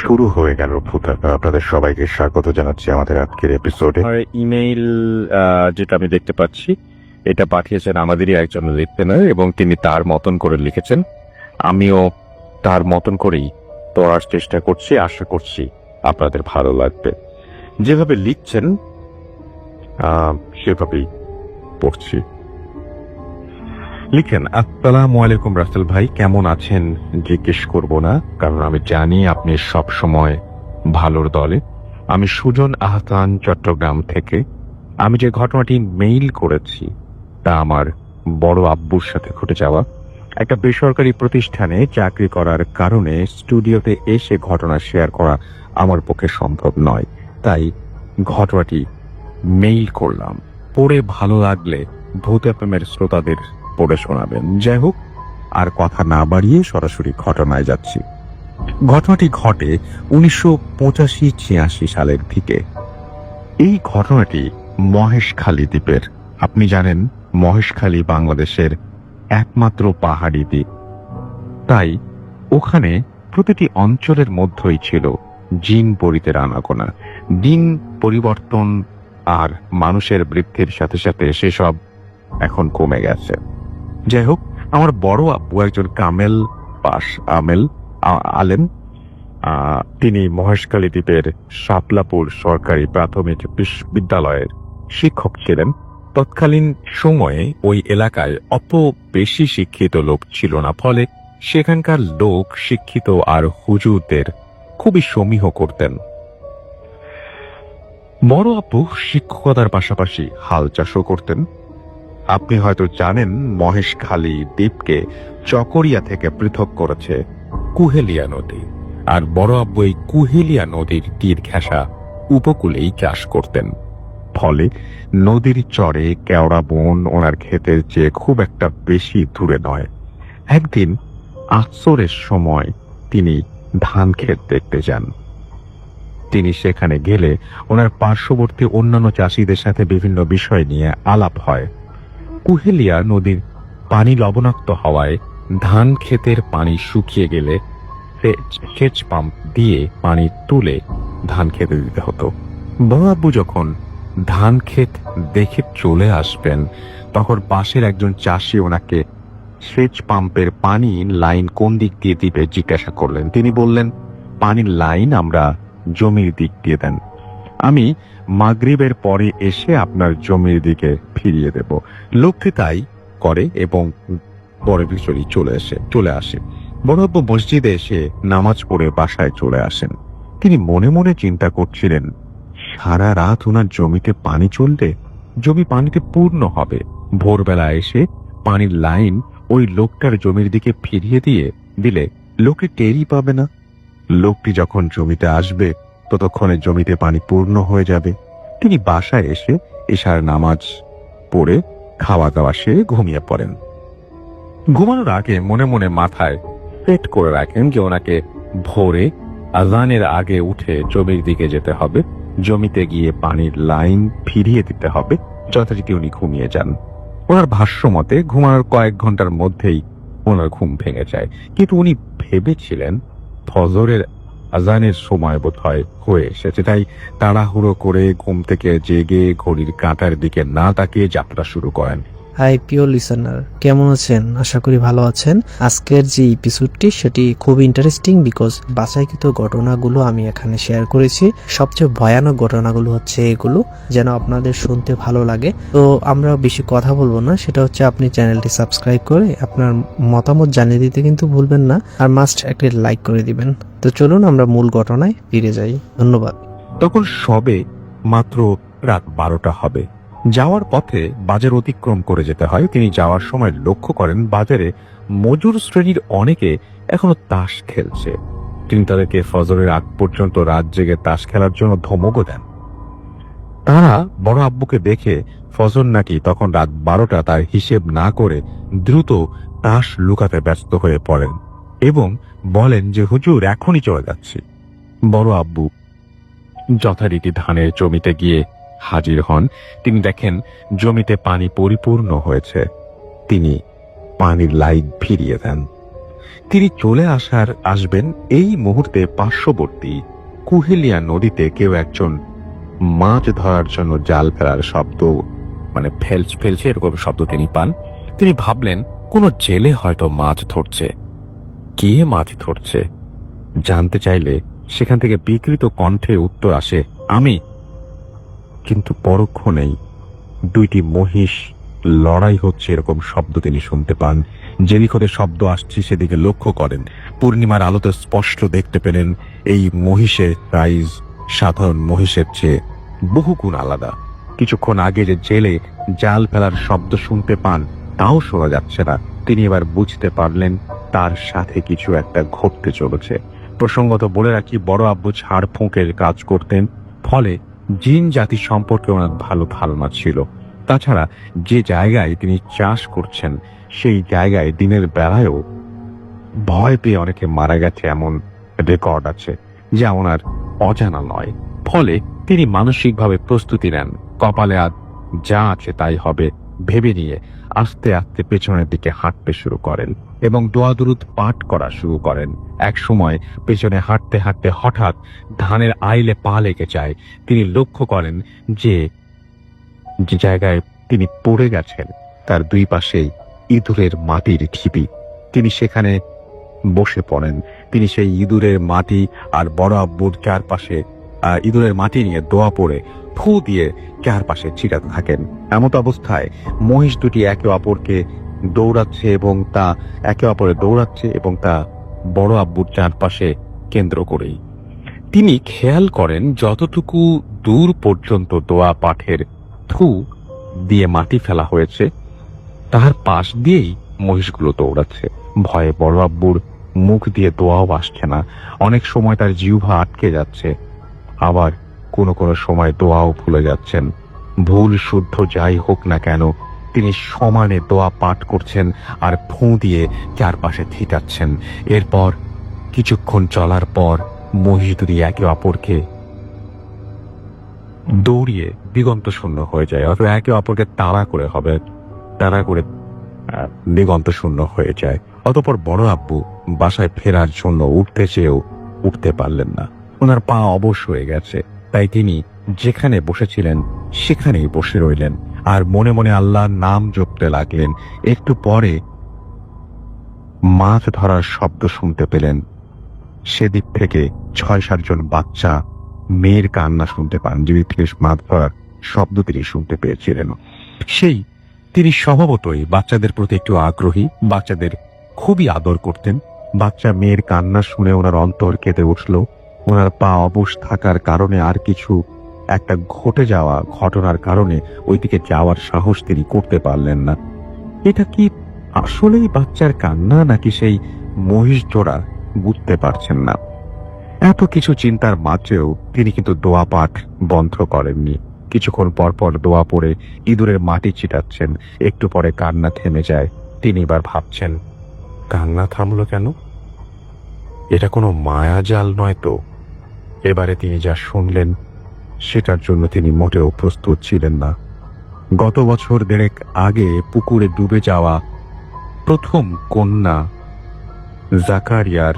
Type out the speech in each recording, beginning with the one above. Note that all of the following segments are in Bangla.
শুরু হয়ে গেল ভূতাকা। আপনাদের সবাইকে স্বাগত জানাচ্ছি আমাদের আজকের এপিসোডে। ইমেইল যেটা আমি দেখতে পাচ্ছি, এটা পাঠিয়েছেন আমাদেরই একজন লিসেনার এবং তিনি তার মতন করে লিখেছেন। আমিও তার মতন করেই পড়ার চেষ্টা করছি, আশা করছি আপনাদের ভালো লাগবে। যেভাবে লিখছেন সেভাবেই পড়ছি। লিখেন, আসসালামু আলাইকুম রাসেল ভাই, কেমন আছেন জিজ্ঞেস করব না, কারণ আমি জানি আপনি সব সময় ভালোর দলে। আমি সুজন আহসান, চট্টগ্রাম থেকে। আমি যে ঘটনাটি মেইল করেছি তা আমার বড় আব্বুর সাথে ঘটে যাওয়া। একটা বেসরকারি প্রতিষ্ঠানে চাকরি করার কারণে স্টুডিওতে এসে ঘটনা শেয়ার করা আমার পক্ষে সম্ভব নয়, তাই ঘটনাটি মেইল করলাম। পড়ে ভালো লাগলে ভূত এফএমের শ্রোতাদের পড়ে শোনাবেন। যাই হোক, আর কথা না বাড়িয়ে সরাসরি ঘটনায় যাচ্ছি। ঘটনাটি ঘটে 1985-86 সালের দিকে। এই ঘটনাটি মহেশখালী দ্বীপের। আপনি জানেন মহেশখালী বাংলাদেশের একমাত্র পাহাড়ি দ্বীপ, তাই ওখানে প্রতিটি অঞ্চলের মধ্যেই ছিল জিন পরিতের আনাগোনা। দিন পরিবর্তন আর মানুষের বৃদ্ধির সাথে সাথে সেসব এখন কমে গেছে। যাই হোক, আমার বড় আব্বু একজন কামেল পাশ আলেম। তিনি মহেশখালী দ্বীপের শাপলাপুর সরকারি প্রাথমিক বিদ্যালয়ের শিক্ষক ছিলেন। তৎকালীন সময়ে ওই এলাকায় অত বেশি শিক্ষিত লোক ছিল না, ফলে সেখানকার লোক শিক্ষিত আর হুজুরদের খুবই সমীহ করতেন। বড় আব্বু শিক্ষকতার পাশাপাশি হাল চাষও করতেন। আপনি হয়তো জানেন মহেশখালী দ্বীপকে চকরিয়া থেকে পৃথক করেছে কুহেলিয়া নদী, আর বড় আব্বু এই কুহেলিয়া নদীর তীর ঘেঁষা উপকূলেই চাষ করতেন। ফলে নদীর চরে কেওড়া বন ওনার ক্ষেতের চেয়ে খুব একটা বেশি দূরে নয়। একদিন আসরের সময় তিনি ধান ক্ষেত দেখতে যান। তিনি সেখানে গেলে ওনার পার্শ্ববর্তী অন্যান্য চাষিদের সাথে বিভিন্ন বিষয় নিয়ে আলাপ হয়। কুহেলিয়া নদীর পানি লবণাক্ত হওয়ায় ধান ক্ষেতের পানি শুকিয়ে গেলে সেচ পাম্প দিয়ে পানি তুলে ধান খেতে দিতে হতো। বড় আব্বু যখন ধান ক্ষেত দেখে চলে আসবেন, তখন পাশের একজন চাষি ওনাকে সেচ পাম্পের পানি লাইন কোন দিক দিয়ে দিবে জিজ্ঞাসা করলেন। তিনি বললেন, পানির লাইন আমরা জমির দিক দিয়ে দেন, আমি মাগরিবের পরে এসে আপনার জমির দিকে ফিরিয়ে দেব। লোকটি তাই করে এবং পরে বিচরি চলে আসে। বড় আব্বু মসজিদে এসে নামাজ পড়ে বাসায় চলে আসেন। তিনি মনে মনে চিন্তা করছিলেন, সারা রাত ওনার জমিতে পানি চললে জমি পানিতে পূর্ণ হবে। ভোরবেলা এসে পানির লাইন ওই লোকটার জমির দিকে ফিরিয়ে দিলে লোকটি টেরই পাবে না। লোকটি যখন জমিতে আসবে ততক্ষণে জমিতে পানি পূর্ণ হয়ে যাবে। তিনি বাসায় এসে এশার নামাজ পড়ে খাওয়া দাওয়া সেরে ঘুমিয়ে পড়েন। ঘুমানোর আগে মনে মনে মাথায় সেট করে রাখেন যে ওনাকে ভোরে আজানের আগে উঠে জমির দিকে যেতে হবে, জমিতে গিয়ে পানির লাইন ফিরিয়ে দিতে হবে। যথারীতি উনি ঘুমিয়ে যান। ওনার ভাষ্য মতে ঘুমানোর কয়েক ঘন্টার মধ্যেই ওনার ঘুম ভেঙে যায়, কিন্তু উনি ভেবেছিলেন ফজরের আজানের সময় বোধহয় হয়ে এসেছে, তাই তাড়াহুড়ো করে ঘুম থেকে জেগে ঘড়ির কাঁটার দিকে না তাকিয়ে যাত্রা শুরু করেন। হাই প্রিয় লিসেনার, কেমন আছেন? আশা করি ভালো আছেন। আজকের যে এপিসোডটি সেটি খুব ইন্টারেস্টিং, বিকজ বাছাইকৃত ঘটনাগুলো আমি এখানে শেয়ার করেছি। সবচেয়ে ভয়ানক ঘটনাগুলো হচ্ছে এগুলো, যেন আপনাদের শুনতে ভালো লাগে। তো আমরা বেশি কথা বলবো না, সেটা হচ্ছে আপনি চ্যানেলটি সাবস্ক্রাইব করে আপনার মতামত জানিয়ে দিতে কিন্তু ভুলবেন না, আর মাস্ট একটি লাইক করে দিবেন। তো চলুন আমরা মূল ঘটনায় ফিরে যাই। ধন্যবাদ। তখন সবে মাত্র রাত 12টা হবে। যাওয়ার পথে বাজার অতিক্রম করে যেতে হয়। তিনি যাওয়ার সময় লক্ষ্য করেন বাজারে মজুর শ্রেণীর অনেকে এখনো তাস খেলছে। তিনি তাদেরকে ফজরের আগ পর্যন্ত রাত জেগে তাস খেলার জন্য ধমকও দেন। তারা বড় আব্বুকে দেখে ফজর নাকি তখন রাত 12টা তার হিসেব না করে দ্রুত তাস লুকাতে ব্যস্ত হয়ে পড়েন এবং বলেন যে হুজুর এখনই চলে যাচ্ছি। বড় আব্বু যথারীতি ধানের জমিতে গিয়ে হাজির হন। তিনি দেখেন জমিতে পানি পরিপূর্ণ হয়েছে। তিনি পানির লাইন ফিরিয়ে দেন, তিনি চলে আসবেন এই মুহূর্তে পার্শ্ববর্তী কুহেলিয়া নদীতে কেউ একজন মাছ ধরার জন্য জাল ফেলার শব্দ, মানে ফেলছে এরকম শব্দ তিনি পান। তিনি ভাবলেন কোনো জেলে হয়তো মাছ ধরছে। কে মাছ ধরছে জানতে চাইলে সেখান থেকে বিকৃত কণ্ঠে উত্তর আসে, আমি। কিন্তু পরক্ষণেই দুইটি মহিষ লড়াই হচ্ছে এরকম শব্দ তিনি শুনতে পান। যেদিক হতে শব্দ আসছে সেদিকে লক্ষ্য করেন। পূর্ণিমার আলোতে স্পষ্ট দেখতে পেলেন এই মহিষের সাইজ সাধারণ মহিষের চেয়ে বহুগুণ আলাদা। কিছুক্ষণ আগে যে জেলে জাল ফেলার শব্দ শুনতে পান তাও শোনা যাচ্ছে না। তিনি এবার বুঝতে পারলেন তার সাথে কিছু একটা ঘটতে চলেছে। প্রসঙ্গত বলে রাখি, বড় আব্বু ঝাড় ফুঁকের কাজ করতেন, ফলে জিন জাতি সম্পর্কে ওনার ভালো ধারণা ছিল। তাছাড়া যে জায়গায় তিনি চাষ করছেন সেই জায়গায় দিনের বেলায়ও ভয় পেয়ে অনেকে মারা গেছে এমন রেকর্ড আছে, যা ওনার অজানা নয়। ফলে তিনি মানসিকভাবে প্রস্তুতি নেন, কপালে আজ যা আছে তাই হবে ভেবে নিয়ে আস্তে আস্তে পেছনের দিকে হাঁটতে শুরু করেন এবং দোয়া দুরুদ পাঠ করা শুরু করেন। এক সময় পেছনে হাঁটতে হাঁটতে হঠাৎ ধানের আইলে পা লেগে যায়। তিনি লক্ষ্য করেন যে জায়গায় তিনি পড়ে গেছেন তার দুই পাশেই ইঁদুরের মাটির ঢিপি। তিনি সেখানে বসে পড়েন। তিনি সেই ইঁদুরের মাটি আর বড় আব্বুর চারপাশে ইঁদুরের মাটি নিয়ে দোয়া পড়ে ফু দিয়ে চারপাশে ছিটাতে থাকেন। এমত অবস্থায় মহিষ দুটি একে অপরকে দৌড়াচ্ছে এবং তা বড় আব্বুর চারপাশে কেন্দ্র করেই। তিনি খেয়াল করেন যতটুকু দূর পর্যন্ত দোয়া পাঠের থু দিয়ে মাটি ফেলা হয়েছে তার পাশ দিয়েই মহিষগুলো দৌড়াচ্ছে। ভয়ে বড় আব্বুর মুখ দিয়ে দোয়াও আসছে না। অনেক সময় তার জিহ্বা আটকে যাচ্ছে, আবার কোনো কোনো সময় দোয়াও ভুলে যাচ্ছেন। ভুল শুদ্ধ যাই হোক না কেন তিনি সমানে দোয়া পাঠ করছেন আর ফু দিয়ে চারপাশে ছিটাচ্ছেন। এরপর কিছুক্ষণ চলার পর মহিষ দুটি একে অপরকে দৌড়িয়ে দিগন্ত শূন্য হয়ে যায়, অথবা একে অপরকে তাড়া করে দিগন্ত শূন্য হয়ে যায়। অতঃপর বড় আব্বু বাসায় ফেরার জন্য উঠতে চেয়েও উঠতে পারলেন না। ওনার পা অবশ হয়ে গেছে, তাই তিনি যেখানে বসেছিলেন সেখানেই বসে রইলেন আর মনে মনে আল্লাহর নাম জপতে লাগলেন। একটু পরে মাছ ধরার শব্দ শুনতে পেলেন। সেদিক থেকে ৬-৭ জন বাচ্চা মেয়ের কান্না শুনতে পান, যেদিক থেকে মাছ ধরার শব্দ তিনি শুনতে পেয়েছিলেন। তিনি স্বভাবতই বাচ্চাদের প্রতি একটু আগ্রহী, বাচ্চাদের খুবই আদর করতেন। বাচ্চা মেয়ের কান্না শুনে ওনার অন্তর কেঁদে উঠল। ওনার পা অবশ থাকার কারণে আর কিছু একটা ঘটে যাওয়া ঘটনার কারণে ওইদিকে যাওয়ার সাহস তিনি করতে পারলেন না। এটা কি আসলেই বাচ্চার কান্না নাকি সেই মহিষ জোড়া বুঝতে পারছেন না। এত কিছু চিন্তার মাঝেও তিনি কিন্তু দোয়া পাঠ বন্ধ করেননি। কিছুক্ষণ পর পর দোয়া পড়ে ইঁদুরের মাটি ছিটাচ্ছেন। একটু পরে কান্না থেমে যায়। তিনি এবার ভাবছেন, কান্না থামলো কেন? এটা কোনো মায়াজাল নয় তো? এবারে তিনি যা শুনলেন সেটার জন্য তিনি মোটেও প্রস্তুত ছিলেন না। গত বছর 1.5 আগে পুকুরে ডুবে যাওয়া প্রথম কন্যা জাকারিয়ার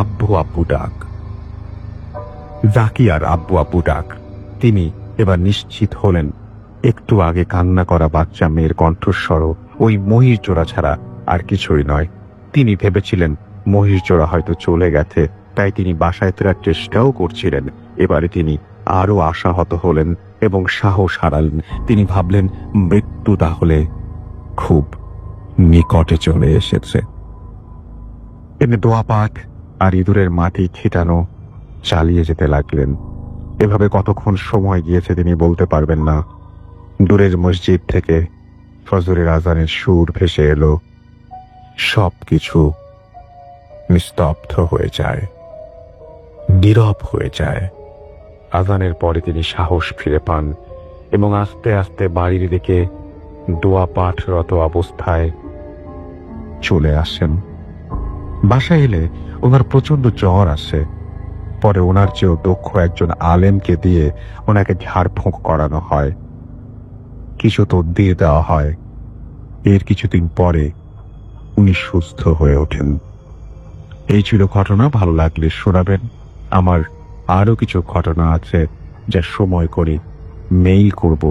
আব্বু ডাক, জাকিয়ার আব্বু ডাক। তিনি এবার নিশ্চিত হলেন একটু আগে কান্না করা বাচ্চা মেয়ের কণ্ঠস্বরও ওই মহিষ জোড়া ছাড়া আর কিছুই নয়। তিনি ভেবেছিলেন মহিষ জোড়া হয়তো চলে গেছে, তাই তিনি বাসায় ফেরার চেষ্টাও করছিলেন। এবারে তিনি আরো আশাহত হলেন এবং সাহস হারালেন। তিনি ভাবলেন মৃত্যু তাহলে খুব নিকটে চলে এসেছে। এমনি দোয়া পাঠ আর ইঁদুরের মাটি ছিটানো চালিয়ে যেতে লাগলেন। এভাবে কতক্ষণ সময় গিয়েছে তিনি বলতে পারবেন না। দূরের মসজিদ থেকে ফজরের আজানের সুর ভেসে এলো। সবকিছু নিস্তব্ধ হয়ে যায়, নীরব হয়ে যায়। আজানের পরে তিনি সাহস ফিরে পান এবং আস্তে আস্তে বাড়ির দিকে দোয়া পাঠরত অবস্থায় চলে আসেন। বাসায় এলে ওনার প্রচন্ড জ্বর আসে। পরে ওনার চেয়েও দক্ষ একজন আলেমকে দিয়ে ওনাকে ঝাড়ফুঁক করানো হয়, কিছু তো দিয়ে দেওয়া হয়। এর কিছুদিন পরে উনি সুস্থ হয়ে ওঠেন। এই ছিল ঘটনা। ভালো লাগলে শোনাবেন। আমার আরো কিছু ঘটনা আছে যা সময় করে মেইল করব।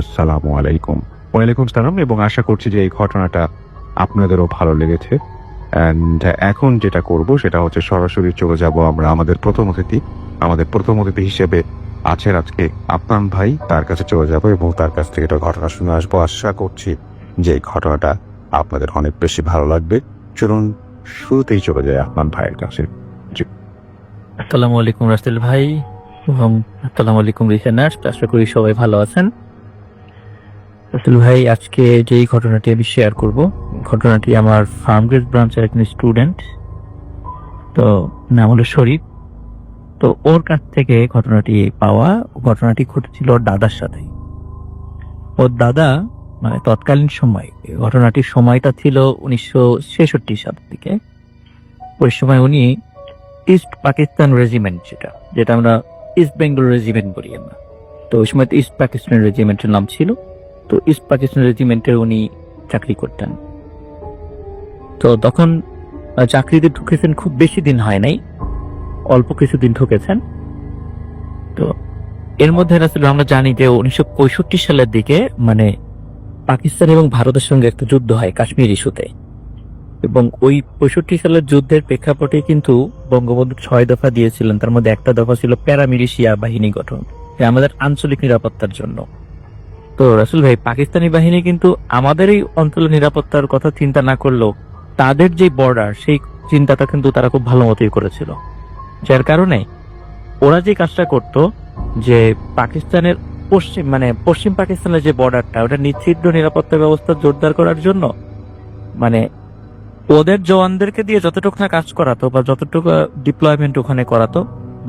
আসসালামু আলাইকুম। ওয়ালাইকুম সালাম। এবং আশা করছি যে এই ঘটনাটা আপনাদেরও ভালো লেগেছে। অ্যান্ড এখন যেটা করব সেটা হচ্ছে সরাসরি চলে যাব আমরা আমাদের প্রথম অতিথি। আমাদের প্রথম অতিথি হিসেবে আছেন আজকে আপনার ভাই, তার কাছে চলে যাব এবং তার কাছ থেকে একটা ঘটনা শুনে আসবো। আশা করছি যে এই ঘটনাটা আপনাদের অনেক বেশি ভালো লাগবে। চলুন শুরুতেই চলে যায় আপনার ভাইয়ের কাছে। আসসালামু আলাইকুম রাসেল ভাই এবং আসসালামু আলাইকুম লিসেনার্স, আশা করি সবাই ভালো আছেন। রাসেল ভাই, আজকে যেই ঘটনাটি আমি শেয়ার করব, ঘটনাটি আমার ফার্মগেট ব্রাঞ্চের একজন স্টুডেন্ট, তো নাম হলো শরীফ। তো ওর কাছ থেকে ঘটনাটি পাওয়া। ঘটনাটি ঘটেছিল ওর দাদার সাথে। ওর দাদা মানে তৎকালীন সময়, ঘটনাটির সময়টা ছিল 1966 সালের দিকে। ওই সময় উনি ইস্ট পাকিস্তান রেজিমেন্ট, যেটা আমরা ইস্ট বেঙ্গল রেজিমেন্ট বলি আমরা, তো ওই সময় ইস্ট পাকিস্তান রেজিমেন্টের নাম ছিল। তো ইস্ট পাকিস্তান রেজিমেন্টের উনি চাকরি করতেন। তো তখন চাকরিতে ঢুকেছেন, খুব বেশি দিন হয় নাই, অল্প কিছুদিন ঢুকেছেন। তো এর মধ্যে আসলে আমরা জানি যে 1965 সালের দিকে মানে পাকিস্তান এবং ভারতের সঙ্গে একটা যুদ্ধ হয় কাশ্মীর ইস্যুতে। এবং ওই 65 সালের যুদ্ধের প্রেক্ষাপটে কিন্তু বঙ্গবন্ধু 6 দফা দিয়েছিলেন। তার মধ্যে একটা দফা ছিল প্যারামিলিশিয়া বাহিনী গঠন, যে আমাদের আঞ্চলিক নিরাপত্তার জন্য। তো রাসুল ভাই, পাকিস্তানি বাহিনী কিন্তু আমাদের এই অঞ্চলের নিরাপত্তার কথা চিন্তা না করলেও তাদের যে বর্ডার, সেই চিন্তাটা কিন্তু তারা খুব ভালো মতোই করেছিল। যার কারণে ওরা যে কাজটা করত, যে পাকিস্তানের পশ্চিম পাকিস্তানের যে বর্ডারটা, ওটা নিশ্চিদ্র নিরাপত্তা ব্যবস্থা জোরদার করার জন্য মানে ওদের জওয়ানদেরকে দিয়ে যতটুকু না কাজ করাতো বা যতটুকু ডিপ্লয়মেন্ট ওখানে করাতো,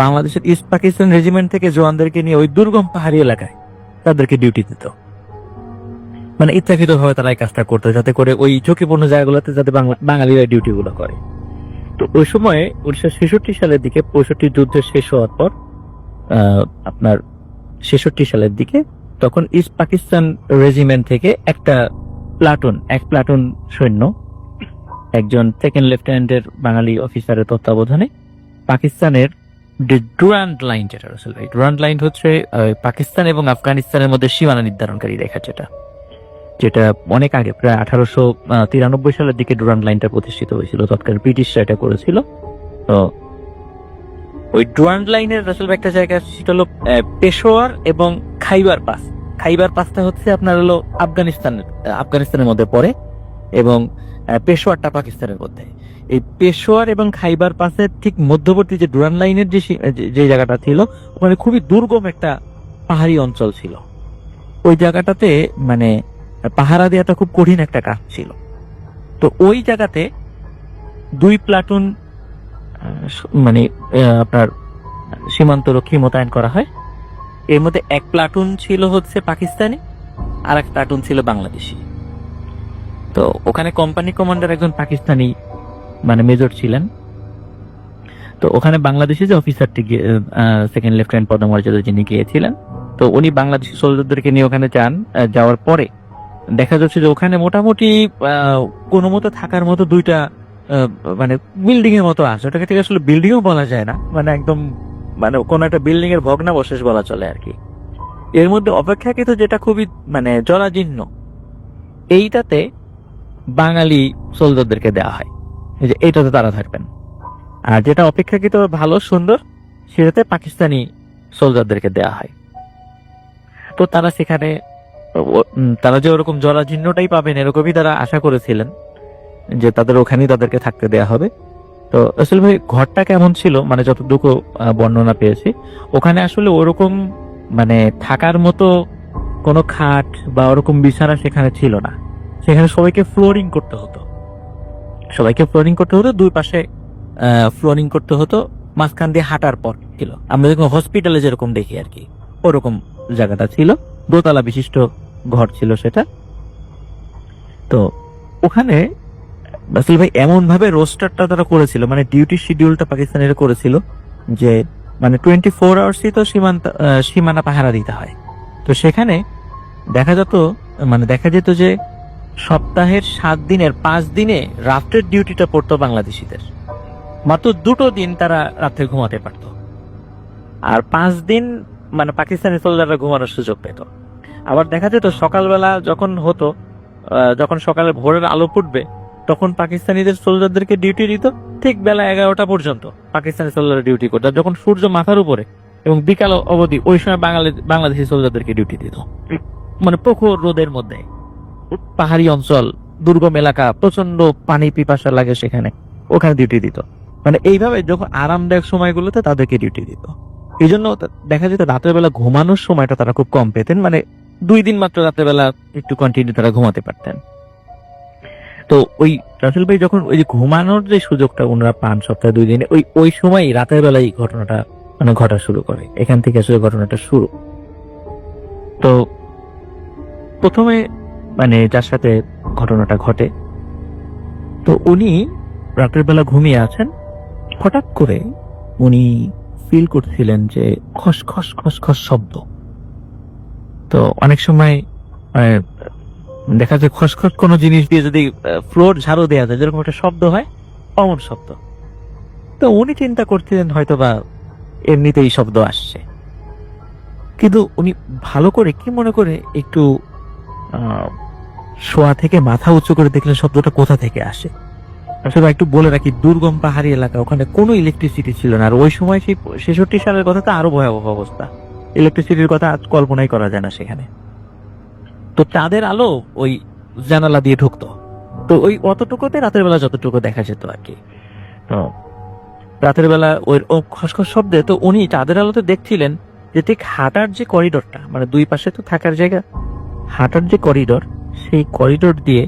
বাংলাদেশের ইস্ট পাকিস্তান রেজিমেন্ট থেকে জওয়ানদেরকে নিয়ে ওই দুর্গম পাহাড়ি এলাকায় তাদেরকে ডিউটি দিত। মানে ইচ্ছাকৃত ভাবে তারা এই কাজটা করতো, যাতে করে ওই ঝুঁকিপূর্ণ জায়গাগুলোতে যাতে বাঙালিরা ডিউটি গুলো করে। তো ওই সময় 1966 সালের দিকে, 65 যুদ্ধ শেষ হওয়ার পর আপনার 66 সালের দিকে, তখন ইস্ট পাকিস্তান রেজিমেন্ট থেকে এক প্লাটুন সৈন্য, একজন সেকেন্ড লেফটেন্যান্টের বাঙালি অফিসারের তত্ত্বাবধানে পাকিস্তানের ডুরান্ড লাইন, যেটা আসলে ডুরান্ড লাইন হচ্ছে পাকিস্তান এবং আফগানিস্তানের মধ্যে সীমানা নির্ধারণকারী রেখা, যেটা অনেক আগে, প্রায় 1893 সালের দিকে ডুরান্ড লাইনটা প্রতিষ্ঠিত হয়েছিল। তৎকালীন ব্রিটিশরা এটা করেছিল। তো ওই ডুরান্ড লাইনের আসলে একটা জায়গা সেটা হলো পেশোয়ার এবং খাইবার পাস। খাইবার পাসটা হচ্ছে আপনার হলো আফগানিস্তানের মধ্যে পড়ে, এবং পেশোয়ারটা পাকিস্তানের মধ্যে। এই পেশোয়ার এবং খাইবার পাসের ঠিক মধ্যবর্তী যে ডুরান্ড লাইনের যে জায়গাটা ছিল, ওখানে খুবই দুর্গম একটা পাহাড়ি অঞ্চল ছিল। ওই জায়গাটাতে মানে পাহারা দেওয়াটা খুব কঠিন একটা কাজ ছিল। তো ওই জায়গাতে 2 প্লাটুন মানে আপনার সীমান্তরক্ষী মোতায়েন করা হয়। এর মধ্যে 1 প্লাটুন ছিল হচ্ছে পাকিস্তানি, আর 1 প্লাটুন ছিল বাংলাদেশি। তো ওখানে কোম্পানি কমান্ডার একজন পাকিস্তানি মানে মেজর ছিলেন। তো ওখানে বাংলাদেশি যে অফিসারটি, সেকেন্ড লেফটেন্যান্ট পদমর্যাদা যিনি গিয়েছিলেন, তো উনি বাংলাদেশি সোলজারদেরকে নিয়ে ওখানে যাওয়ার পরে দেখা যাচ্ছে যে ওখানে মোটামুটি কোনো মতো থাকার মতো 2টা মানে বিল্ডিং এর মতো আছে। ওটাকে ঠিক আসলে বিল্ডিংও বলা যায় না, মানে একদম মানে কোন একটা বিল্ডিং এর ভগ্নাবশেষ বলা চলে আর কি। এর মধ্যে অপেক্ষাকৃত যেটা খুবই মানে জরাজীর্ণ, এইটাতে বাঙালি সোলজারদেরকে দেওয়া হয়, যে এইটাতে তারা থাকবেন। আর যেটা অপেক্ষাকৃত ভালো সুন্দর, সেটাতে পাকিস্তানি সোলজারদেরকে দেওয়া হয়। তো তারা সেখানে তারা যে ওরকম জরাজীর্ণটাই পাবেন এরকমই তারা আশা করেছিলেন, যে তাদের ওখানেই তাদেরকে থাকতে দেয়া হবে। তো আসলে ভাই ঘরটা কেমন ছিল, মানে যতটুকু বর্ণনা পেয়েছি, ওখানে আসলে ওরকম মানে থাকার মতো কোনো খাট বা ওরকম বিছানা সেখানে ছিল না। সেখানে সবাইকে ফ্লোরিং করতে হতো, 2 পাশে ফ্লোরিং করতে হতো, মাঝখান দিয়ে হাঁটার পর ছিল। আমরা যখন হসপিটালে যেরকম দেখি আর কি, ওরকম জায়গাটা ছিল। 2 তলা বিশিষ্ট ঘর ছিল সেটা। তো ওখানে আসলে ভাই এমন ভাবে রোস্টারটা তারা করেছিল, মানে ডিউটি শিডিউলটা পাকিস্তানিরা করেছিল, যে মানে 24 আওয়ার্সই তো সীমানা পাহারা দিতে হয়। তো সেখানে দেখা যেত যে সপ্তাহের 7 দিনের 5 দিনে রাত্রের ডিউটিটা পড়তো বাংলাদেশিদের। মাত্র 2টো দিন তারা রাত্রে ঘুমাতে পারতো, আর 5 দিন মানে পাকিস্তানি সোলজাররা ঘুমানোর সুযোগ পেত। আবার দেখা যেত সকালবেলা যখন হতো, যখন সকালে ভোরের আলো ফুটবে তখন পাকিস্তানিদের সোলজারদেরকে ডিউটি দিত ঠিক বেলা 11টা পর্যন্ত। পাকিস্তানি সোলজার ডিউটি করতো, আর যখন সূর্য মাথার উপরে এবং বিকাল অবধি ওই সময় বাংলাদেশি সোলজারদেরকে ডিউটি দিত। মানে প্রখর রোদের মধ্যে, পাহাড়ি অঞ্চল, দুর্গম এলাকা, প্রচন্ড পানি পিপাসা লাগে সেখানে, ওখানে ডিউটি দিত। মানে এইভাবে যখন আরামদায়ক সময়গুলোতে তাদেরকে ডিউটি দিত। এই জন্য দেখা যেত রাতের বেলা ঘুমানোর সময়টা তারা খুব কম পেতেন, মানে 2 দিন মাত্র রাতের বেলা একটু কন্টিনিউ তারা ঘুমাতে পারতেন। তো ওই রাসেল ভাই যখন ওই যে ঘুমানোর যে সুযোগটা ওনারা পান সপ্তাহে 2 দিনে, ওই সময় রাতের বেলায় ঘটনাটা মানে ঘটা শুরু করে। এখান থেকে আসলে ঘটনাটা শুরু। তো প্রথমে মানে যার সাথে ঘটনাটা ঘটে, তো উনি রাতের বেলা ঘুমিয়ে আছেন, হঠাৎ করে উনি ফিল করছিলেন যে খস খস খস খস শব্দ। তো অনেক সময় দেখা যায় খসখস কোনো জিনিস দিয়ে যদি ফ্লোর ঝাড়ু দেওয়া যায় যেরকম একটা শব্দ হয়, অমন শব্দ। তো উনি চিন্তা করছিলেন হয়তো বা এমনিতেই শব্দ আসছে, কিন্তু উনি ভালো করে কি মনে করে একটু শোয়া থেকে মাথা উঁচু করে দেখলেন শব্দটা কোথা থেকে আসে। আসলে একটু বলে রাখি, দুর্গম পাহাড়ি এলাকা, ওখানে কোনো ইলেকট্রিসিটি ছিল না। আর ওই সময় সেই 66 সালের কথা তো আরো ভয়াবহ অবস্থা, ইলেকট্রিসিটির কথা আজ কল্পনাই করা যায় না সেখানে। তো চাঁদের আলো ওই জানালা দিয়ে ঢুকতো, তো ওই অতটুকুতে রাতের বেলা যতটুকু দেখা যেত আর কি। তো রাতের বেলা ওই খসখস শব্দে তো উনি চাঁদের আলোতে দেখছিলেন যে ঠিক হাঁটার যে করিডোরটা, মানে 2 পাশে তো থাকার জায়গা, হাঁটার যে করিডোর, সেই করিডোর দিয়ে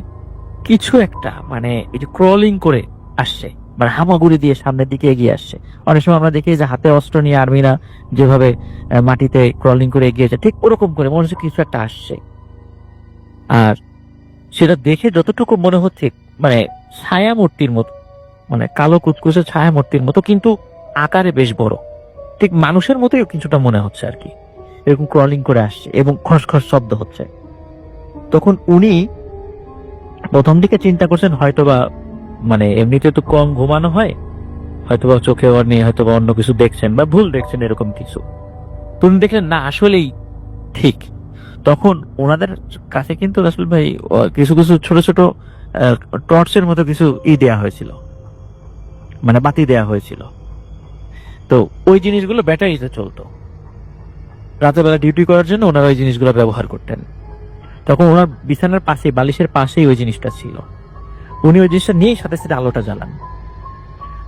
কিছু একটা মানে এই যে ক্রলিং করে আসছে, মানে হামাগুড়ি দিয়ে সামনের দিকে এগিয়ে আসছে। অনেক সময় আমরা দেখি যে হাতে অস্ত্র নিয়ে আর্মিরা যেভাবে মাটিতে ক্রলিং করে এগিয়ে যায়, ঠিক ওরকম করে মনে হচ্ছে কিছু একটা আসছে। আর সেটা দেখে যতটুকু মনে হচ্ছে মানে ছায়া মূর্তির মতো, মানে কালো কুচকুচে ছায়া মূর্তির মতো, কিন্তু আকারে বেশ বড়, ঠিক মানুষের মতোই কিছুটা মনে হচ্ছে আর কি। এরকম ক্রলিং করে আসছে এবং খসখস শব্দ হচ্ছে। তখন উনি প্রথম দিকে চিন্তা করছেন হয়তোবা মানে এমনিতে তো কম ঘুমানো হয়, হয়তোবা চোখে নিয়ে হয়তোবা অন্য কিছু দেখছেন বা ভুল দেখছেন এরকম কিছু। তুমি দেখলেন না, আসলেই ঠিক। তখন ওনাদের কাছে কিন্তু রাসেল ভাই কিছু কিছু ছোট ছোট টর্চের মতো কিছু দেয়া হয়েছিল, মানে বাতি দেয়া হয়েছিল। তো ওই জিনিসগুলো ব্যাটারিতে চলতো, রাতের বেলা ডিউটি করার জন্য ওনারা ওই জিনিসগুলো ব্যবহার করতেন। তখন ওনার বিছানার পাশে, বালিশের পাশেই ওই জিনিসটা ছিল। উনি ওই জিনিসটা নিয়ে সাথে সাথে আলোটা জ্বালান।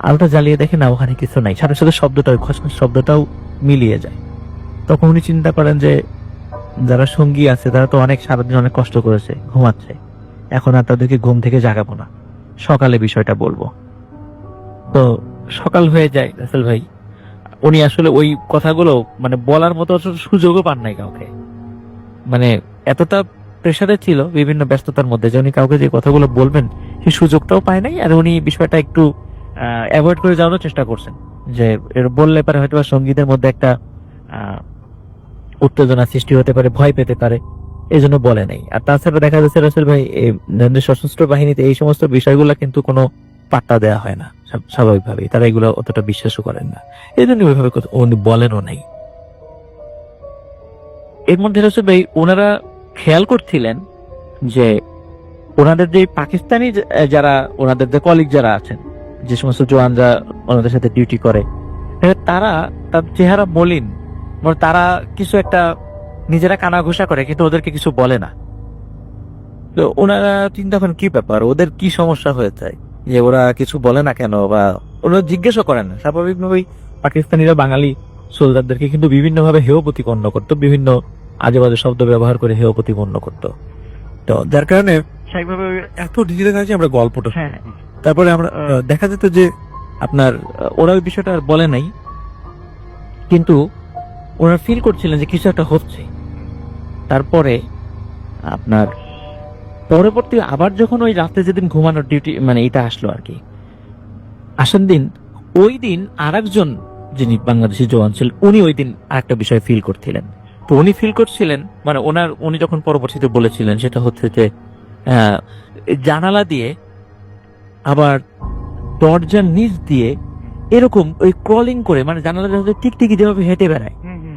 আলোটা জ্বালিয়ে দেখেন না ওখানে কিছু নাই, সাথে সাথে শব্দটা, খসখস শব্দটাও মিলিয়ে যায়। তখন উনি চিন্তা করেন যে যারা সঙ্গী আছে তারা তো অনেক সারাদিন অনেক কষ্ট করেছে, ঘুমাচ্ছে, এখন আর তাদেরকে ঘুম থেকে জাগাবো না, সকালে বিষয়টা বলবো। তো সকাল হয়ে যায় রাসেল ভাই, উনি আসলে ওই কথাগুলো মানে বলার মতো সুযোগও পান নাই কাউকে, মানে এতটা প্রেসারে ছিল বিভিন্ন ব্যস্ততার মধ্যে যে উনি কাউকে যে কথাগুলো বলবেন সেই সুযোগটাও পায় নাই। আর উনি বিষয়টা একটু অ্যাভয়েড করে যাওয়ার চেষ্টা করছেন, যে এর বললে পারে হয়তো সঙ্গীদের মধ্যে একটা উত্তেজনা সৃষ্টি হতে পারে, ভয় পেতে পারে, এই জন্য বলে নাই। আর তাছাড়া দেখা যাচ্ছে রাসেল ভাই সশস্ত্র বাহিনীতে এই সমস্ত বিষয়গুলো কিন্তু কোনো পাত্তা দেওয়া হয় না স্বাভাবিকভাবেই, তারা এগুলো অতটা বিশ্বাসও করেন না, এই জন্য ওইভাবে উনি বলেনও নাই। এর মধ্যে রাসেল ভাই ওনারা খেয়াল করছিলেন যে ওনাদের যে পাকিস্তানি যারা ওনাদের যে কলিগ যারা আছেন, যে সমস্ত জওয়ানরা ওনাদের সাথে ডিউটি করে, তারা তার চেহারা মলিন, তারা কিছু একটা নিজেরা কানা ঘোষা করে কিন্তু ওদেরকে কিছু বলে না। তো ওনারা চিন্তা করেন কি ব্যাপার, ওদের কি সমস্যা হয়েছে যে ওরা কিছু বলে না কেন, বা ওরা জিজ্ঞেসও করেন না। স্বাভাবিকভাবেই পাকিস্তানিরা বাঙালি সোলজারদেরকে কিন্তু বিভিন্ন ভাবে হেয় প্রতিপন্ন করতো, বিভিন্ন আজে বাজে শব্দ ব্যবহার করে হেয় প্রতিপন্ন করতো। তো যার কারণে স্বাভাবিকভাবে এত ডিজিটাল কাছে আমরা গল্পটা, তারপরে আমরা দেখা যেত যে আপনার ওরা ওই বিষয়টা আর বলে নাই, কিন্তু ওরা ফিল করছিলেন যে কিছু একটা হচ্ছে। তারপরে আপনার পরবর্তী আবার যখন ওই রাতে যেদিন ঘুমানোর ডিউটি মানে এটা আসলো আর কি, আসার দিন, ওই দিন আরেকজন যিনি বাংলাদেশি জওয়ান ছিলেন উনি ওই দিন আরেকটা বিষয় ফিল করছিলেন। তো উনি ফিল করছিলেন মানে উনি যখন পরবর্তীতে বলেছিলেন সেটা হচ্ছে যে জানালা দিয়ে আবার দরজার নিচ দিয়ে এরকম ওই ক্রলিং করে, মানে জানালা টিকটিকি যেভাবে হেঁটে বেড়ায়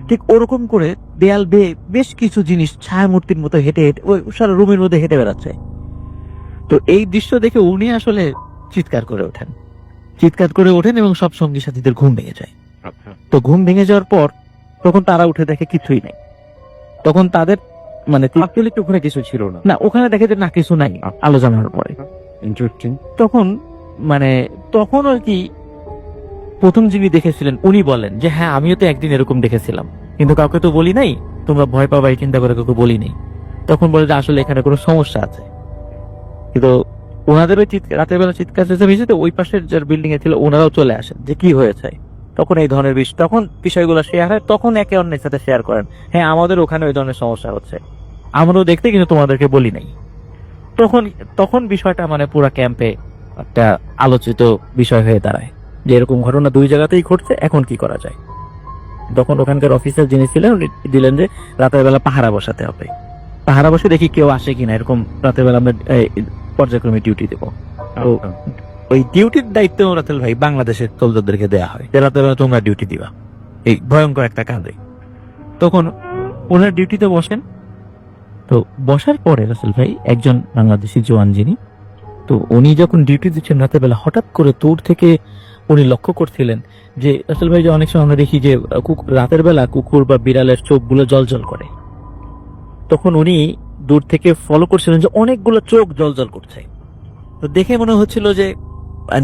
ঠিক ওরকম করে দেয়াল বেয়ে বেশ কিছু জিনিস ছায়ামূর্তির মতো হেঁটে হেঁটে ওই সারা রুমের মধ্যে হেঁটে বেড়াচ্ছে। তো এই দৃশ্য দেখে উনি আসলে চিৎকার করে ওঠেন এবং সব সঙ্গী সাথীদের ঘুম ভেঙে যায়। তো ঘুম ভেঙে যাওয়ার পর তখন তারা উঠে দেখে কিছুই নাই। তখন তাদের মানে ওখানে কিছু ছিল না। না, ওখানে দেখে যে না কিছু নাই আলো জ্বালানোর পরে। ইন্টারেস্টিং। তখন আর কি প্রথম যিনি দেখেছিলেন উনি বলেন যে হ্যাঁ আমিও তো একদিন এরকম দেখেছিলাম, কিন্তু কাউকে তো বলি নাই, তোমরা ভয় পাবা এই চিন্তা করে কাউকে বলি নাই। তখন বলে যে আসলে এখানে কোনো সমস্যা আছে। কিন্তু ওনাদের ওই রাতের বেলা চিৎকার চেঁচামেচি ওই পাশের যার বিল্ডিং এ ছিল ওনারাও চলে আসেন যে কি হয়েছে। তখন এই ধরনের তখন বিষয়গুলো শেয়ার হয়, তখন একে অন্যের সাথে শেয়ার করেন, হ্যাঁ আমাদের ওখানে ওই ধরনের সমস্যা হচ্ছে, আমরাও দেখতে কিন্তু তোমাদেরকে বলি নাই। তখন বিষয়টা মানে পুরো ক্যাম্পে একটা আলোচিত বিষয় হয়ে দাঁড়ায় যে এরকম ঘটনা দুই জায়গাতেই ঘটছে, এখন কি করা যায়। তখন ওখানকার অফিসার যিনি ছিলেন উনি দিলেন যে রাতের বেলা পাহারা বসাতে হবে, পাহারা বসে দেখি কেউ আসে কিনা, এরকম রাতের বেলা আমরা পর্যায়ক্রমে ডিউটি দেবো। তো ওই ডিউটির দায়িত্ব রাতেল ভাই বাংলাদেশের সোলজারদেরকে দেওয়া হয় যে রাতের বেলা তোমরা ডিউটি দিবা এই ভয়ঙ্কর একটা কাজে। তখন ওনার ডিউটিতে বসেন। তো বসার পরে রাসেল ভাই একজন বাংলাদেশি জওয়ান যিনি, তো উনি যখন ডিউটি দিচ্ছেন রাতের বেলা হঠাৎ করে দূর থেকে উনি লক্ষ্য করছিলেন যে রাসেল ভাই যে অনেক সময় আমরা দেখি যে রাতের বেলা কুকুর বা বিড়ালের চোখগুলো জলজল করে, তখন উনি দূর থেকে ফলো করছিলেন যে অনেকগুলো চোখ জলজল করছে। তো দেখে মনে হচ্ছিল যে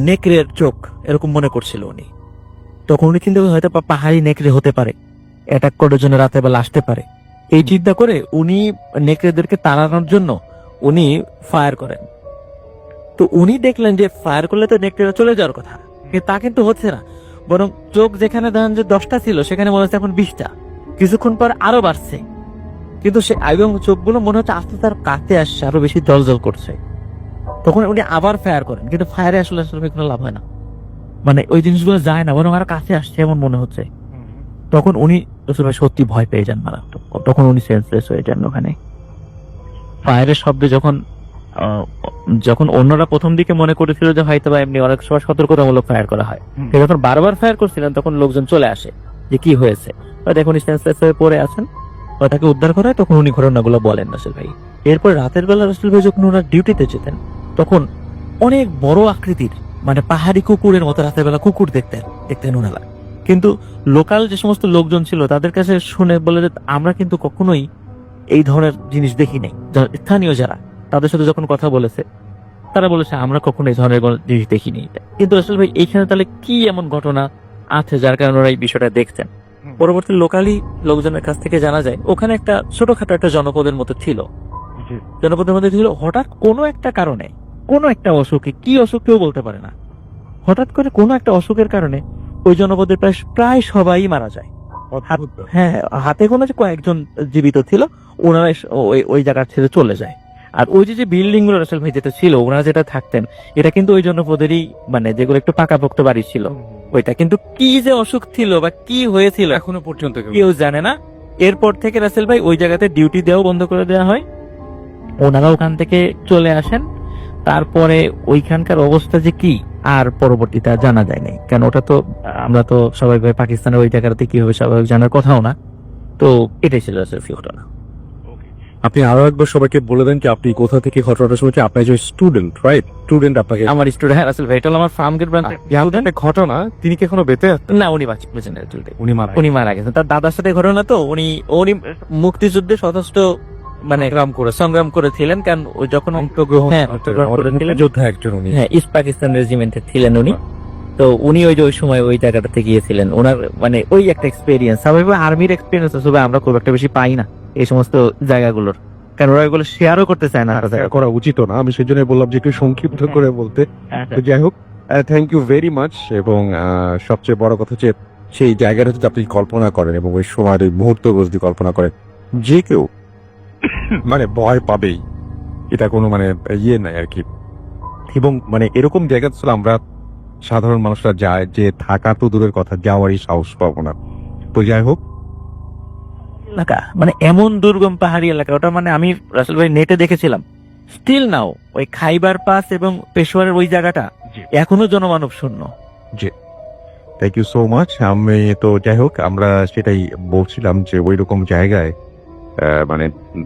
নেকড়ের চোখ এরকম মনে করছিল উনি। তখন উনি চিন্তা হয়তো পাহাড়ি নেকড়ে হতে পারে, অ্যাটাক করার জন্য রাতের বেলা আসতে পারে। এই চিন্তা করে উনি নেকড়েদেরকে তাড়ানোর জন্য উনি ফায়ার করেন। তো উনি দেখলেন যে ফায়ার করলে তো নেকড়েরা চলে যাওয়ার কথা, কিন্তু তা কিন্তু হচ্ছে না, বরং চোখ যেখানে ধরেন যে 10টা ছিল সেখানে মনে হচ্ছে এখন 20টা, কিছুক্ষণ পর আরো বাড়ছে। কিন্তু সে এবং চোখগুলো মনে হচ্ছে আস্তে তার কাছে আসছে, আরো বেশি জলজল করছে। তখন উনি আবার ফায়ার করেন, কিন্তু ফায়ারে আসলে কোনো লাভ হয় না, মানে ওই জিনিসগুলো যায় না, বরং আরো কাছে আসছে এমন মনে হচ্ছে। তখন উনি সত্যি ভয় পেয়ে যান মারাত্মক। তখন উনি সেন্সলেস হয়ে যান ওখানে। ফায়ারের শব্দে যখন অন্যরা প্রথম দিকে মনে করেছিল যে হয়তো বা এমনি অনেক সময় সতর্কতামূলক ফায়ার করা হয়, যখন বারবার ফায়ার করছিলেন তখন লোকজন চলে আসে যে কি হয়েছে, দেখুন সেন্সলেস হয়ে পড়ে আছেন, তাকে উদ্ধার করা হয়। তখন উনি ঘটনাগুলো বলেন রাসেল ভাই। এরপর রাতের বেলা রাসেল ভাই যখন ওনার ডিউটিতে যেতেন তখন অনেক বড় আকৃতির মানে পাহাড়ি কুকুরের মতো রাতের বেলা কুকুর দেখতেন ওনারা। কিন্তু লোকাল যে সমস্ত লোকজন ছিল তাদের কাছে শুনে বলে যে আমরা কিন্তু কখনোই এই ধরনের জিনিস দেখি নাই। স্থানীয় যারা তাদের সাথে যখন কথা বলেছে তারা বলেছে আমরা কখনো এই ধরনের জিনিস দেখিনি। কিন্তু আসলে ভাই এইখানে তাহলে কি এমন ঘটনা আছে যার কারণে ওরা এই বিষয়টা দেখছেন? পরবর্তী লোকালি লোকজনের কাছ থেকে জানা যায় ওখানে একটা ছোটখাটো একটা জনপদের মতো ছিল। হঠাৎ কোনো একটা কারণে, কোনো একটা অসুখে, কি অসুখ কেউ বলতে পারে না, হঠাৎ করে কোনো একটা অসুখের কারণে ওই জনপদের প্রায় সবাই মারা যায়। হ্যাঁ, হাতে কোনো কয়েকজন জীবিত ছিল, ওনারা ওই জায়গা ছেড়ে চলে যায়। আর ওই যে বিল্ডিং গুলো রাসেল ভাই যেটা ছিল ওনারা যেটা থাকতেন এটা কিন্তু ওই জনপদেরই, মানে যেগুলো একটু পাকাপোক্ত বাড়ি ছিল ওইটা। কিন্তু কি যে অসুখ ছিল বা কি হয়েছিল এখনো পর্যন্ত কেউ জানে না। এরপর থেকে রাসেল ভাই ওই জায়গাতে ডিউটি দেওয়া বন্ধ করে দেওয়া হয়, ওনারা ওখান থেকে চলে আসেন। তারপরে ওইখানকার অবস্থা যে কি আর পরবর্তীতে জানা যায় নাই, কারণ ওটা তো আমরা তো সবাই পাকিস্তানের ওই জায়গাতে কি হবে স্বাভাবিক জানার কথাও না। তো এটাই ছিল আসলে ঘটনা। আপনি আরো একবার সবাইকে বলে দেন যে আপনি কোথা থেকে ঘটনাটা শুনেছেন। আপনি একজন স্টুডেন্ট, রাইট? স্টুডেন্ট আপনাকে আমার স্টুডেন্ট, হ্যাঁ রাসেল ভাই, এটা হলো আমার ফার্ম গেট ব্রাঞ্চের ঘটনা। তিনি কি এখনো বেঁচে আছেন? না, উনি বেঁচে নেই, উনি মারা গেছেন। তার দাদার সাথে ঘটনা তো, উনি মুক্তিযুদ্ধে যথেষ্ট মানে সংগ্রাম করেছিলেন, কারণ ওই যখন যোদ্ধা একজন উনি, হ্যাঁ ইস্ট পাকিস্তান রেজিমেন্টে ছিলেন উনি। তো উনি ওই সময় ওই জায়গাটাতে গিয়েছিলেন, ওনার মানে ওই একটা এক্সপেরিয়েন্স। স্বাভাবিক আর্মির এক্সপেরিয়েন্স আসলে আমরা খুব একটা বেশি পাই না এই সমস্ত জায়গাগুলোর, কারণ ওরা এগুলো শেয়ারও করতে চায় না, করা উচিত না। আমি সেই জন্য বললাম যে একটু সংক্ষিপ্ত করে বলতে। যাই হোক, থ্যাংক ইউ ভেরি মাচ। এবং সবচেয়ে বড় কথা হচ্ছে সেই জায়গাটা যদি আপনি কল্পনা করেন এবং ওই সময়ের ওই মুহূর্ত যদি কল্পনা করেন, যে কেউ মানে ভয় পাবেই, এটা কোনো মানে ইয়ে নাই আর কি। এবং মানে এরকম জায়গা ছিল আমরা সাধারণ মানুষরা যায়, যে থাকা তো দূরের কথা, যাওয়ারই সাহস পাবো না। তো যাই হোক, এলাকা মানে এমন দুর্গম পাহাড়ি এলাকা, ওটা মানে আমি রাসেল ভাই নেটে দেখেছিলাম স্টিল নাও ওই খাইবার পাস এবং পেশোয়ারের ওই জায়গাটা এখনো জনমানব শূন্য। Thank you so much. আমি তো যাই হোক, আমরা সেটাই বলছিলাম যে ওই রকম জায়গায় মানে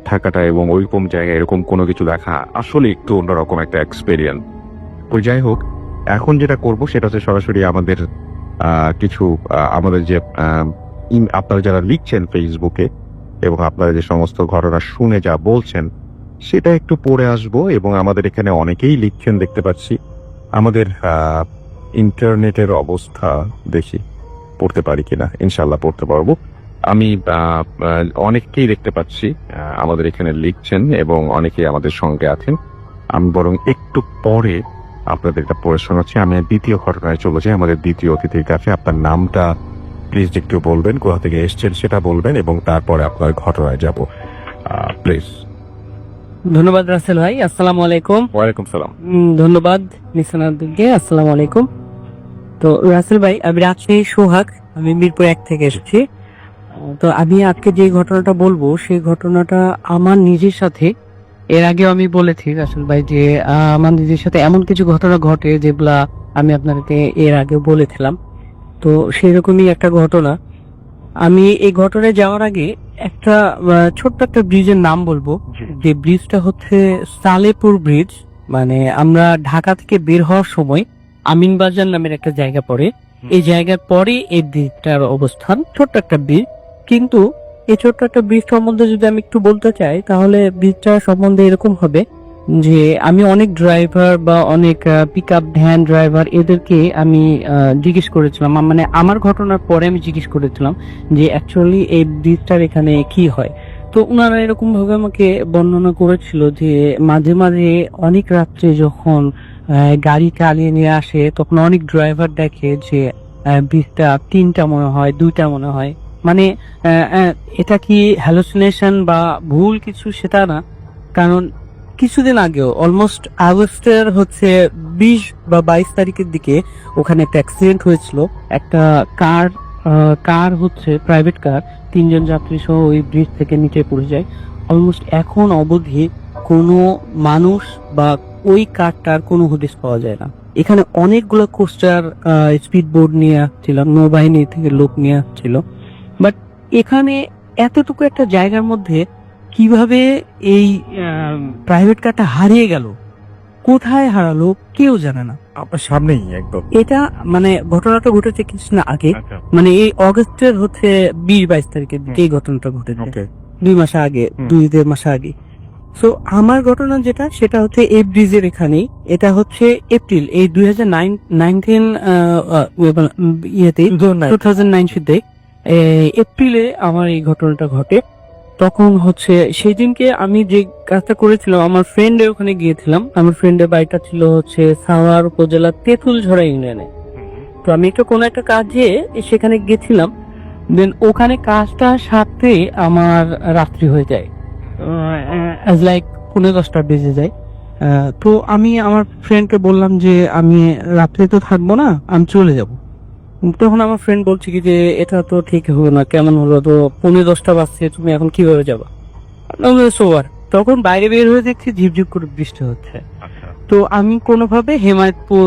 থাকাটা এবং ওইরকম জায়গায় এরকম কোনো কিছু দেখা আসলে একটু অন্যরকম একটা এক্সপেরিয়েন্স। ওই যাই হোক, এখন যেটা করব সেটা হচ্ছে সরাসরি আমাদের কিছু আমাদের যে আপনারা যারা লিখছেন ফেসবুকে এবং আপনারা যে সমস্ত ঘটনা শুনে যা বলছেন সেটা একটু পড়ে আসব। এবং আমাদের এখানে অনেকেই লিখছেন দেখতে পাচ্ছি। আমাদের ইন্টারনেটের অবস্থা দেখি পড়তে পারি কিনা, ইনশাল্লাহ পড়তে পারবো। আমি অনেককেই দেখতে পাচ্ছি আমাদের এখানে লিখছেন এবং অনেকেই আমাদের সঙ্গে আছেন। আমি বরং একটু পরে আপনাদের এটা পড়ে শোনাচ্ছি। আমি দ্বিতীয় ঘটনায় চলে যাই, আমাদের দ্বিতীয় অতিথির কাছে। আপনার নামটা প্লিজ একটু বলবেন, কোথা থেকে এসছেন সেটা বলবেন এবং তারপরে আপনার ঘটনায় যাব প্লিজ। ধন্যবাদ রাসেল ভাই, আসসালামু আলাইকুম। ওয়ালাইকুম সালাম। ধন্যবাদ নিসানাদকে, আসসালামু আলাইকুম। তো রাসেল ভাই, আমি রাজশাহী সোহাগ, আমি মিরপুর 1 থেকে এসেছি। তো আমি আজকে যে ঘটনাটা বলবো সেই ঘটনাটা আমার নিজের সাথে, এর আগেও আমি বলেছি রাসেল ভাই যে আমার নিজের সাথে এমন কিছু ঘটনা ঘটে যেগুলা আমি আপনাকে এর আগেও বলেছিলাম। তো সেরকমই একটা ঘটনা। আমি এই ঘটনায় যাওয়ার আগে একটা ছোট্ট একটা ব্রিজের নাম বলবো, যে ব্রিজটা হচ্ছে সালেপুর ব্রিজ। মানে আমরা ঢাকা থেকে বের হওয়ার সময় আমিনবাজার নামের একটা জায়গা পড়ে, এই জায়গার পরে এই ব্রিজটার অবস্থান। ছোট্ট একটা ব্রিজ, কিন্তু এই ছোট্ট একটা ব্রিজ সম্বন্ধে যদি আমি একটু বলতে চাই তাহলে ব্রিজটা সম্বন্ধে এরকম হবে যে আমি অনেক ড্রাইভার বা অনেক পিক আপ ভ্যান ড্রাইভার এদেরকে আমি জিজ্ঞেস করেছিলাম, মানে আমার ঘটনার পরে আমি জিজ্ঞেস করেছিলাম যে অ্যাকচুয়ালি এই ব্রিজটার এখানে কি হয়। তো ওনারা এরকম ভাবে আমাকে বর্ণনা করেছিল যে মাঝে মাঝে অনেক রাত্রে যখন গাড়ি চালিয়ে নিয়ে আসে তখন অনেক ড্রাইভার দেখে যে ব্রিজটা 3টা মনে হয়, 2টা মনে হয়। মানে এটা কি হ্যালুসিনেশন বা ভুল কিছু সেটা না, কারণ কিছুদিন আগেও অলমোস্ট আগস্টের হচ্ছে 20 বা 22 তারিখের দিকে ওখানে একটা অ্যাক্সিডেন্ট হয়েছিল। একটা কার হচ্ছে প্রাইভেট কার, 3জন যাত্রী সহ ওই ব্রিজ থেকে নিচে পড়ে যায়। অলমোস্ট এখন অবধি কোনো মানুষ বা ওই কারটার কোনো হদিস পাওয়া যায় না। এখানে অনেকগুলো কোস্টার স্পিড বোর্ড নিয়ে আসছিল, নৌবাহিনী থেকে লোক নিয়ে আসছিল, বাট এখানে এতটুকু একটা জায়গার মধ্যে কিভাবে এই প্রাইভেট কারটা হারিয়ে গেল, কোথায় হারালো কেউ জানে না। আপনার সামনেই একদম এটা মানে ঘটনাটা ঘটেছে কিছুদিন আগে, মানে এই অগস্টের হচ্ছে 20-22 তারিখের দিকে এই ঘটনাটা ঘটেছে, 2 মাস আগে, 2-1.5 মাস আগে। সো আমার ঘটনা যেটা সেটা হচ্ছে এই ব্রিজের এখানেই। এটা হচ্ছে এপ্রিল এই 2019 2009 এপ্রিলে আমার এই ঘটনাটা ঘটে। তখন হচ্ছে সেই দিনকে আমি যে কাজটা করেছিলাম, আমার ফ্রেন্ডের ওখানে গিয়েছিলাম। আমার ফ্রেন্ডের বাড়িটা ছিল হচ্ছে সাভার উপজেলার তেঁতুলঝরা ইউনিয়নে। তো আমি একটা কোনো একটা কাজে সেখানে গেছিলাম, দেন ওখানে কাজটা সারতে আমার রাত্রি হয়ে যায়, লাইক 10:30 বেজে যায়। তো আমি আমার ফ্রেন্ডকে বললাম যে আমি রাত্রে তো থাকবো না, আমি চলে যাব। তখন আমার ফ্রেন্ড বলছে কি যে এটা তো ঠিক হবে না, কেমন হলো, তো 10:30 বাজছে, তুমি এখন কিভাবে যাবা? সোয়ার তখন বাইরে বের হয়ে দেখছি ঝিপঝিপ করে বৃষ্টি হচ্ছে। তো আমি কোনোভাবে হেমায়তপুর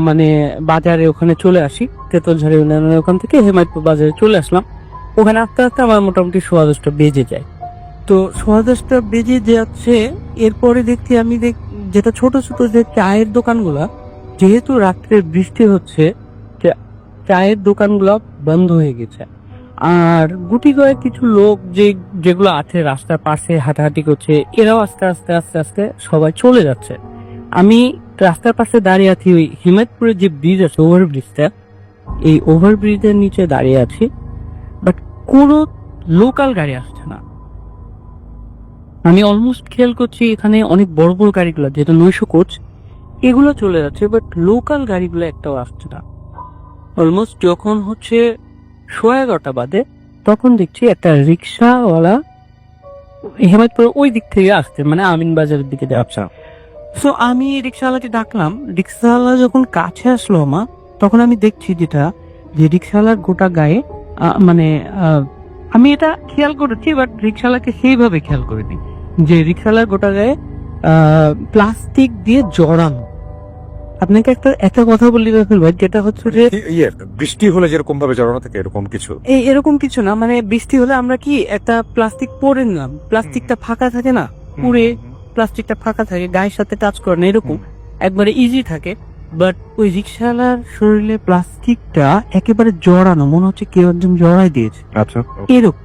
মানে বাজারে ওখানে চলে আসি, তেঁতুলঝাড়ি ইউনিয়নের ওখান থেকে হেমায়তপুর বাজারে চলে আসলাম। ওখানে আস্তে আস্তে আমার মোটামুটি 10:15 বেজে যায়। তো 10:15 বেজে যাচ্ছে, এরপরে দেখছি আমি যেটা ছোট ছোট যে চায়ের দোকানগুলা, যেহেতু রাত্রে বৃষ্টি হচ্ছে চায়ের দোকানগুলো বন্ধ হয়ে গেছে। আর গুটি কয়েক কিছু লোক যেগুলো আছে রাস্তার পাশে হাঁটাহাঁটি করছে, এরাও আস্তে আস্তে আস্তে আস্তে সবাই চলে যাচ্ছে। আমি রাস্তার পাশে দাঁড়িয়ে আছি, ওই হিমায়তপুরের যে ব্রিজ আছে ওভারব্রিজটা, এই ওভারব্রিজের নিচে দাঁড়িয়ে আছি, বাট কোনো লোকাল গাড়ি আসছে না। আমি অলমোস্ট খেয়াল করছি এখানে অনেক বড় বড় গাড়িগুলো যেটা 900 কোচ এগুলো চলে যাচ্ছে, বাট লোকাল গাড়িগুলো একটাও আসছে না। অলমোস্ট যখন হচ্ছে 11:30 বাজে তখন দেখছি একটা রিক্সাওয়ালা হেমায়তপুর ওই দিক থেকে আসছে, মানে আমিন বাজারের দিকে যাচ্ছে। সো আমি রিক্সাওয়ালাকে ডাকলাম। রিক্সাওয়ালা যখন কাছে আসলো আমার, তখন আমি দেখছি যেটা যে রিক্সাওয়ালার গোটা গায়ে মানে আমি এটা খেয়াল করেছি, বাট রিক্সাওয়ালাকে সেইভাবে খেয়াল করিনি যে রিক্সাওয়ালার গোটা গায়ে প্লাস্টিক দিয়ে জড়ানো। আপনাকে একটা একটা কথা বলি রাসেল ভাই, যেটা হচ্ছে যে বৃষ্টি হলে যেরকম ভাবে জড়ানো থাকে এরকম কিছু। এরকম কিছু না, মানে বৃষ্টি হলে আমরা কি একটা প্লাস্টিক পরে নিলাম, প্লাস্টিকটা ফাঁকা থাকে না, পুরে প্লাস্টিকটা ফাঁকা থাকে, গায়ের সাথে টাচ করে না, এরকম একবারে ইজি থাকে। বাট ওই রিক্সাওয়ালার শরীরে প্লাস্টিকটা একেবারে জড়ানো, মনে হচ্ছে কেউ একজন জড়াই দিয়েছে আচ্ছা, এরকম।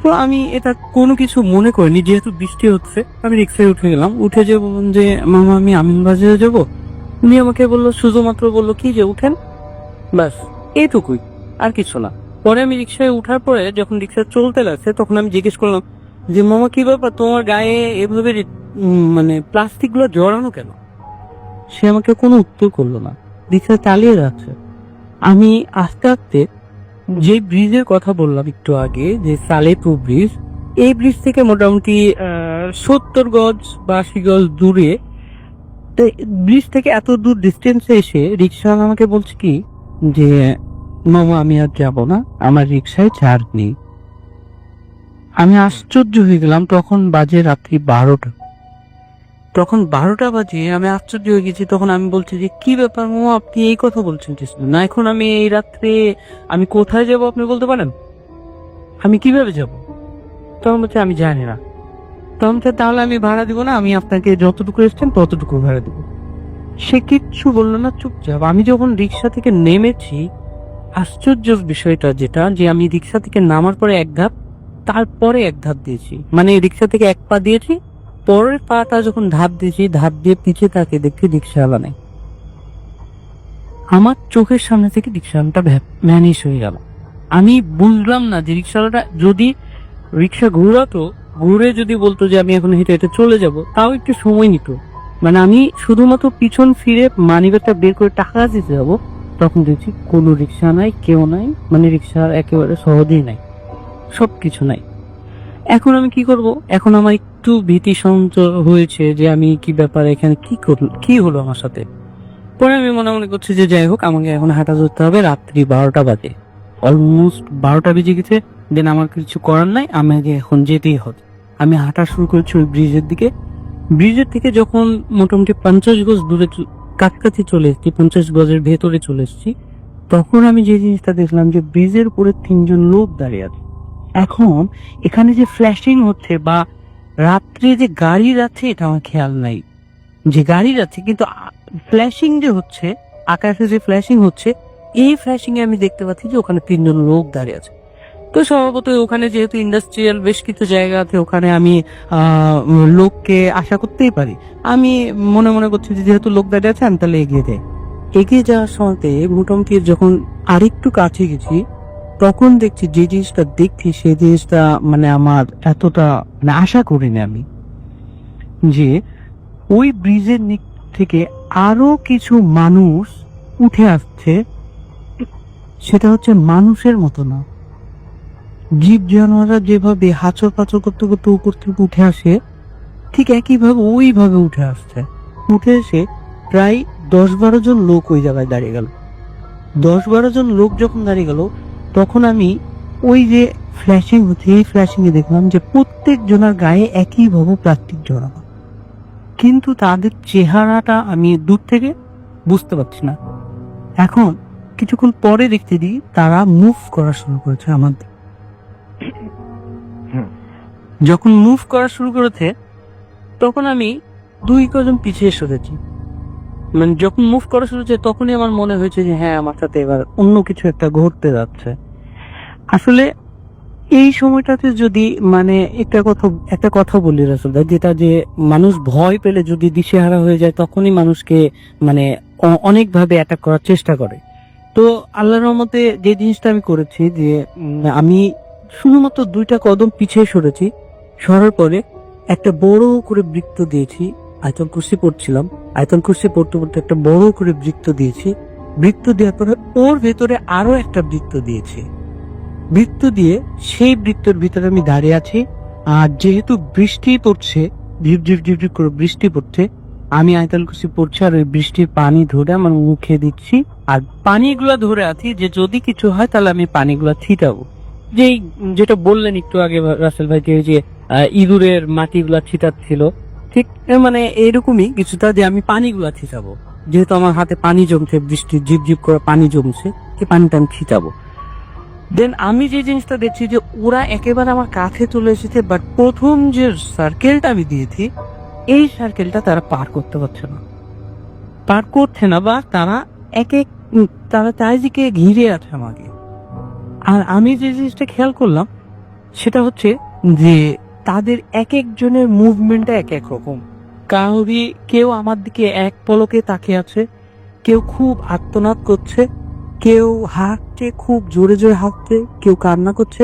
তো আমি এটা কোনো কিছু মনে করিনি, যেহেতু বৃষ্টি হচ্ছে আমি রিক্সায় উঠে গেলাম। উঠে যে বললাম যে মামা আমি আমিনবাজারে যাবো, উনি আমাকে বললো, শুধুমাত্র বললো কি যে উঠেন, ব্যাস এইটুকুই, আর কিছু না। পরে আমি রিক্সায় উঠার পরে যখন রিক্সা চলতে লাগছে তখন আমি জিজ্ঞেস করলাম যে মামা কি ব্যাপার, তোমার গায়ে এভাবে মানে প্লাস্টিক গুলো জড়ানো কেন? সে আমাকে কোনো উত্তর করলো না, রিক্সা চালিয়ে যাচ্ছে। আমি আস্তে আস্তে যে ব্রিজের কথা বললাম একটু আগে, যে সালেপুর ব্রিজ, এই ব্রিজ থেকে মোটামুটি 70 গজ বা 80 গজ দূরে, ব্রিজ থেকে এত দূর ডিস্টেন্সে এসে রিক্সাওয়ালা আমাকে বলছে কি যে মামা আমি আর যাব না, আমার রিক্সায় চার্জ নেই। আমি আশ্চর্য হয়ে গেলাম, তখন বাজে রাত্রি 12টা, তখন 12টা বাজে, আমি আশ্চর্য হয়ে গেছি। তখন আমি বলছি যে কি ব্যাপার মামা, আপনি এই কথা বলছেন না, এখন আমি এই রাত্রে আমি কোথায় যাব আপনি বলতে পারেন, আমি কিভাবে যাব? তখন বলছে আমি জানি না। তখন বলছে তাহলে আমি ভাড়া দিব না, আমি আপনাকে যতটুকু এসছেন ততটুকু ভাড়া দিব। সে কিচ্ছু বললো না, চুপচাপ। আমি যখন রিক্সা থেকে নেমেছি, আশ্চর্য বিষয়টা যেটা, যে আমি রিক্সা থেকে নামার পরে এক ধাপ, তারপরে এক ধাপ দিয়েছি, মানে রিক্সা থেকে এক পা দিয়েছি, পরের পাটা যখন ধাপ দিয়েছি, ধাপ দিয়ে পিছিয়ে তাকে দেখছি রিক্সাওয়ালা নেই। আমার চোখের সামনে থেকে রিক্সাওয়ালাটা ম্যানিশ হয়ে গেল। আমি বুঝলাম না যে রিক্সাওয়ালাটা যদি রিক্সা ঘুরাতো, ঘুরে যদি বলতো যে আমি এখন হেঁটে হেঁটে চলে যাব, তাও একটু সময় নিত। মানে আমি শুধুমাত্র পিছন ফিরে মানিব্যাগটা বের করে টাকা দিতে যাবো, তখন দেখছি কোনো রিক্সা নাই, কেউ নাই, মানে রিক্সা একেবারে সহজেই নাই, সবকিছু নাই। এখন আমি কি করব? এখন আমার একটু ভীতি সঞ্চয় হয়েছে যে আমি কি ব্যাপার, এখানে কি হলো আমার সাথে। পরে আমি মনে মনে করছি যে যাই হোক, আমাকে এখন হাঁটা ধরতে হবে। রাত্রি 12টা বাজে, অলমোস্ট 12টা বেজে গেছে। দেন আমার কিছু করার নাই, আমাকে এখন যেতেই হবে। আমি হাঁটা শুরু করেছি ওই ব্রিজের দিকে। ব্রিজের থেকে যখন মোটামুটি 50 গজ দূরে কাছাকাছি চলে এসেছি, 50 গজের ভেতরে চলে এসেছি, তখন আমি যে জিনিসটা দেখলাম যে ব্রিজের উপরে 3 জন লোক দাঁড়িয়ে আছে। এখন এখানে যে ফ্ল্যাশিং হচ্ছে বা রাত্রে যে গাড়ি যাচ্ছে, এটা আমার খেয়াল নাই যে গাড়ি যাচ্ছে, কিন্তু ফ্ল্যাশিং যে হচ্ছে, আকাশে যে ফ্ল্যাশিং হচ্ছে, এই ফ্ল্যাশিং এ আমি দেখতে পাচ্ছি যে ওখানে 3 জন লোক দাঁড়িয়ে আছে। তো স্বভাবত ওখানে যেহেতু ইন্ডাস্ট্রিয়াল বেশ কিছু জায়গা আছে, ওখানে আমি লোককে আশা করতেই পারি। আমি মনে মনে করছি যে যেহেতু লোক দাঁড়িয়ে আছে, আমি তাহলে এগিয়ে যাই। এগিয়ে যাওয়ার সময়তে মোটামুটি যখন আরেকটু কাছে গেছি, তখন দেখছি যে জিনিসটা দেখছি সেই জিনিসটা মানে আমার এতটা মানে আশা করিনি আমি, যে ওই ব্রিজের নিচ থেকে আরো কিছু মানুষ উঠে আসছে। সেটা হচ্ছে মানুষের মতো না, জীব জানোয়াররা যেভাবে হাঁচর পাচর করতে করতে উপর থেকে উঠে আসে, ঠিক একইভাবে ওইভাবে উঠে আসছে। উঠে এসে প্রায় 10-12 জন লোক ওই জায়গায় দাঁড়িয়ে গেল। 10-12 জন লোক যখন দাঁড়িয়ে গেল, তখন আমি ওই যে ফ্ল্যাশিং হচ্ছে, এই ফ্ল্যাশিং এ দেখলাম যে প্রত্যেক জনের গায়ে একইভাবে প্লাস্টিক জড়ানো, কিন্তু তাদের চেহারাটা আমি দূর থেকে বুঝতে পারছি না। এখন কিছুক্ষণ পরে দেখতে দিই তারা মুভ করা শুরু করেছে আমাদের। যখন মুভ করা শুরু করেছে, তখন আমি 2 কদম পিছিয়ে সরেছি। মানে যখন মুভ করা শুরু হয়েছে, তখনই আমার মনে হয়েছে যে হ্যাঁ, আমার সাথে এবার অন্য কিছু একটা ঘটতে যাচ্ছে। আসলে এই সময়টাতে যদি মানে একটা কথা বলি রাসূল ভাই, যেটা যে মানুষ ভয় পেলে যদি দিশেহারা হয়ে যায়, তখনই মানুষকে মানে অনেকভাবে অ্যাটাক করার চেষ্টা করে। তো আল্লাহর রহমতে যে জিনিসটা আমি করেছি, যে আমি শুধুমাত্র 2টা কদম পিছিয়ে সরেছি। সরার পরে একটা বড় করে বৃত্ত দিয়েছি। আয়াতুল কুরসি পড়ছিলাম, আয়াতুল কুরসি পড়তে পড়তে একটা বড় করে বৃত্ত দিয়েছি। বৃত্ত দেওয়ার পরে ওর ভেতরে আরো একটা বৃত্ত দিয়েছি। বৃত্ত দিয়ে সেই বৃত্তের ভিতরে আমি দাঁড়িয়ে আছি। আর যেহেতু বৃষ্টি পড়ছে, ঝিপ ঝিপ ঝিপ ঝিপ করে বৃষ্টি পড়ছে, আমি আয়াতুল কুরসি পড়ছি আর ওই বৃষ্টির পানি ধরে আমার মুখে দিচ্ছি। আর পানিগুলা ধরে আছি যে যদি কিছু হয় তাহলে আমি পানিগুলা ছিটাবো। যেটা বললেন একটু আগে রাসেল ভাই, যে ইঁদুরের মাটিগুলা ছিটাচ্ছিল, ঠিক মানে এরকমই কিছুটা, যে আমি পানিগুলা ছিটাবো, যেহেতু আমার হাতে পানি জমছে, বৃষ্টির ঝিপ ঝিপ করে পানি জমছে, এই পানিটা আমি ছিটাবো। দেন আমি যে জিনিসটা দেখছি যে ওরা একেবারে আমার কাছে চলে এসেছে, বাট প্রথম যে সার্কেলটা আমি দিয়েছি এই সার্কেলটা তারা পার করতে পারছে না, বা তারা তারা চারিদিকে ঘিরে আছে আমাকে। আর আমি যে জিনিসটা খেয়াল করলাম সেটা হচ্ছে যে তাদের এক একজনের মুভমেন্টটা এক এক রকম। কেউ আমার দিকে এক পলকে তাকিয়ে আছে, কেউ খুব আর্তনাদ করছে, কেউ হাঁটছে, খুব জোরে জোরে হাঁটছে, কেউ কান্না করছে,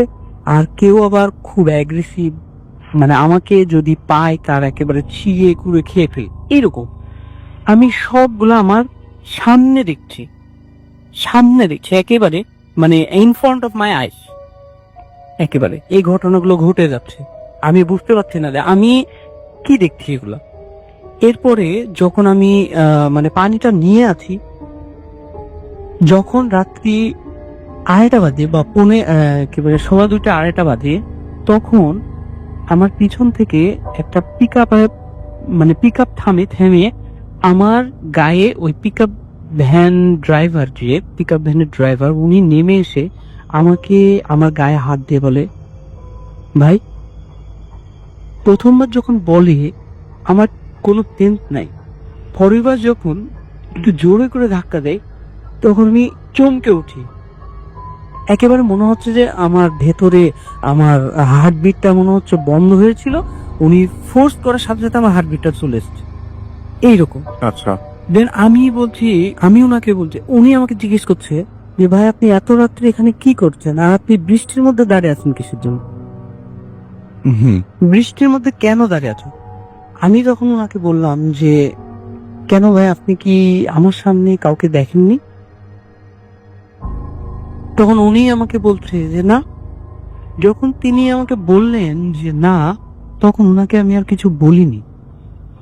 আর কেউ আবার খুব অ্যাগ্রেসিভ, মানে আমাকে যদি পায় তার একেবারে ছিঁড়ে কুড়ে খেয়ে ফেলে এরকম। আমি সবগুলো আমার সামনে দেখছি একেবারে, মানে ইন ফ্রন্ট অফ মাই আইস একেবারে এই ঘটনাগুলো ঘটে যাচ্ছে। আমি বুঝতে পারছি না যে আমি কি দেখছি এগুলো। এরপরে যখন আমি মানে পানিটা নিয়ে আছি, যখন রাত্রি 2:30 বাজে বা কি বলে 2:15 2:30 বাজে, তখন আমার পিছন থেকে একটা পিক আপ থেমে আমার গায়ে ওই পিক আপ ভ্যানের ড্রাইভার উনি নেমে এসে আমাকে আমার গায়ে হাত দিয়ে বলে, ভাই। প্রথমবার যখন বলে আমার কোনো টেন্স নাই, পরেরবার যখন একটু জোরে করে ধাক্কা দেয় তখন আমি চমকে উঠি। একেবারে মনে হচ্ছে যে আমার ভেতরে আমার হার্টবিটটা মনে হচ্ছে বন্ধ হয়েছিল, উনি ফোর্স করার সাথে সাথে আমার হার্টবিটটা চলে এসেছে এইরকম। আচ্ছা, দেন আমি ওনাকে বলছি, উনি আমাকে জিজ্ঞেস করছে যে ভাই আপনি এত রাত্রে এখানে কি করছেন, আর আপনি বৃষ্টির মধ্যে দাঁড়িয়ে আছেন কিসের জন্য, বৃষ্টির মধ্যে কেন দাঁড়িয়ে আছেন? আমি তখন ওনাকে বললাম যে কেন ভাই, আপনি কি আমার সামনে কাউকে দেখেননি? তখন উনি আমাকে বলছে যে না। যখন তিনি আমাকে বললেন যে না, তখন ওনাকে আমি আর কিছু বলিনি।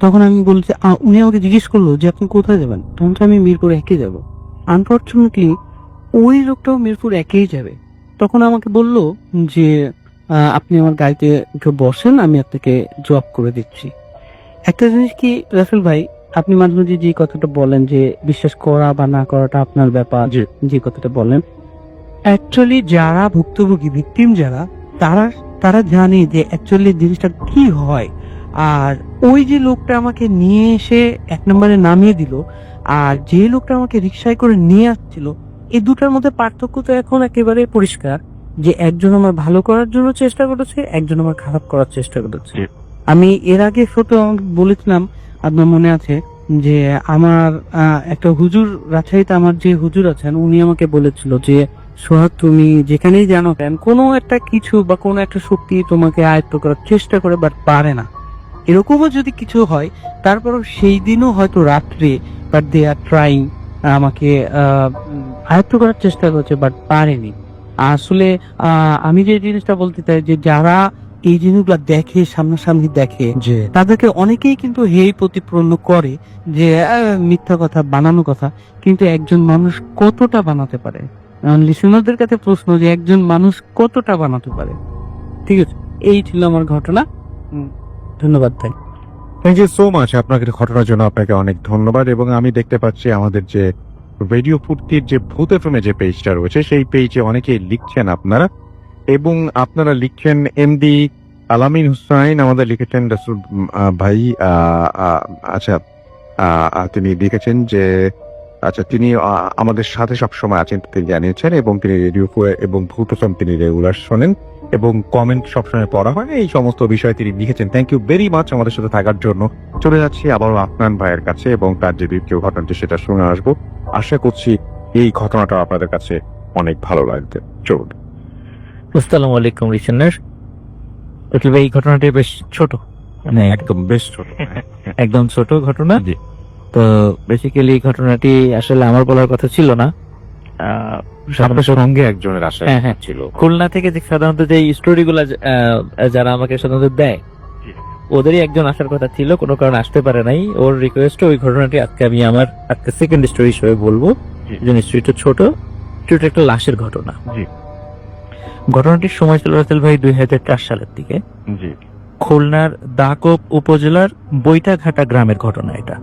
তখন আমি বলছি, উনি আমাকে জিজ্ঞেস করলো যে আপনি কোথায় যাবেন, তখন তো আমি মিরপুর 1 যাব। আনফরচুনেটলি ওই লোকটাও মিরপুর 1 যাবে। তখন আমাকে বলল যে আপনি আমার গাড়িতে একটু বসেন, আমি আপনাকে ড্রপ করে দিচ্ছি। একটা জিনিস কি রাসেল ভাই, আপনি মাঝে মাঝে যে কথাটা বলেন যে বিশ্বাস করা বা না করাটা আপনার ব্যাপার, যে কথাটা বলেন, অ্যাকচুয়ালি যারা ভুক্তভোগী ভিকটিম যারা, তারা জানে যে অ্যাকচুয়ালি জিনিসটা কি হয়। আর ওই যে লোকটা আমাকে নিয়ে এসে 1 নম্বরে নামিয়ে দিল, আর যে লোকটা আমাকে রিকশায় করে নিয়ে আসছিল, এই দুটার মধ্যে পার্থক্য তো এখন একেবারে পরিষ্কার, যে একজন আমার ভালো করার জন্য চেষ্টা করেছে, একজন আমার খারাপ করার চেষ্টা করেছে। আমি এর আগে বলেছিলাম, আপনার মনে আছে, যে আমার একটা হুজুর, রাজশাহীতে আমার যে হুজুর আছেন, উনি আমাকে বলেছিল যে সোহাগ, তুমি যেখানেই জানো কেন, কোনো একটা কিছু বা কোনো একটা শক্তি তোমাকে আয়ত্ত করার চেষ্টা করে বাট পারে না। এরকমও যদি কিছু হয়, তারপরও সেই দিনও হয়তো রাত্রে, বাট দে আর ট্রাইং, আমাকে আয়ত্ত করার চেষ্টা করছে বাট পারেনি। আসলে আমি যে জিনিসটা বলতে চাই, যে যারা এই জিনিসগুলো দেখে, সামনাসামনি দেখে, যে তাদেরকে অনেকেই কিন্তু হেয় প্রতিপন্ন করে যে মিথ্যা কথা, বানানো কথা, কিন্তু একজন মানুষ কতটা বানাতে পারে? লিসেনারদের কাছে প্রশ্ন, যে একজন মানুষ কতটা বানাতে পারে। ঠিক আছে, এই ছিল আমার ঘটনা। ধন্যবাদ ভাই। থ্যাংক ইউ সো মাচ আপনাকে ঘটনার জন্য, আপনাকে অনেক ধন্যবাদ। এবং আমি দেখতে পাচ্ছি আমাদের যে রেডিও ফুর্তির যে ভূত এফএম যে পেজটা রয়েছে, সেই পেজে অনেকেই লিখছেন আপনারা, এবং আপনারা লিখছেন এমডি আলামিন হুসাইন আমাদের লিখেছেন রাসূল ভাই, আচ্ছা, তিনি লিখেছেন যে আচ্ছা তিনি আমাদের সাথে সবসময় আছেন, তিনি জানিয়েছেন, এবং তিনি রেডিও এবং ভূত এফএম তিনি রেগুলার শোনেন এবং কমেন্ট সবসময় পড়া হয়, এই সমস্ত বিষয়ে তিনি লিখেছেন। থ্যাংক ইউ ভেরি মাচ আমাদের সাথে থাকার জন্য। চলে যাচ্ছি আবারও আফনান ভাইয়ের কাছে, এবং তার যে দ্বিতীয় ঘটনাটি সেটা শুনে আসবো। আশা করছি এই ঘটনাটা আপনাদের কাছে অনেক ভালো লাগবে। চলুন। আসসালামু আলাইকুম লিসেনার। ভাই, এই ঘটনাটি বেশ ছোট, মানে একদম বেশ ছোট, একদম ছোট ঘটনা। জি। তো বেসিক্যালি এই ঘটনাটি আসলে আমার বলার কথা ছিল না, আপনার সঙ্গে একজনের আশা ছিল। খুলনা থেকে যে সাধারণত যে স্টোরি গুলা যারা আমাকে সাধারণত দেয়, ওদেরই একজন আসার কথা ছিল, কোনো কারণে আসতে পারে নাই। ওর রিকোয়েস্টে ওই ঘটনাটি আজকে আমি আমার সেকেন্ড স্টোরি হিসেবে বলবো। স্টোরিটা ছোট, একটা লাশের ঘটনা। ঘটনাটির সময় ছিল রাসেল ভাই 2004 সালের দিকে। খুলনার দাকোপ উপজেলার বৈটাঘাটা গ্রামের ঘটনা এটা।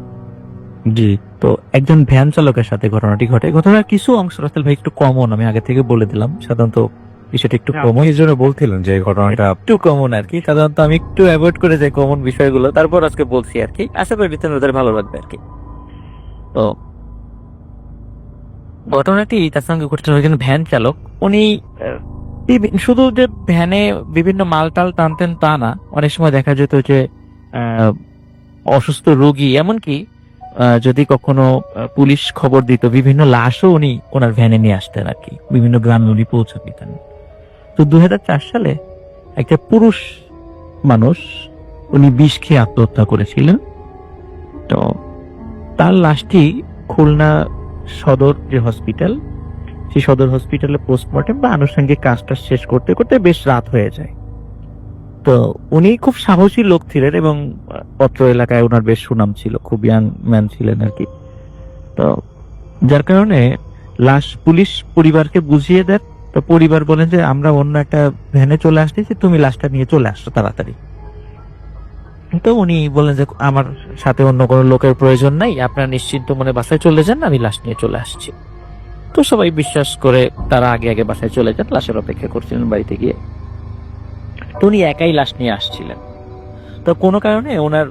জি, তো একজন ভ্যান চালকের সাথে ঘটনাটি ঘটে। ঘটনার কিছু অংশ রাসেল ভাই একটু কমন, আমি আগে থেকে বলে দিলাম। সাধারণত বিষয়টা একটু কমন, এই জন্য বলছিলেন যে এই ঘটনাটা একটু কমন আর কি। সাধারণত আমি একটু অ্যাভয়েড করে যাই কমন বিষয়গুলো, তারপর আজকে বলছি আর কি। আশা করি লিসেনারদের ভালো লাগবে আর কি। তো ঘটনাটি তার সঙ্গে ঘটছিল একজন ভ্যান চালক। উনি শুধু যে ভ্যানে বিভিন্ন মালটাল টানতেন তা না, অনেক সময় দেখা যেত যে অসুস্থ রোগী, এমনকি যদি কখনো পুলিশ খবর দিত, বিভিন্ন লাশও উনি ওনার ভ্যানে নিয়ে আসতেন আর কি, বিভিন্ন গ্রামে উনি পৌঁছে দিতেন। তো 2004 সালে একটা পুরুষ মানুষ উনি বিষ খেয়ে আত্মহত্যা করেছিলেন। তো তার লাশটি খুলনা সদর যে হসপিটাল, সেই সদর হসপিটালে পোস্টমর্টেম বা আনুষঙ্গিক কাজটা শেষ করতে করতে বেশ রাত হয়ে যায়। তো উনি খুব সাহসী লোক ছিলেন এবং পত্র এলাকায় ওনার বেশ সুনাম ছিল, খুব ইয়াং ম্যান ছিলেন আর কি। তো যার কারণে লাশ পুলিশ পরিবারকে বুঝিয়ে দেন। তো পরিবার বলেন যে আমরা অন্য একটা ভ্যানে চলে আসতেছি, তুমি লাশটা নিয়ে চলে আসছো তাড়াতাড়ি। তো উনি বলেন যে আমার সাথে অন্য কোনো লোকের প্রয়োজন নাই, আপনারা নিশ্চিন্ত মনে বাসায় চলে যান, আমি লাশ নিয়ে চলে আসছি। তো সবাই বিশ্বাস করে তারা আগে আগে বাসায় চলে যান, লাশের অপেক্ষা করছিলেন বাড়িতে গিয়ে। তো উনি একাই লাশ নিয়ে আসছিলেন। তো কোনো কারণে ওনার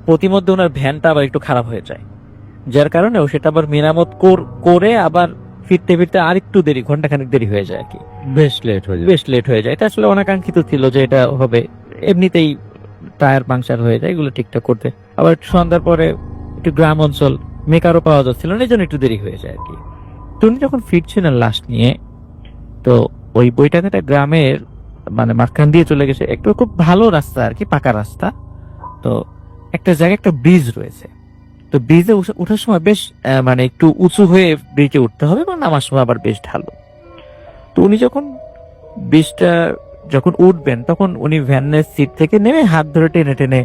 প্রতিমধ্যে ওনার ভ্যানটা আবার একটু খারাপ হয়ে যায়, যার কারণে ও সেটা আবার মেরামত করে আবার ফিরতে ফিরতে আর একটু দেরি, ঘন্টাখানেক দেরি হয়ে যায় আর কি। বেশ লেট হয়ে যায়। বেশ লেট হয়ে যায়। এটা আসলে অনাকাঙ্ক্ষিত ছিল যে এটা হবে, এমনিতেই টায়ার পাংচার হয়ে যায়, এগুলো ঠিকঠাক করতে। আবার সন্ধ্যার পরে একটু গ্রাম অঞ্চল, মেকারও পাওয়া যাচ্ছিল না, এই জন্য একটু দেরি হয়ে যায় আর কি। তো উনি যখন ফিরছিলেন লাশ নিয়ে, তো ওই বৈটাঘাটা গ্রামের মানে মাঝখান দিয়ে চলে গেছে, একটু খুব ভালো রাস্তা আর কি, পাকা রাস্তা। তো একটা জায়গায় একটা ব্রিজ রয়েছে। তো ব্রিজে ওঠার সময় বেশ মানে একটু উঁচু হয়ে ব্রিজে উঠতে হবে এবং নামার সময় আবার বেশ ঢালু। তো উনি যখন ব্রিজটা যখন উঠবেন, তখন উনি ভ্যানের সিট থেকে নেমে হাত ধরে টেনে টেনে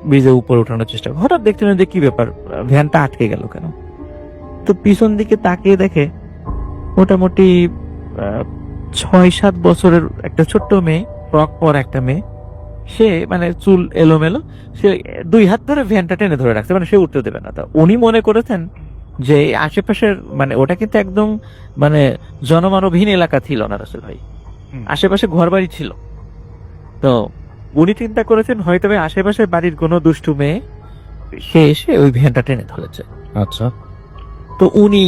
ব্রিজের উপরে ওঠানোর চেষ্টা করেন। হঠাৎ দেখলেন যে কি ব্যাপার, ভ্যানটা আটকে গেল কেন। তো পিছন দিকে তাকিয়ে দেখে মোটামুটি 6-7 বছরের একটা ছোট্ট মেয়ে, ফ্রক পর একটা মেয়ে, সে মানে চুল এলোমেলো, সে 2 হাত ধরে ভ্যানটা টেনে ধরে রাখছে, মানে সে উঠতে দেবে না। তা উনি মনে করেছেন যে আশেপাশের মানে ওটা কিন্তু একদম মানে জনমানবহীন এলাকা ছিল না রাসেল ভাই, আশেপাশে ঘর বাড়ি ছিল। তো উনি চিন্তা করেছেন হয়তো আশেপাশে বাড়ির কোনো দুষ্টু মেয়ে সে এসে ওই ভ্যানটা টেনে ধরেছে। আচ্ছা, তো উনি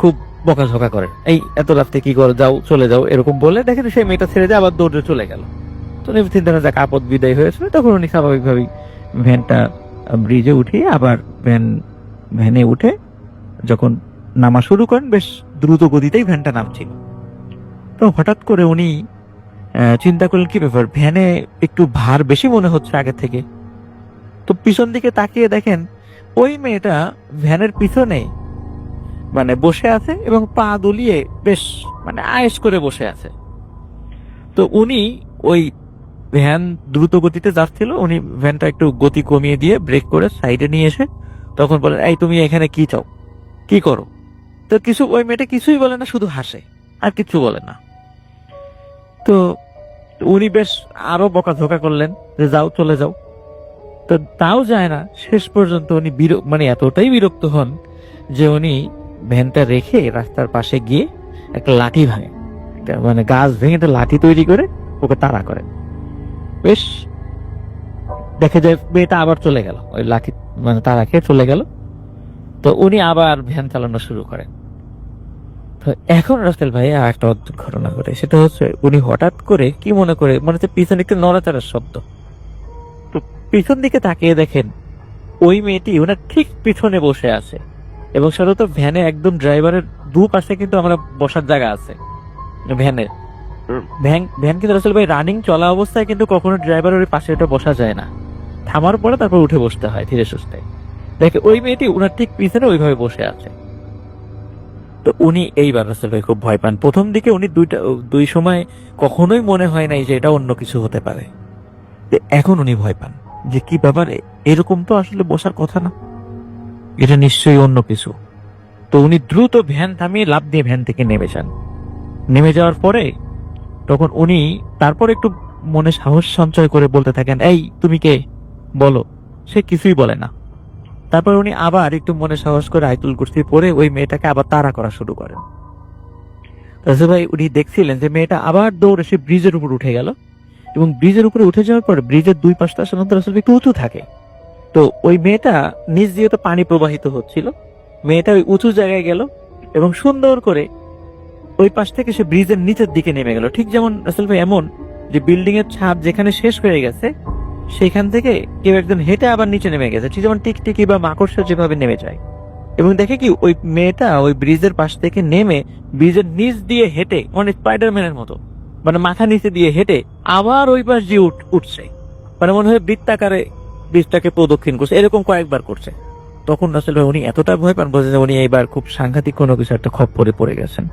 খুব বকাঝকা করেন, এই এত রাত্রে কি করে, যাও চলে যাও, এরকম বলে দেখেন সেই মেয়েটা ছেড়ে দিয়ে আবার দৌড়ে চলে গেল। তো উনি চিন্তা করেন যাক আপদ বিদায় হয়েছে। তখন উনি স্বাভাবিকভাবেই ভ্যানটা ব্রিজে উঠিয়ে আবার ভ্যানে উঠে যখন নামা শুরু করেন, বেশ দ্রুত গতিতেই ভ্যানটা নামছিল। তো হঠাৎ করে উনি চিন্তা করলেন কি ব্যাপার, ভ্যানে একটু ভার বেশি মনে হচ্ছে আগে থেকে। তো পিছন দিকে তাকিয়ে দেখেন ওই মেয়েটা ভ্যানের পিছনে মানে বসে আছে এবং পা দুলিয়ে বেশ মানে আয়েশ করে বসে আছে। তো উনি ওই ভ্যান দ্রুত গতিতে যাচ্ছিল, উনি ভ্যানটা একটু গতি কমিয়ে দিয়ে ব্রেক করে সাইডে নিয়ে এসে তখন বলেন, এই তুমি এখানে কি চাও, কি করো? তো কিছু ওই মেয়েটা কিছুই বলে না, শুধু হাসে আর কিছু বলে না। তো উনি বেশ আরো বকাঝকা করলেন যে যাও চলে যাও। তো তাও যায় না। শেষ পর্যন্ত উনি মানে এতটাই বিরক্ত হন যে উনি ভ্যানটা রেখে রাস্তার পাশে গিয়ে একটা লাঠি ভাঙে, একটা মানে গাছ ভেঙে একটা লাঠি তৈরি করে ওকে তাড়া করেন। বেশ দেখে যায় মেয়েটা আবার চলে গেল, ওই লাঠি মানে তাড়া খেয়ে চলে গেল। তো উনি আবার ভ্যান চালানো শুরু করেন। তো এখন রাসেল ভাই আর একটা অদ্ভুত ঘটনা ঘটে, সেটা হচ্ছে উনি হঠাৎ করে কি মনে হচ্ছে পিছনে একটু নড়াচড়ার শব্দ। তো পিছন দিকে তাকিয়ে দেখেন ওই মেয়েটি ওনার ঠিক পিছনে বসে আছে এবং সাধারণত ভ্যানে একদম ড্রাইভারের দুপাশে কিন্তু আমরা বসার জায়গা আছে ভ্যানের। ভ্যান কিন্তু রাসেল ভাই রানিং চলা অবস্থায় কিন্তু কখনো ড্রাইভারের ওই পাশে ওটা বসা যায় না, থামার পরে তারপর উঠে বসতে হয় ধীরে সুস্থে। দেখে ওই মেয়েটি ওনার ঠিক পিছনে ওইভাবে বসে আছে। তো উনি এইবার রাসেল ভাই খুব ভয় পান। প্রথম দিকে উনি দুই সময় কখনোই মনে হয় নাই যে এটা অন্য কিছু হতে পারে। এখন উনি ভয় পান যে কি ব্যাপার, এরকম তো আসলে বসার কথা না, এটা নিশ্চয়ই অন্য কিছু। তো উনি দ্রুত ভ্যান থামিয়ে লাফ দিয়ে ভ্যান থেকে নেমে যান। নেমে যাওয়ার পরে তখন উনি তারপর একটু মনে সাহস সঞ্চয় করে বলতে থাকেন, এই তুমি কে, বলো। সে কিছুই বলে না। তারপর উনি আবার একটু মনে সাহস করে আয়াতুল কুরসি পড়ে ওই মেয়েটাকে আবার তাড়া করা শুরু করেন। রাসেল ভাই উনি দেখছিলেন যে মেয়েটা আবার দৌড়ে সে ব্রিজের উপর উঠে গেল, এবং ব্রিজের উপরে উঠে যাওয়ার পর ব্রিজের দুই পাশটা সাধারণত রাসেল ভাই একটু উঁচু থাকে। তো ওই মেয়েটা নিচ দিয়ে তো পানি প্রবাহিত হচ্ছিল, মেয়েটা ওই উঁচু জায়গায় গেল এবং সুন্দর করে ওই পাশ থেকে সে ব্রিজের নিচের দিকে নেমে গেল। ঠিক যেমন রাসেল ভাই এমন যে বিল্ডিং এর ছাদ যেখানে শেষ হয়ে গেছে সেখান থেকে কেউ একজন হেঁটে আবার নিচে নেমে গেছে, ঠিক যেমন টিকটিকি বা মাকড়সা যেভাবে নেমে যায়। এবং দেখে কি ওই মেয়েটা ওই ব্রিজের পাশ থেকে নেমে ব্রিজের নিচ দিয়ে হেঁটে, মানে স্পাইডারম্যানের মতো, মানে মাথা নিচে দিয়ে হেঁটে আবার ওই পাশ দিয়ে উঠছে, মানে মনে হয় বৃত্তাকারে ব্রিজটাকে প্রদক্ষিণ করছে, এরকম কয়েকবার করছে। তখন রাসেল ভাই উনি এতটা ভয় পান, বোঝা যায় উনি এইবার খুব সাংঘাতিক কোনো কিছু একটা খপ্পরে পড়ে গেছেন।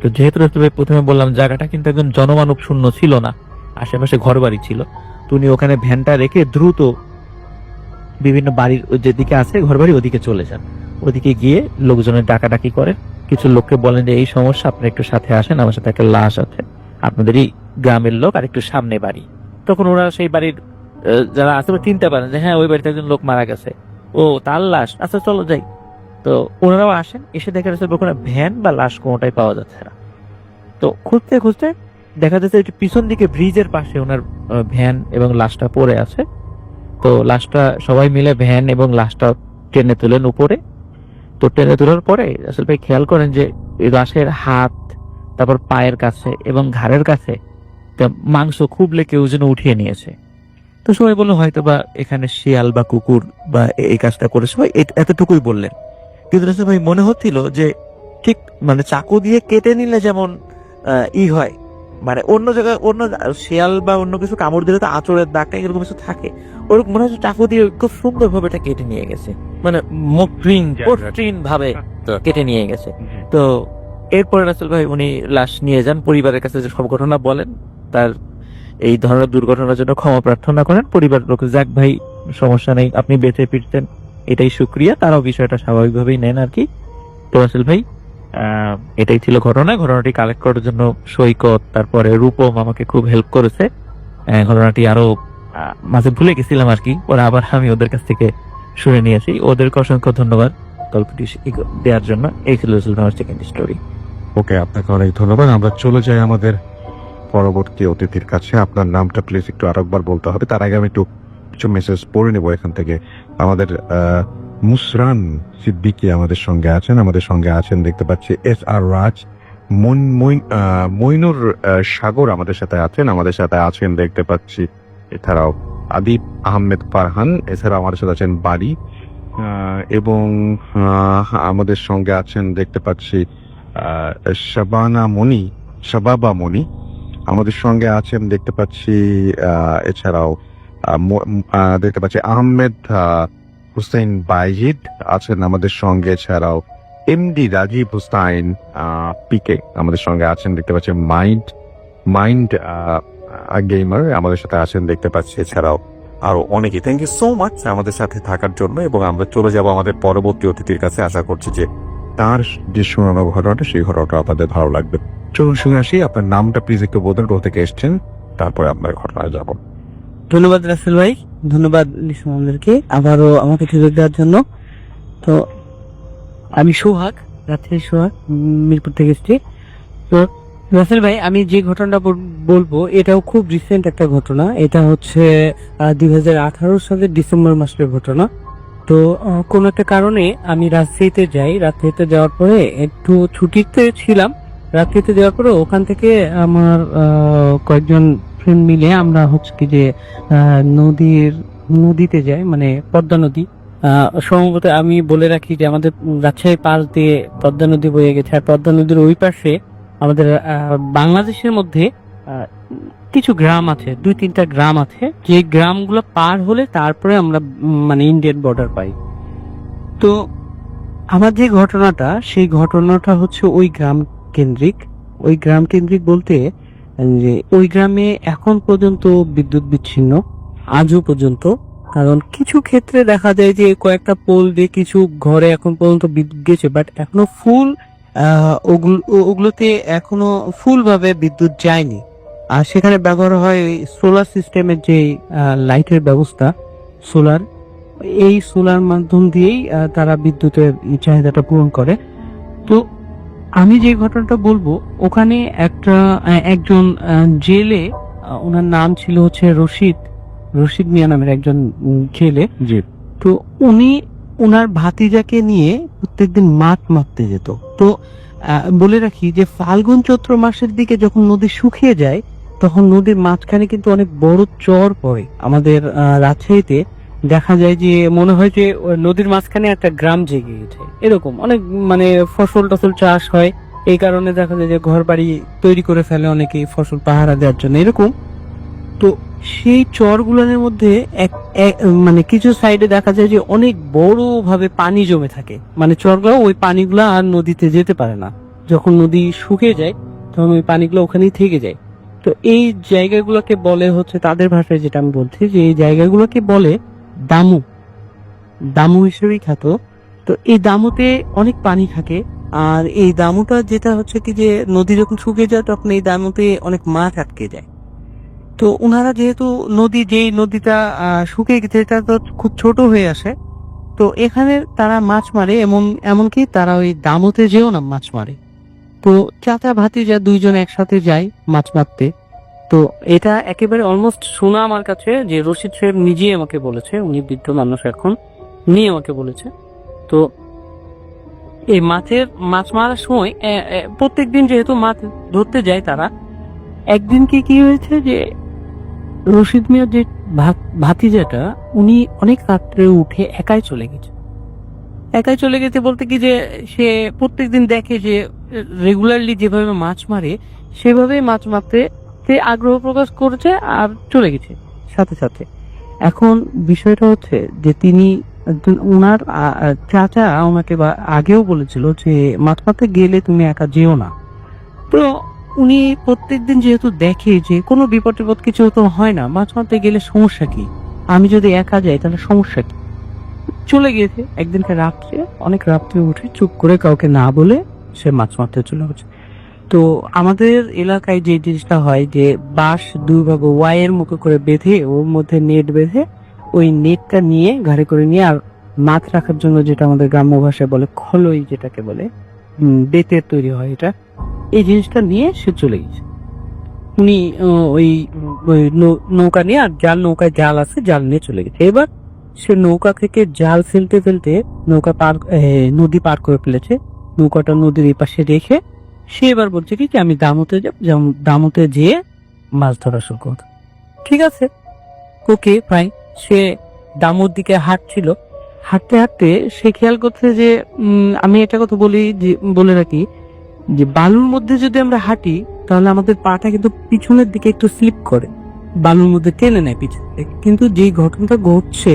তো যেহেতু রাসেল ভাই প্রথমে বললাম জায়গাটা কিন্তু একদম জনমানব শূন্য ছিল না, আশেপাশে ঘর বাড়ি ছিল, তো উনি ওখানে ভ্যানটা রেখে দ্রুত বিভিন্ন বাড়ির যেদিকে আছে ঘর বাড়ি ওদিকে চলে যান। ওদিকে গিয়ে লোকজনের ডাকাডাকি করেন, কিছু লোককে বলেন যে এই সমস্যা, আপনারা একটু সাথে আসেন, আমার সাথে একটা লাশ আছে, আপনাদেরই গ্রামের লোক, আর একটু সামনে বাড়ি। তখন ওরা সেই বাড়ির যারা আছে চিনতে পারেন যে হ্যাঁ ওই বাড়িতে একজন লোক মারা গেছে, ও তার লাশ, আচ্ছা চলো যাই। তো ওনারাও আসেন, এসে দেখা যাচ্ছে কোনো ভ্যান বা লাশ কোনোটাই পাওয়া যাচ্ছে না। তো খুঁজতে খুঁজতে দেখা যাচ্ছে একটু পিছন দিকে ব্রিজের পাশে ওনার ভ্যান এবং লাশটা পড়ে আছে। তো লাশটা সবাই মিলে ভ্যান এবং লাশটা টেনে তুলেন উপরে। তো টেনে তোলার পরে আসলে ভাই খেয়াল করেন যে এই লাশের হাত, তারপর পায়ের কাছে এবং ঘাড়ের কাছে মাংস খুবলে কেউ যেন উঠিয়ে নিয়েছে। তো সবাই বললো হয়তো বা এখানে শিয়াল বা কুকুর বা এই কাজটা করেছে, ভাই এতটুকুই বললেন। কিন্তু রাসেল ভাই মনে হচ্ছিল যে ঠিক মানে চাকু দিয়ে কেটে নিলে যেমন হয়, মানে অন্য জায়গায় অন্য শিয়াল বা অন্য কিছু কামড় দিলে তো আঁচড়ের দাগটা এরকম কিছু থাকে, ওরকম মনে হচ্ছে চাকু দিয়ে খুব সুন্দর ভাবে এটা কেটে নিয়ে গেছে, মানে মসৃণ ভাবে কেটে নিয়ে গেছে। তো এরপরে রাসেল ভাই উনি লাশ নিয়ে যান, পরিবারের কাছে যে সব ঘটনা বলেন, তার এই ধরনের দুর্ঘটনার জন্য ক্ষমা প্রার্থনা করেন। পরিবারের লোক যাক ভাই সমস্যা নেই, আপনি বেঁচে ফিরতেন, এটাই শুক্রিয়া, তারাও বিষয়টা স্বাভাবিকভাবেই নেন আর কি। তো রাসেল ভাই এটাই ছিল ঘটনাটি কালেক্ট করার জন্য সৈকত তারপরে রূপম আমাকে খুব হেল্প করেছে। ঘটনাটি আরো মাঝে ভুলে গেছিলাম আর কি, ওরা আবার আমি ওদের কাছ থেকে শুনে নিয়েছি, ওদেরকে অসংখ্য ধন্যবাদ গল্পটি দেওয়ার জন্য। এই ছিল আমার সেকেন্ড স্টোরি। ওকে, আপনাকে অনেক ধন্যবাদ। আমরা চলে যাই আমাদের পরবর্তী অতিথির কাছে। আপনার নামটা প্লিজ একটু আরেকবার বলতে হবে, তার আগে আমি একটু কিছু মেসেজ পড়ে নেবো এখান থেকে। আমাদের মুসরান সিদ্দিকী আমাদের সঙ্গে আছেন দেখতে পাচ্ছি। এস আর রাজ, মইনুর সাগর আমাদের সাথে আছেন দেখতে পাচ্ছি। এছাড়াও আদিব আহমেদ ফারহান, এছাড়াও আমাদের সাথে আছেন বাড়ি, এবং আমাদের সঙ্গে আছেন দেখতে পাচ্ছি শাবাবা মনি আমাদের সঙ্গে আছেন দেখতে পাচ্ছি। এছাড়াও দেখতে পাচ্ছি আহমেদ হুসাইন বাইজিদ আছেন আমাদের সঙ্গে। এছাড়াও এমডি রাজীব হুসাইন পিকে আমাদের সঙ্গে আছেন দেখতে পাচ্ছি। মাইন্ড গেমার আমাদের সাথে আছেন দেখতে পাচ্ছি। এছাড়াও আরো অনেকেই। থ্যাংক ইউ সো মাচ আমাদের সাথে থাকার জন্য, এবং আমরা চলে যাব আমাদের পরবর্তী অতিথির কাছে। আশা করছি যে তার যে শোনানো ঘটনাটা সেই ঘটনাটা আপনাদের ভালো লাগবে। চলুন শুনে আসি। আপনার নামটা প্লিজ একটু বলবেন, কোথা থেকে এসছেন, তারপরে আপনার ঘটনায় যাব। ধন্যবাদ রাসেল ভাই, ধন্যবাদ লিসুম আমাদেরকে আবারও আমাকে সুযোগ দেওয়ার জন্য। তো আমি সোহাগ, রাত্রি সোহাগ, মিরপুর থেকে এসেছি। তো রাসেল ভাই আমি যে ঘটনাটা বলবো এটাও খুব রিসেন্ট একটা ঘটনা। এটা হচ্ছে 2018 সালের ডিসেম্বর মাসের ঘটনা। তো কোনো একটা কারণে আমি রাজশাহীতে যাই। রাজশাহীতে যাওয়ার পরে একটু ছুটিতে ছিলাম। রাজশাহীতে যাওয়ার পরে ওখান থেকে আমার কয়েকজন ফ্রেন্ড মিলে আমরা হচ্ছে কি যে নদীতে যাই, মানে পদ্মা নদী। সম্ভবত আমি বলে রাখি যে আমাদের রাজশাহী পাশ দিয়ে পদ্মা নদী বয়ে গেছে, আর পদ্মা নদীর ওই পাশে আমাদের বাংলাদেশের মধ্যে কিছু গ্রাম আছে, 2-3টা গ্রাম আছে, যে গ্রামগুলো পার হলে তারপরে আমরা মানে ইন্ডিয়ান বর্ডার পাই। তো আমার যে ঘটনাটা, সেই ঘটনাটা হচ্ছে ওই গ্রাম কেন্দ্রিক বলতে যে ওই গ্রামে এখন পর্যন্ত বিদ্যুৎ বিচ্ছিন্ন, আজও পর্যন্ত। কারণ কিছু ক্ষেত্রে দেখা যায় যে কয়েকটা পোল দিয়ে কিছু ঘরে এখন পর্যন্ত বিদ্যুৎ গেছে, বাট এখনো ওগুলোতে এখনো ফুল ভাবে বিদ্যুৎ যায়নি। আর সেখানে ব্যবহার হয় সোলার সিস্টেমের যে লাইটের ব্যবস্থা, সোলার, এই সোলার মাধ্যম দিয়েই তারা বিদ্যুতের চাহিদাটা পূরণ করে। তো আমি যে ঘটনাটা বলবো, ওখানে একজন জেলে, ওনার নাম ছিল হচ্ছে রশিদ মিয়া নামের একজন জেলে। জি। তো উনি ওনার ভাতিজাকে নিয়ে প্রত্যেকদিন মাছ মারতে যেত। তো বলে রাখি যে ফাল্গুন চৈত্র মাসের দিকে যখন নদী শুকিয়ে যায়, তখন নদীর মাঝখানে কিন্তু অনেক বড় চর পড়ে। আমাদের রাজশাহীতে দেখা যায় যে মনে হয় যে ওই নদীর মাঝখানে একটা গ্রাম জেগে গেছে, এরকম অনেক মানে ফসল টসল চাষ হয়। এই কারণে দেখা যায় যে ঘর বাড়ি তৈরি করে ফেলে অনেকেই ফসল পাহারা দেওয়ার জন্য, এরকম। তো সেই চরগুলোর মধ্যে মানে কিছু সাইডে দেখা যায় যে অনেক বড় ভাবে পানি জমে থাকে, মানে চরগুলো ওই পানিগুলো আর নদীতে যেতে পারে না। যখন নদী শুকিয়ে যায় তখন ওই পানিগুলো ওখানেই থেকে যায়। তো এই জায়গাগুলোকে বলে হচ্ছে, তাদের ভাষায় যেটা আমি বলছি, যে এই জায়গাগুলোকে বলে দামু, দামু হিসেবেই খ্যাত। তো এই দামুতে অনেক পানি থাকে। আর এই দামুটা যেটা হচ্ছে কি, যে নদী যখন শুকিয়ে যায় তখন এই দামুতে অনেক মাছ আটকে যায়। তো ওনারা যেহেতু যেই নদীটা শুকিয়ে গেছে, এটা তো খুব ছোট হয়ে আসে, তো এখানে তারা মাছ মারে, এমনকি তারা ওই দামুতে যেও না মাছ মারে। তো চাচা ভাতিজা দুইজন একসাথে যায় মাছ মারতে। তো এটা একেবারে অলমোস্ট শোনা আমার কাছে, যে রশিদ সাহেব নিজেই আমাকে বলেছে, উনি বৃদ্ধ মানুষ এখন, নিয়ে আমাকে বলেছে। তো এই মাছ মারার সময় প্রত্যেকদিন যেহেতু মাছ ধরতে যায় তারা, একদিন কি হয়েছে যে রশিদ মিয়ার যে ভাতিজাটা, উনি অনেক রাত্রে উঠে একাই চলে গেছে বলতে কি, যে সে প্রত্যেকদিন দেখে যে রেগুলারলি যেভাবে মাছ মারে সেভাবেই মাছ মারতে সে আগ্রহ প্রকাশ করেছে আর চলে গেছে সাথে সাথে। এখন বিষয়টা হচ্ছে যে তিনি উনার চাচা ওনাকে আগেও বলেছিল যে মাছ মারতে গেলে তুমি একা যেও না। তো উনি প্রত্যেকদিন যেহেতু দেখে যে কোনো বিপদ টিপদ কিছু তো হয় না, মাছ মারতে গেলে সমস্যা কি, আমি যদি একা যাই তাহলে সমস্যা কি, চলে গিয়েছে। একদিনকে রাত্রে, অনেক রাত্রে উঠে চুপ করে কাউকে না বলে সে মাছ মারতে চলে গেছে। তো আমাদের এলাকায় যে জিনিসটা হয়, যে বাঁশ দুই ভাগে ওয়াইয়ের মুখে করে বেঁধে, ওর মধ্যে নেট বেঁধে, ওই নেটটা নিয়ে ঘাড়ে করে নিয়ে, আর মাছ রাখার জন্য যেটা আমাদের গ্রাম্য ভাষায় বলে খলই, যেটাকে বলে বেতের তৈরি হয়, এটা, এই জিনিসটা নিয়ে সে চলে গেছে। উনি ওই নৌকা নিয়ে, আর নৌকায় জাল আছে, জাল নিয়ে চলে গেছে। এবার সে নৌকা থেকে জাল ফেলতে ফেলতে নদী পার করে ফেলেছে। নৌকাটা নদীর এই পাশে রেখে সে এবার বলছে কি, আমি দামোতে যেয়ে মাছ ধরা শুরু করব। ঠিক আছে, ওকে ফাইন। সে দামোর দিকে হাঁটছিল, হাঁটতে হাঁটতে সে খেয়াল করছে যে আমি একটা কথা বলে রাখি, যে বালুর মধ্যে যদি আমরা হাঁটি তাহলে আমাদের পাটা কিন্তু পিছনের দিকে একটু স্লিপ করে, বালুর মধ্যে টেনে নেয় পিছন থেকে। কিন্তু যেই ঘটনাটা ঘটছে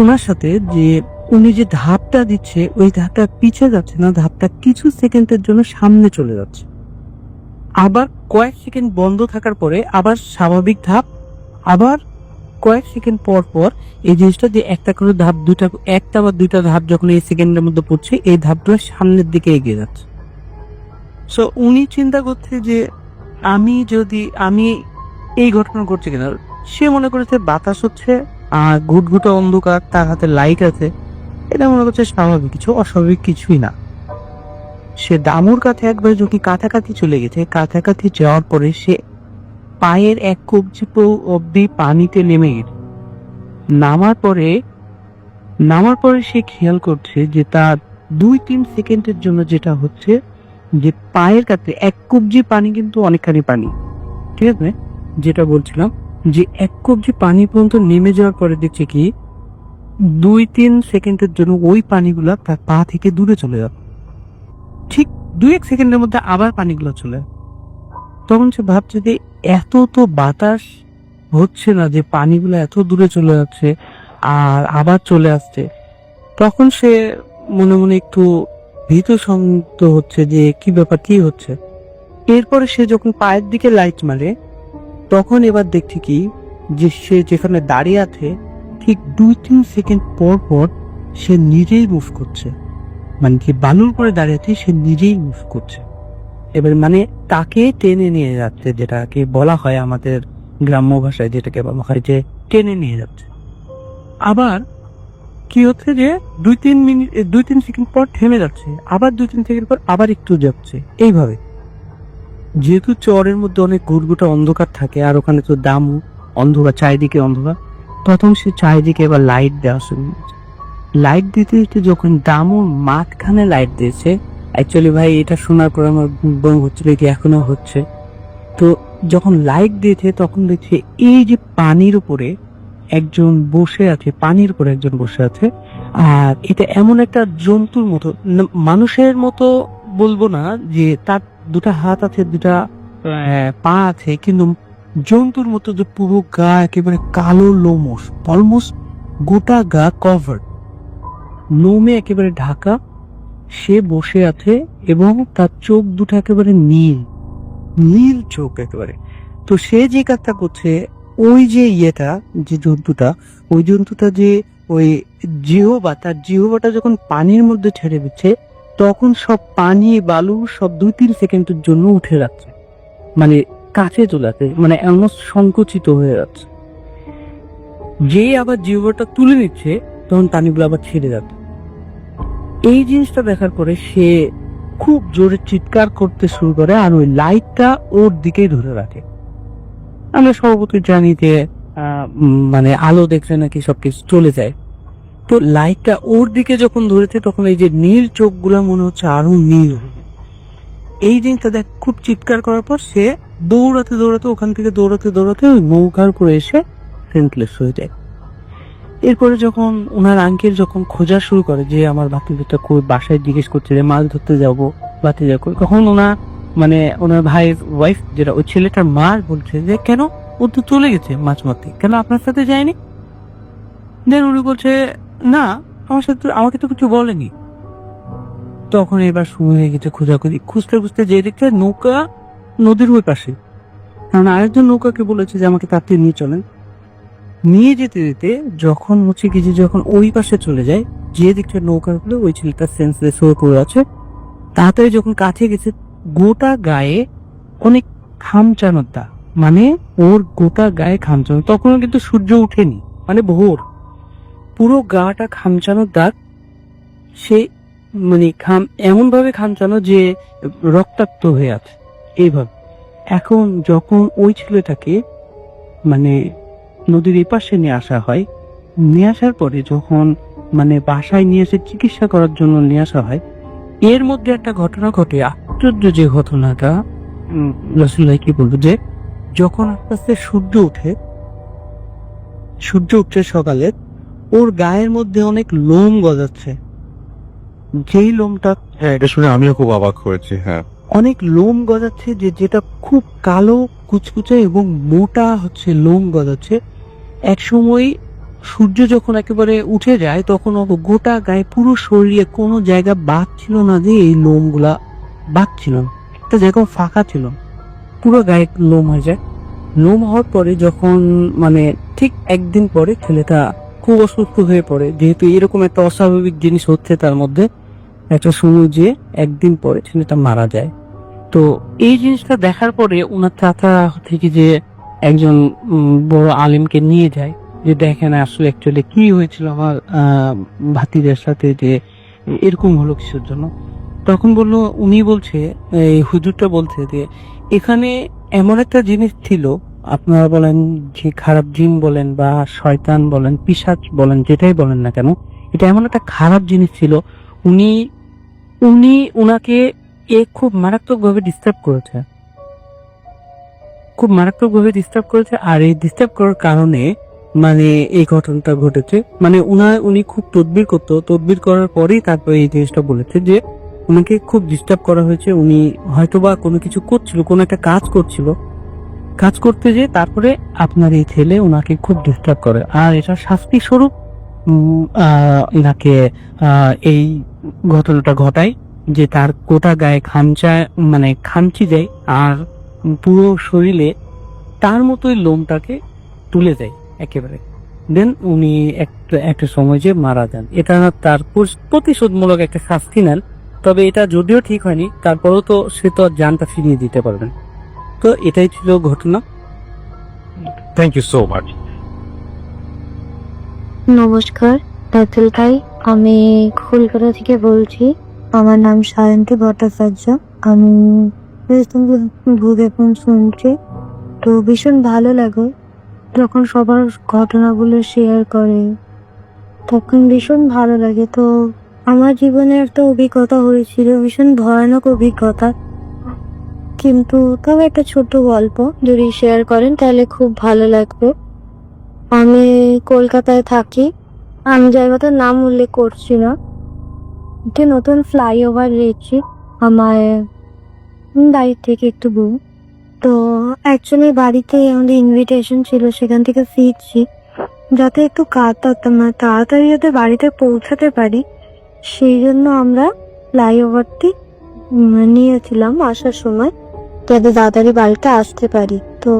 ওনার সাথে, যে উনি যে ধাপটা দিচ্ছে, ওই ধাপটা পিছিয়ে যাচ্ছে না, ধাপটা কিছু সেকেন্ডের জন্য সামনে চলে যাচ্ছে, আবার কয়েক সেকেন্ড বন্ধ থাকার পরে আবার স্বাভাবিক ধাপ, আবার কয়েক সেকেন্ড পর পর এই জিনিসটা, যে একটা করে ধাপ, একটা বা দুইটা ধাপ যখন এই সেকেন্ডের মধ্যে পড়ছে, এই ধাপগুলো সামনের দিকে এগিয়ে যাচ্ছে। সো উনি চিন্তা করছে যে আমি এই ঘটনা ঘটছে কিনা। সে মনে করেছে বাতাস হচ্ছে আর ঘুটঘুটা অন্ধকার, তার হাতে লাইট আছে, এটা মনে করছে স্বাভাবিক কিছু, অস্বাভাবিক কিছুই না। সে দামুর কাছে একবার যখন কাছাকাছি চলে গেছে, কাছাকাছি যাওয়ার পরে সে পায়ের এক কবজি অব্দি পানিতে নেমে গেছে। নামার পরে সে খেয়াল করছে যে তার 2-3 সেকেন্ডের জন্য যেটা হচ্ছে, যে পায়ের কাছে এক কবজি পানি কিন্তু অনেকখানি পানি, ঠিক আছে, যেটা বলছিলাম, যে এক কবজি পানি পর্যন্ত নেমে যাওয়ার পরে দেখছে কি 2-3 সেকেন্ডের জন্য ওই পানিগুলা তার পা থেকে দূরে চলে যাবে। ঠিক 2-1 সেকেন্ডের মধ্যে আবার পানিগুলো চলে। তখন সে ভাবছে যে এত তো বাতাস হচ্ছে না যে পানিগুলো এত দূরে চলে যাচ্ছে আর আবার চলে আসছে। তখন সে মনে মনে একটু ভীত সন্দিগ্ধ হচ্ছে যে কি ব্যাপার, কি হচ্ছে। এরপরে সে যখন পায়ের দিকে লাইট মারে, তখন এবার দেখছে কি, যে সে যেখানে দাঁড়িয়ে আছে ঠিক 2-3 সেকেন্ড পর পর সে নিজেই মুভ করছে, মানে যে বালুর করে দাঁড়িয়ে আছে সে নিজেই মুভ করছে। এবার মানে তাকে টেনে নিয়ে যাচ্ছে, যেটাকে বলা হয় আমাদের গ্রাম্য ভাষায় যেটাকে বলা হয় যে টেনে নিয়ে যাচ্ছে। আবার কি হচ্ছে যে 2-3 সেকেন্ড পর থেমে যাচ্ছে, আবার 2-3 সেকেন্ড পর আবার একটু যাচ্ছে, এইভাবে। যেহেতু চরের মধ্যে অনেক গুড়গুটা অন্ধকার থাকে, আর ওখানে তো দামু অন্ধকার, চারিদিকে অন্ধকার, প্রথম সে চারিদিকে এবার লাইট দেওয়া শুরু করেছে। লাইট দিতে দিতে যখন দামুর মাঝখানে লাইট দিয়েছে, অ্যাকচুয়ালি ভাই এটা শোনার পর আমার মনে হচ্ছিল কি এখনো হচ্ছে। তো যখন লাইট দিয়েছে তখন দেখছে এই যে পানির উপরে একজন বসে আছে, পানির উপরে একজন বসে আছে। আর এটা এমন একটা জন্তুর মতো, মানুষের মতো বলবো না, যে তার দুটা হাত আছে, দুটা পা আছে, কিন্তু জন্তুর মতো, যে পুরো গা একেবারে কালো লোমশ, অলমোস্ট গোটা গা কভার, লোমে একেবারে ঢাকা। সে বসে আছে এবং তার চোখ দুটো একেবারে নীল নীল চোখ একেবারে। তো সে যে কাজটা করছে, ওই যে ইয়েটা, যে জন্তুটা, ওই জন্তুটা যে ওই জিহবা, তার জিহবাটা যখন পানির মধ্যে ছেড়ে দিচ্ছে, তখন সব পানি বালু সব 2-3 সেকেন্ডের জন্য উঠে যাচ্ছে, মানে কাছে চলে আসছে, মানে অলমোস্ট সংকুচিত হয়ে যাচ্ছে। যেই আবার জিহবাটা তুলে নিচ্ছে তখন পানিগুলো আবার ছেড়ে যাচ্ছে। এই জিনিসটা দেখার পরে সে খুব জোরে চিৎকার করতে শুরু করে, আর ওই লাইটটা ওর দিকেই ধরে রাখে। আমরা সর্বপ্রথম জানি যে মানে আলো দেখলে নাকি সবকিছু চলে যায়। তো লাইটটা ওর দিকে যখন ধরেছে তখন এই যে নীল চোখগুলা মনে হচ্ছে আরো নীল। এই জিনিসটা দেখ, খুব চিৎকার করার পর সে দৌড়াতে দৌড়াতে ওখান থেকে দৌড়াতে ওই নৌকার করে এসে সেন্সলেস হয়ে যায়। এরপরে যখন ওনার আঙ্কেল যখন খোঁজা শুরু করে যে আমার ভাতিজাটা কই, বাসায় জিজ্ঞেস করছে যে মাছ ধরতে যাবো ভাতিজা কই, তখন মানে ওনার ভাইয়ের ওয়াইফ, যেটা ওই ছেলেটার মা, বলছে যে কেন, ও তো চলে গেছে মাছ মারতে, কেন আপনার সাথে যায়নি? দেন উনি বলছে না, আমাকে তো কিছু বলেনি। তখন এবার শুরু হয়ে গেছে খোঁজাখুঁজি, খুঁজতে যে দেখছে নৌকা নদীর ওই পাশে, কারণ আরেকজন নৌকাকে বলেছে যে আমাকে তাড়াতাড়ি নিয়ে চলেন। নিয়ে যেতে যেতে যখন হচ্ছে কি যে যখন ওই পাশে চলে যায়, যে দেখছে নৌকার গুলো ওই ছেলেটা সেন্সলেস হয়ে পড়ে আছে। তাড়াতাড়ি যখন কাছে গেছে, গোটা গায়ে অনেক খামচানোর দাগ, মানে ওর গোটা গায়ে খামচানো, তখনও কিন্তু সূর্য উঠেনি, মানে ভোর, পুরো গাটা খামচানোর দাগ। সে মানে এমন ভাবে খামচানো যে রক্তাক্ত হয়ে আছে এইভাবে। এখন যখন ওই ছেলেটাকে মানে নদীর এপাশে নিয়ে আসা হয়, নিয়ে আসার পরে যখন মানে বাসায় নিয়ে এসে চিকিৎসা করার জন্য নিয়ে আসা হয়, এর মধ্যে একটা ঘটনা ঘটে। আশ্চর্য যে ঘটনাটা, রাসূল ভাই কি বলবো, যে যখন আস্তে আস্তে সূর্য উঠছে সকালে, ওর গায়ের মধ্যে অনেক লোম গজাচ্ছে। যেই লোমটা, হ্যাঁ, এটা শুনে আমিও খুব অবাক হয়েছি। হ্যাঁ, অনেক লোম গজাচ্ছে, যেটা খুব কালো কুচকুচে এবং মোটা হচ্ছে লোম গজাচ্ছে। এক সময় সূর্য যখন একেবারে উঠে যায়, তখন গোটা গায়ে পুরো শরীরে কোনো জায়গা বাদ ছিল না, যে এই লোমগুলা বাদ ছিল না, একটা জায়গা ফাঁকা ছিল, পুরো গায়ে লোম হয়ে যায়। লোম হওয়ার পরে যখন মানে ঠিক একদিন পরে ছেলেটা খুব অসুস্থ হয়ে পড়ে, যেহেতু এরকম একটা অস্বাভাবিক জিনিস হচ্ছে তার মধ্যে, একটা সময় যে একদিন পরে ছেলেটা মারা যায়। তো এই জিনিসটা দেখার পরে ওনার চাচা থেকে যে একজন বড় আলিমকে নিয়ে যায়, যে দেখেন আসলে অ্যাকচুয়ালি কি হয়েছিল আমার ভাতিজার সাথে, যে এরকম হলো কিছুর জন্য। তখন উনি বলছে, এই হুজুরটা বলছে যে এখানে এমন একটা জিনিস ছিল, আপনারা বলেন যে খারাপ জিন বলেন বা শয়তান বলেন, পিশাচ বলেন, যেটাই বলেন না কেন, এটা এমন একটা খারাপ জিনিস ছিল। উনাকে খুব মারাত্মকভাবে ডিস্টার্ব করেছে, আর এই ডিস্টার্ব করার কারণে মানে এই ঘটনাটা ঘটেছে। মানে উনি খুব তদবির করার পরেই তারপরে এই জিনিসটা বলেছে যে উনাকে খুব ডিস্টার্ব করা হয়েছে। উনি হয়তোবা কোনো কিছু করছিল, কোনো একটা কাজ করতে যে তারপরে আপনার এই ছেলে উনাকে খুব ডিস্টার্ব করে, আর এটা শাস্তি স্বরূপ এনাকে এই ঘটনাটা ঘটায়, যে তার গোটা গায়ে খামচি দেয়, আর পুরো শরীরে তার মতোই লোমটাকে তুলে দেয় একেবারে। দেন উনি একটা সময় যে মারা যান। এটা তার প্রতিশোধমূলক একটা শাস্তি নেন, তবে এটা যদিও ঠিক হয়নি, তারপরেও তো সে তো আর জানটা ফিরিয়ে দিতে পারবেন। তো এটাই ছিল ঘটনা। Thank you so much. নমস্কার রাতুল ভাই, আমি কলকাতা থেকে বলছি। আমার নাম সায়ন্তী ভট্টাচার্য। আমি ভূগেপন শুনছি, তো ভীষণ ভালো লাগে যখন সবার ঘটনাগুলো শেয়ার করে, তখন ভীষণ ভালো লাগে। তো আমার জীবনে একটা অভিজ্ঞতা হয়েছিল, ভীষণ ভয়ানক অভিজ্ঞতা, কিন্তু তবে একটা ছোট গল্প যদি শেয়ার করেন তাহলে খুব ভালো লাগবে। আমি কলকাতায় থাকি, আমি জায়গাটার নাম উল্লেখ করছি না। একটি নতুন ফ্লাইওভার রয়েছে আমার বাড়ির থেকে একটু দূর। তো অ্যাকচুয়ালি বাড়িতে আমাদের ইনভিটেশন ছিল, সেখান থেকে ফিরছি, যাতে একটু তাড়াতাড়ি যাতে বাড়িতে পৌঁছাতে পারি, সেই জন্য আমরা ফ্লাইওভারটি নিয়েছিলাম আসার সময়, যাতে তাড়াতাড়ি বাড়িতে আসতে পারি। তো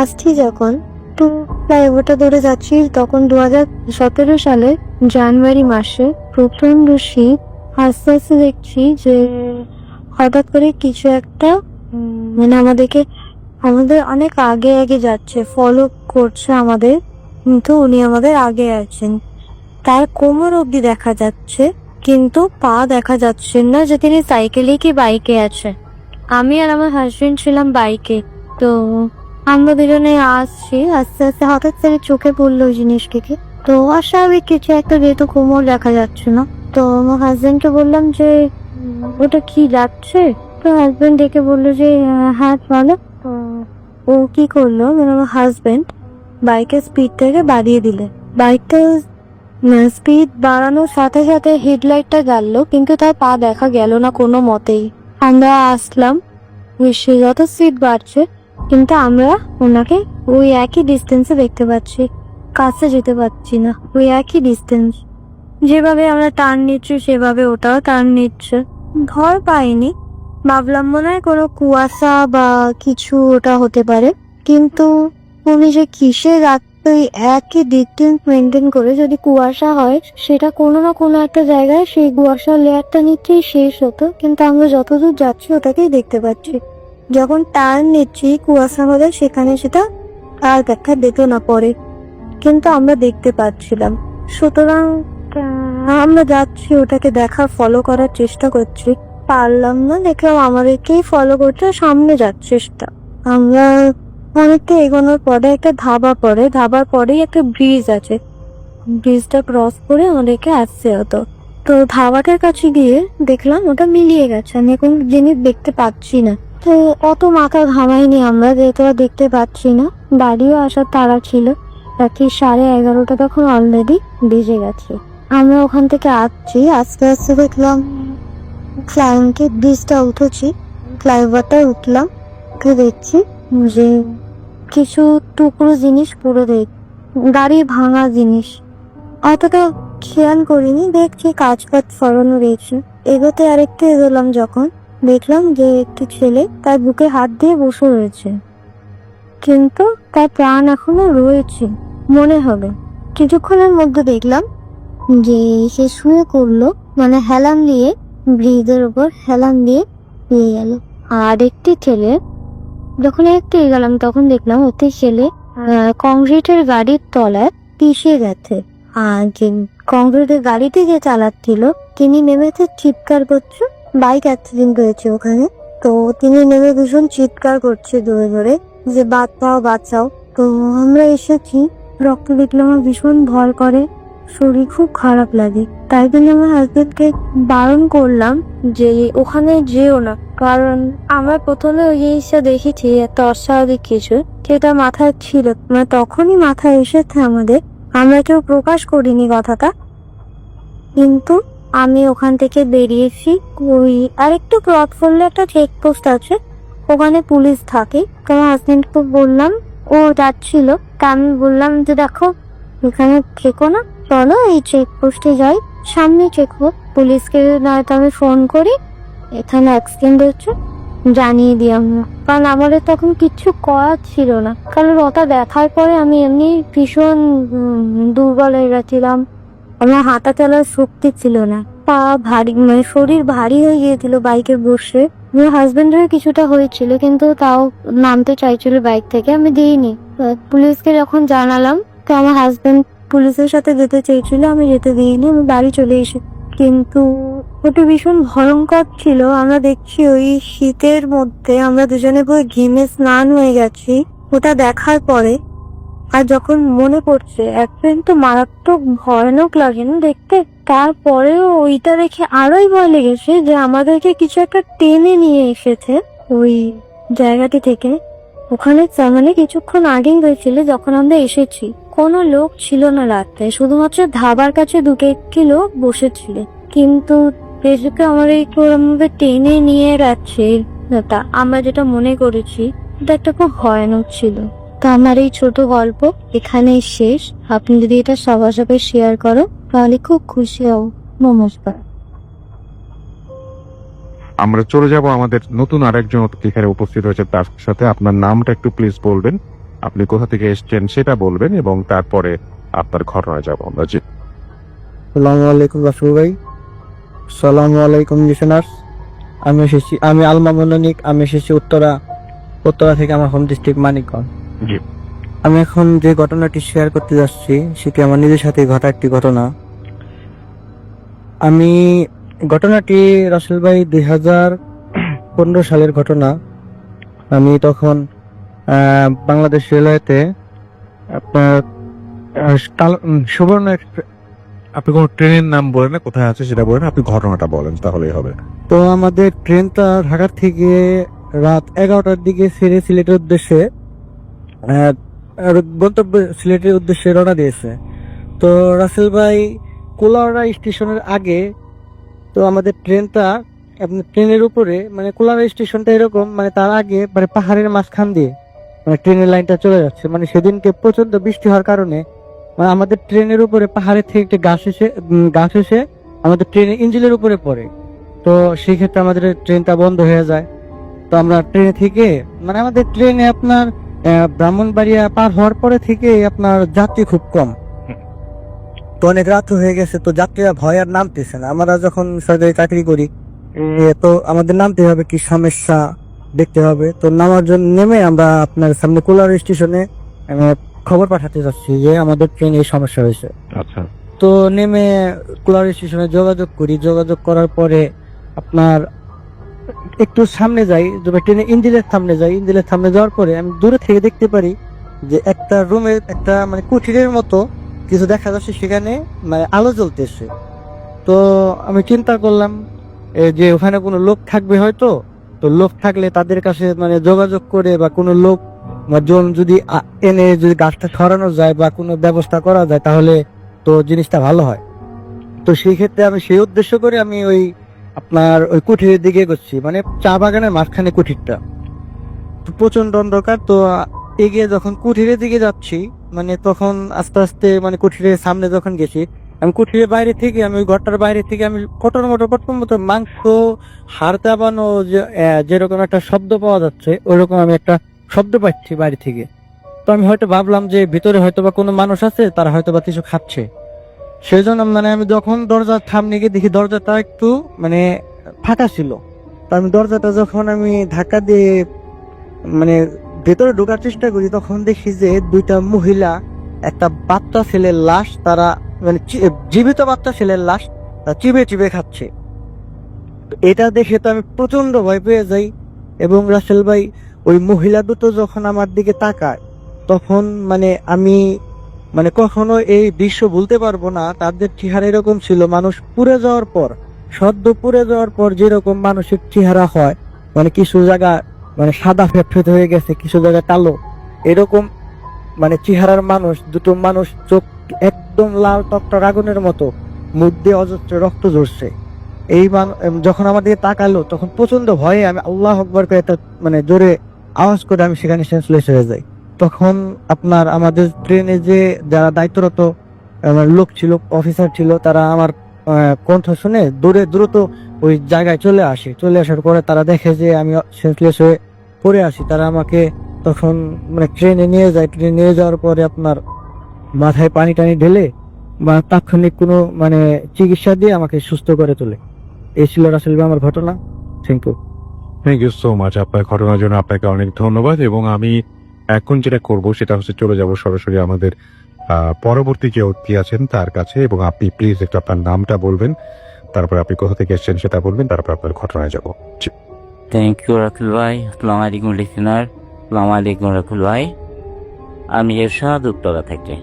আসছি যখন, তো ফ্লাইওভারটা ধরে যাচ্ছি, তখন 2017 সালে জানুয়ারি মাসে প্রচন্ড শীত। আস্তে আস্তে দেখছি যে হঠাৎ করে কিছু একটা মানে আমাদের অনেক আগে আগে যাচ্ছে, ফলো করছে আমাদের, কিন্তু উনি আমাদের আগে আছেন। তার কোমর অবধি দেখা যাচ্ছে, কিন্তু পা দেখা যাচ্ছে না যে তিনি সাইকেলে কি বাইকে আছে। আমি আর আমার হাজবেন্ড ছিলাম বাইকে। তো আমরা দুজনে আসছি, আস্তে আস্তে হঠাৎ করে চোখে পড়লো ওই জিনিসটিকে। তো অস্বাভাবিক কিছু একটা, যেহেতু কোমর দেখা যাচ্ছে না, তো আমার হাজবেন্ডকে বললাম যে ওটা কি যাচ্ছে। তো হাজবেন্ড ডেকে বললো যে হ্যাঁ বলো। তো ও কি করলো, মানে আমার হাজবেন্ড বাইকের স্পিডটাকে বাড়িয়ে দিলে, বাইকটা স্পিড বাড়ানোর সাথে সাথে হেডলাইটটা জ্বাললো, কিন্তু তার পা দেখা গেল না কোনো মতেই। আমরা আসলাম, সে যত স্পিড বাড়ছে, কিন্তু আমরা ওনাকে ওই একই ডিস্টেন্সে দেখতে পাচ্ছি, কাছে যেতে পারছি না। ওই একই ডিস্টেন্স, যেভাবে আমরা টার্ন নিচ্ছি সেভাবে ওটাও টার্ন নিচ্ছে। ভয় পাইনি, ভাবলাম মনে হয় কোনো কুয়াশা বা কিছু ওটা হতে পারে, কিন্তু উনি যে কিসে রাখতে একই ডিস্টেন্স মেনটেন করে, যদি কুয়াশা হয় সেটা কোনো না কোনো একটা জায়গায় সেই কুয়াশার লেয়ারটা নিচেই শেষ হতো, কিন্তু আমরা যতদূর যাচ্ছি ওটাকেই দেখতে পাচ্ছি। যখন টার্ন নিচ্ছি কুয়াশা হলে সেখানে সেটা আর দেখা দিত না পরে, কিন্তু আমরা দেখতে পাচ্ছিলাম। সুতরাং আমরা যাচ্ছি ওটাকে দেখার, ফলো করার চেষ্টা করছি, পারলাম না। দেখলাম আমাদেরকেই ফলো করতে, সামনে যাচ্ছে সেটা। আমরা অনেকটা এগোনোর পরে একটা ধাবা পড়ে, ধাবার পরেই একটা ব্রিজ আছে, ব্রিজটা ক্রস করে আমাদেরকে আসতে হতো। তো ধাবাটার কাছে গিয়ে দেখলাম ওটা মিলিয়ে গেছে, আমি এখন জিনিস দেখতে পাচ্ছি না। তো অত মাথা ঘামাইনি আমরা, যেহেতু আর দেখতে পাচ্ছি না। বাড়িও আসার তাড়া ছিল, রাত্রি 11:30 তখন অলরেডি বেজে গেছে। আমরা ওখান থেকে আসছি, আস্তে আস্তে দেখলাম ক্লায়েন্টের ব্রিজটা উঠেছি, ফ্লাইওভারটা উঠলাম, দেখছি যে কিছু টুকরো জিনিস পড়ে দেখ, গাড়ি ভাঙা জিনিস, অতটা খেয়াল করিনি। দেখছি কাঁচপাত ফরানো রয়েছে। এগোতে আরেকটু এগোলাম, যখন দেখলাম যে একটি ছেলে তার বুকে হাত দিয়ে বসে রয়েছে, কিন্তু তার প্রাণ এখনো রয়েছে মনে হবে। কিছুক্ষণের মধ্যে দেখলাম যে সে শুয়ে করলো, মানে হেলান দিয়ে, ব্রিজের উপর হেলান দিয়ে নিয়ে গেল। আর একটি ছেলে, যখন একটু এগোলাম তখন দেখলাম একটি ছেলে কংক্রিটের গাড়ির তলায় পিষে গেছে। আর যে কংক্রিটের গাড়িটি যে চালাচ্ছিল তিনি নেমেছে, চিৎকার করছে, বাইক অ্যাক্সিডেন্ট হয়েছে ওখানে। তো তিনি নেমে ভীষণ চিৎকার করছে জোরে জোরে যে বাঁচাও বাঁচাও। তো আমরা এসেছি, রক্ত দেখলে আমার ভীষণ ভয় করে, শরীর খুব খারাপ লাগে। তাই জন্য আমার হাজবেন্ডকে বারণ করলাম যে ওখানে যেও না, কারণ আমরা প্রথমে ওই জিনিসটা দেখেছি এত অস্বাভাবিক কিছু, যেটা মাথায় ছিল, মানে তখনই মাথায় এসেছে আমাদের, আমরা কেউ প্রকাশ করিনি কথাটা। কিন্তু আমি ওখান থেকে বেরিয়েছি, ওই আরেকটু ক্রস করলে একটা চেকপোস্ট আছে, ওখানে পুলিশ থাকে। তো আমার হাজবেন্ডকে বললাম, ও যাচ্ছিল, তা আমি বললাম যে দেখো এখানে থেকো না, চলো এই চেকপোস্টে যাই, সামনে চেকপোস্ট, পুলিশকে নয়তো আমি ফোন করি, এখানে অ্যাক্সিডেন্ট হচ্ছে, জানিয়ে দিই আমরা। কারণ আমাদের তখন কিচ্ছু করার ছিল না, কারণ ওটা দেখার পরে আমি এমনি ভীষণ দুর্বল হয়ে গেছিলাম, আমার হাঁটা চলার শক্তি ছিল না। পা ভারী, মানে শরীর ভারী হয়ে গিয়েছিল বাইকে বসে। আমার হাজবেন্ডের কিছুটা হয়েছিল, কিন্তু তাও নামতে চাইছিল বাইক থেকে, আমি দিইনি। পুলিশকে যখন জানালাম, তো আমার হাজবেন্ড পুলিশের সাথে যেতে চেয়েছিল, আমি যেতে দিইনি, আমি বাড়ি চলে এসে। কিন্তু ওটা ভীষণ ভয়ঙ্কর ছিল। আমরা দেখছি ওই শীতের মধ্যে আমরা দুজনে পুরো ঘেমে স্নান হয়ে গেছি ওটা দেখার পরে। আর যখন মনে পড়ছে, একদিন তো মারাত্মক ভয়ানক লাগে না দেখতে, তারপরেও ওইটা দেখে আরোই ভয় লেগেছে যে আমাদেরকে কিছু একটা টেনে নিয়ে এসেছে ওই জায়গাটি থেকে। ওখানে মানে কিছুক্ষণ আগেই হয়েছিল যখন আমরা এসেছি, কোনো লোক ছিল না রাতে, শুধুমাত্র ধাবার কাছে দুটো একটি লোক বসেছিল। কিন্তু বেশিকে আমার এই আমাদের টেনে নিয়ে যাচ্ছে, আমরা যেটা মনে করেছি এটা একটা খুব ভয়ানক ছিল। তো আমার এই ছোট গল্প এখানেই শেষ। আপনি যদি এটা সবার সাথে শেয়ার করো তাহলে খুব খুশি হব। নমস্কার। আমরা চলে যাব আমাদের নতুন আরেকজন অতিথি এখানে উপস্থিত হয়েছে, তার সাথে আপনার নামটা একটু প্লিজ বলবেন, আপনি কোথা থেকে এসেছেন সেটা বলবেন, এবং তারপরে আপনার ঘটনায় যাব আমরা। জি, আসসালামু আলাইকুম রাসূল ভাই। আসসালামু আলাইকুম লিসেনার্স। আমি আলমা মনোনিক। আমি এসেছি উত্তরা থেকে। আমার হোম ডিস্ট্রিক্ট মানিকগঞ্জ। জি। আমি এখন যে ঘটনাটি শেয়ার করতে যাচ্ছি সেটি আমার নিজের সাথে ঘটা একটি ঘটনা। ঘটনাটি রাসূল ভাই 2015 সালের ঘটনা। আমি তখন বাংলাদেশ রেলওয়েতে আপনার সুবর্ণ আপনি কোন ট্রেনের নাম বলেন না, কোথায় আছে সেটা বলেন, আপনি ঘটনাটা বলেন তাহলেই হবে। তো আমাদের ট্রেনটা ঢাকা থেকে রাত 11টার দিকে ছেড়ে সিলেটের উদ্দেশ্যে গন্তব্য সিলেটের উদ্দেশ্যে রওনা দিয়েছে। তো রাসেল ভাই কুলাউড়া স্টেশনের আগে, তো আমাদের ট্রেনটা ট্রেনের উপরে, মানে কুলাউড়া স্টেশনটা এরকম, মানে তার আগে মানে পাহাড়ের মাঝখান দিয়ে মানে ট্রেনের লাইনটা চলে যাচ্ছে। মানে সেদিনকে প্রচন্ড বৃষ্টি হওয়ার কারণে মানে আমাদের ট্রেনের উপরে পাহাড়ের থেকে একটা গাছ এসে আমাদের ট্রেনের ইঞ্জিনের উপরে পড়ে। তো সেই ক্ষেত্রে আমাদের ট্রেনটা বন্ধ হয়ে যায়। তো আমরা ট্রেনে থেকে মানে আমাদের ট্রেনে আপনার ব্রাহ্মণবাড়িয়া পার হওয়ার পরে থেকে আপনার যাত্রী খুব কম। তো অনেক রাত হয়ে গেছে, তো যাত্রীরা ভয় আর নামতেছে না। আমরা যখন সরকারি চাকরি করি তো আমাদের নামতে হবে, কি সমস্যা দেখতে হবে। তো নামার জন্য নেমে আমরা আপনার সামনে কুলাউড়া স্টেশনে খবর পাঠাতে যাচ্ছি যে আমাদের ট্রেনে এই সমস্যা হয়েছে। আচ্ছা। তো নেমে কুলাউড়া স্টেশনে যোগাযোগ করার পরে আপনার একটু সামনে যাই, ট্রেনে ইঞ্জিনের সামনে যাওয়ার পরে আমি দূরে থেকে দেখতে পারি যে একটা রুমের একটা মানে কুঠিরের মতো কিছু দেখা যাচ্ছে, সেখানে মানে আলো জ্বলতেছে। তো আমি চিন্তা করলাম যে ওখানে কোনো লোক থাকবে হয়তো। তো লোক থাকলে তাদের কাছে মানে যোগাযোগ করে বা কোনো লোক যদি এনে যদি গাছটা সরানো যায় বা কোনো ব্যবস্থা করা যায় তাহলে তো জিনিসটা ভালো হয়। তো সেই ক্ষেত্রে আমি সেই উদ্দেশ্য করে আমি ওই কুঠিরের দিকে এগোচ্ছি, মানে চা বাগানের মাঝখানে কুঠিরটা। প্রচন্ড অন্ধকার। তো এগিয়ে যখন কুঠিরের দিকে যাচ্ছি, মানে তখন আস্তে আস্তে মানে কুঠিরের সামনে যখন গেছি, আমি কুঠিরের বাইরে থেকে আমি ওই ঘরটার বাইরে থেকে আমি কটর মতো মাংস হাড় দাবানো যেরকম একটা শব্দ পাওয়া যাচ্ছে, ওইরকম আমি একটা শব্দ পাচ্ছি বাইরে থেকে। তো আমি হয়তো ভাবলাম যে ভিতরে হয়তো বা কোনো মানুষ আছে, তারা হয়তো বা কিছু খাচ্ছে। সেই জন্য মানে আমি যখন দরজার সামনে গিয়ে দেখি দরজাটা একটু মানে ফাঁকা ছিল। তো আমি দরজাটা যখন আমি ধাক্কা দিয়ে মানে ভেতরে ঢোকার চেষ্টা করি, তখন দেখি যে দুইটা মহিলা একটা বাচ্চা ছেলের লাশ, তারা মানে জীবিত বাচ্চা ছেলের লাশ চিবে খাচ্ছে। এটা দেখে তো আমি প্রচন্ড ভয় পেয়ে যাই। এবং রাসেল ভাই ওই মহিলা দুটো যখন আমার দিকে তাকায়, তখন মানে আমি মানে কখনো এই দৃশ্য ভুলতে পারবো না। তাদের চেহারা এরকম ছিল, মানুষ সদ্য পুড়ে যাওয়ার পর যেরকম মানুষের চেহারা হয়, মানে কিছু জায়গা মানে সাদা ফেটফেট হয়ে গেছে, কিছু জায়গা কালো, এরকম মানে চেহারার দুটো মানুষ, চোখ একদম লাল টকটক আগুনের মতো, মুখ দিয়ে অজস্র রক্ত ঝরছে। যখন আমার দিকে তাকালো, তখন প্রচন্ড ভয়ে আমি আল্লাহু আকবার করে একটা মানে জোরে আওয়াজ করে আমি সেখানে সেন্সলেস হয়ে যাই। তখন আপনার আমাদের ট্রেনে যে যারা দায়িত্বরত লোক ছিল, অফিসার ছিল, তারা আমার কণ্ঠ শুনে দ্রুত ওই জায়গায় চলে আসার পরে তারা দেখে যে আমি সেন্সলেস হয়ে পড়ে আছি। তারা আমাকে তখন মানে ট্রেনে নিয়ে যায়। ট্রেনে নিয়ে যাওয়ার পরে আপনার মাথায় পানি টানি ঢেলে বা তাৎক্ষণিক কোনো মানে চিকিৎসা দিয়ে আমাকে সুস্থ করে তোলে। এই ছিল রাসেল ভাই আমার ঘটনা। Thank you. Thank you so much আপনার ঘটনার জন্য আপনাকে অনেক ধন্যবাদ। এবং আমি এখন যেটা করব সেটা হচ্ছে চলে যাব সরাসরি আমাদের পরবর্তী যে অতিথি আছেন তার কাছে, এবং আপনি প্লিজ একটু আপনার নামটা বলবেন, তারপর আপনি কোথা থেকে এসেছেন সেটা বলবেন, তারপর আপনার ঘটনায় যাব। থ্যাংক ইউ রাকুল ভাই। আসসালামু আলাইকুম লিসেনার। আসসালামু আলাইকুম রাকুল ভাই। আমি এরশাদ উত্তরা থেকে।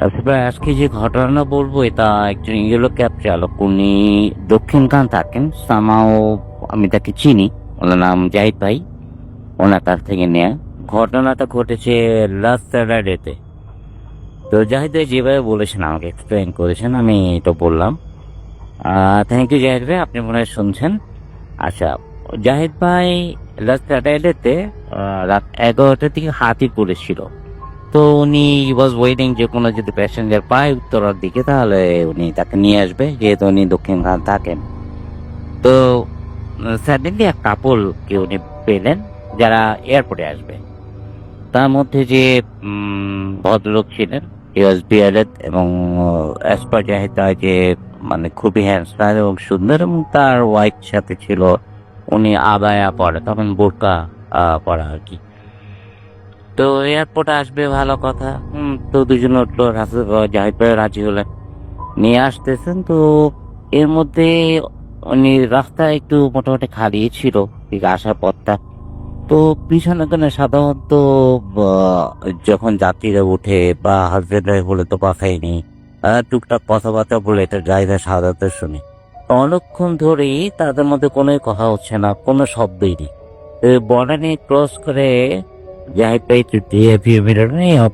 রাকুল ভাই, আজকে যে ঘটনা বলবো এটা একজন ইয়েলো ক্যাব চালক। উনি দক্ষিণখান থাকেন, সামাও আমি তাকে চিনি, ওনার নাম জাহিদ ভাই। ওনার কাছ থেকে নেয়া ঘটনাটা ঘটেছে লাস্ট স্যাটারডেতে। তো জাহিদ ভাই যেভাবে বলেছেন আমাকে এক্সপ্লেন করেছেন, আমি এটা বললাম। থ্যাংক ইউ জাহিদ ভাই, আপনি মনে হয় শুনছেন। আচ্ছা, জাহিদ ভাই লাস্ট স্যাটারডেতে রাত 11টার দিকে হাতিপুরে ছিল। তো উনি ওয়াজ ওয়েটিং যে কোনো যদি প্যাসেঞ্জার পায় উত্তরার দিকে তাহলে উনি তাকে নিয়ে আসবে, যেহেতু উনি দক্ষিণখান থাকেন। তো সাডেনলি এক কাপলকে উনি পেলেন যারা এয়ারপোর্টে আসবে। তার মধ্যে যে ভদ্রলোক ছিলেন হি ওয়াজ বিয়ার্ডেড এবং অ্যাজ পার জাহিদ ভাই যে মানে খুবই হ্যান্ডসাম এবং সুন্দর, এবং তার ওয়াইফ সাথে ছিল, উনি আবায়া পরে, তখন বোরকা পরা আর কি। তো এয়ারপোর্টে আসবে ভালো কথা। তো দুজন উঠলো, জাহিদ ভাই রাজি হলেন, নিয়ে আসতেছেন। তো এর মধ্যে উনি রাস্তা একটু মোটামুটি খালি ছিল ঠিক আসার পথটা। তো পিছনে সাধারণত যখন যাত্রীরা উঠে বা হাজবেন্ড ওয়াইফ বলে তো কথাই নেই, টুকটাক কথাবার্তা বলে এটা ড্রাইভার সাধারণত শুনে। অনেকক্ষণ ধরেই তাদের মধ্যে কোনো কথা হচ্ছে না, কোনো শব্দই নেই। বর্ডারে ক্রস করে জাহিদ ভাই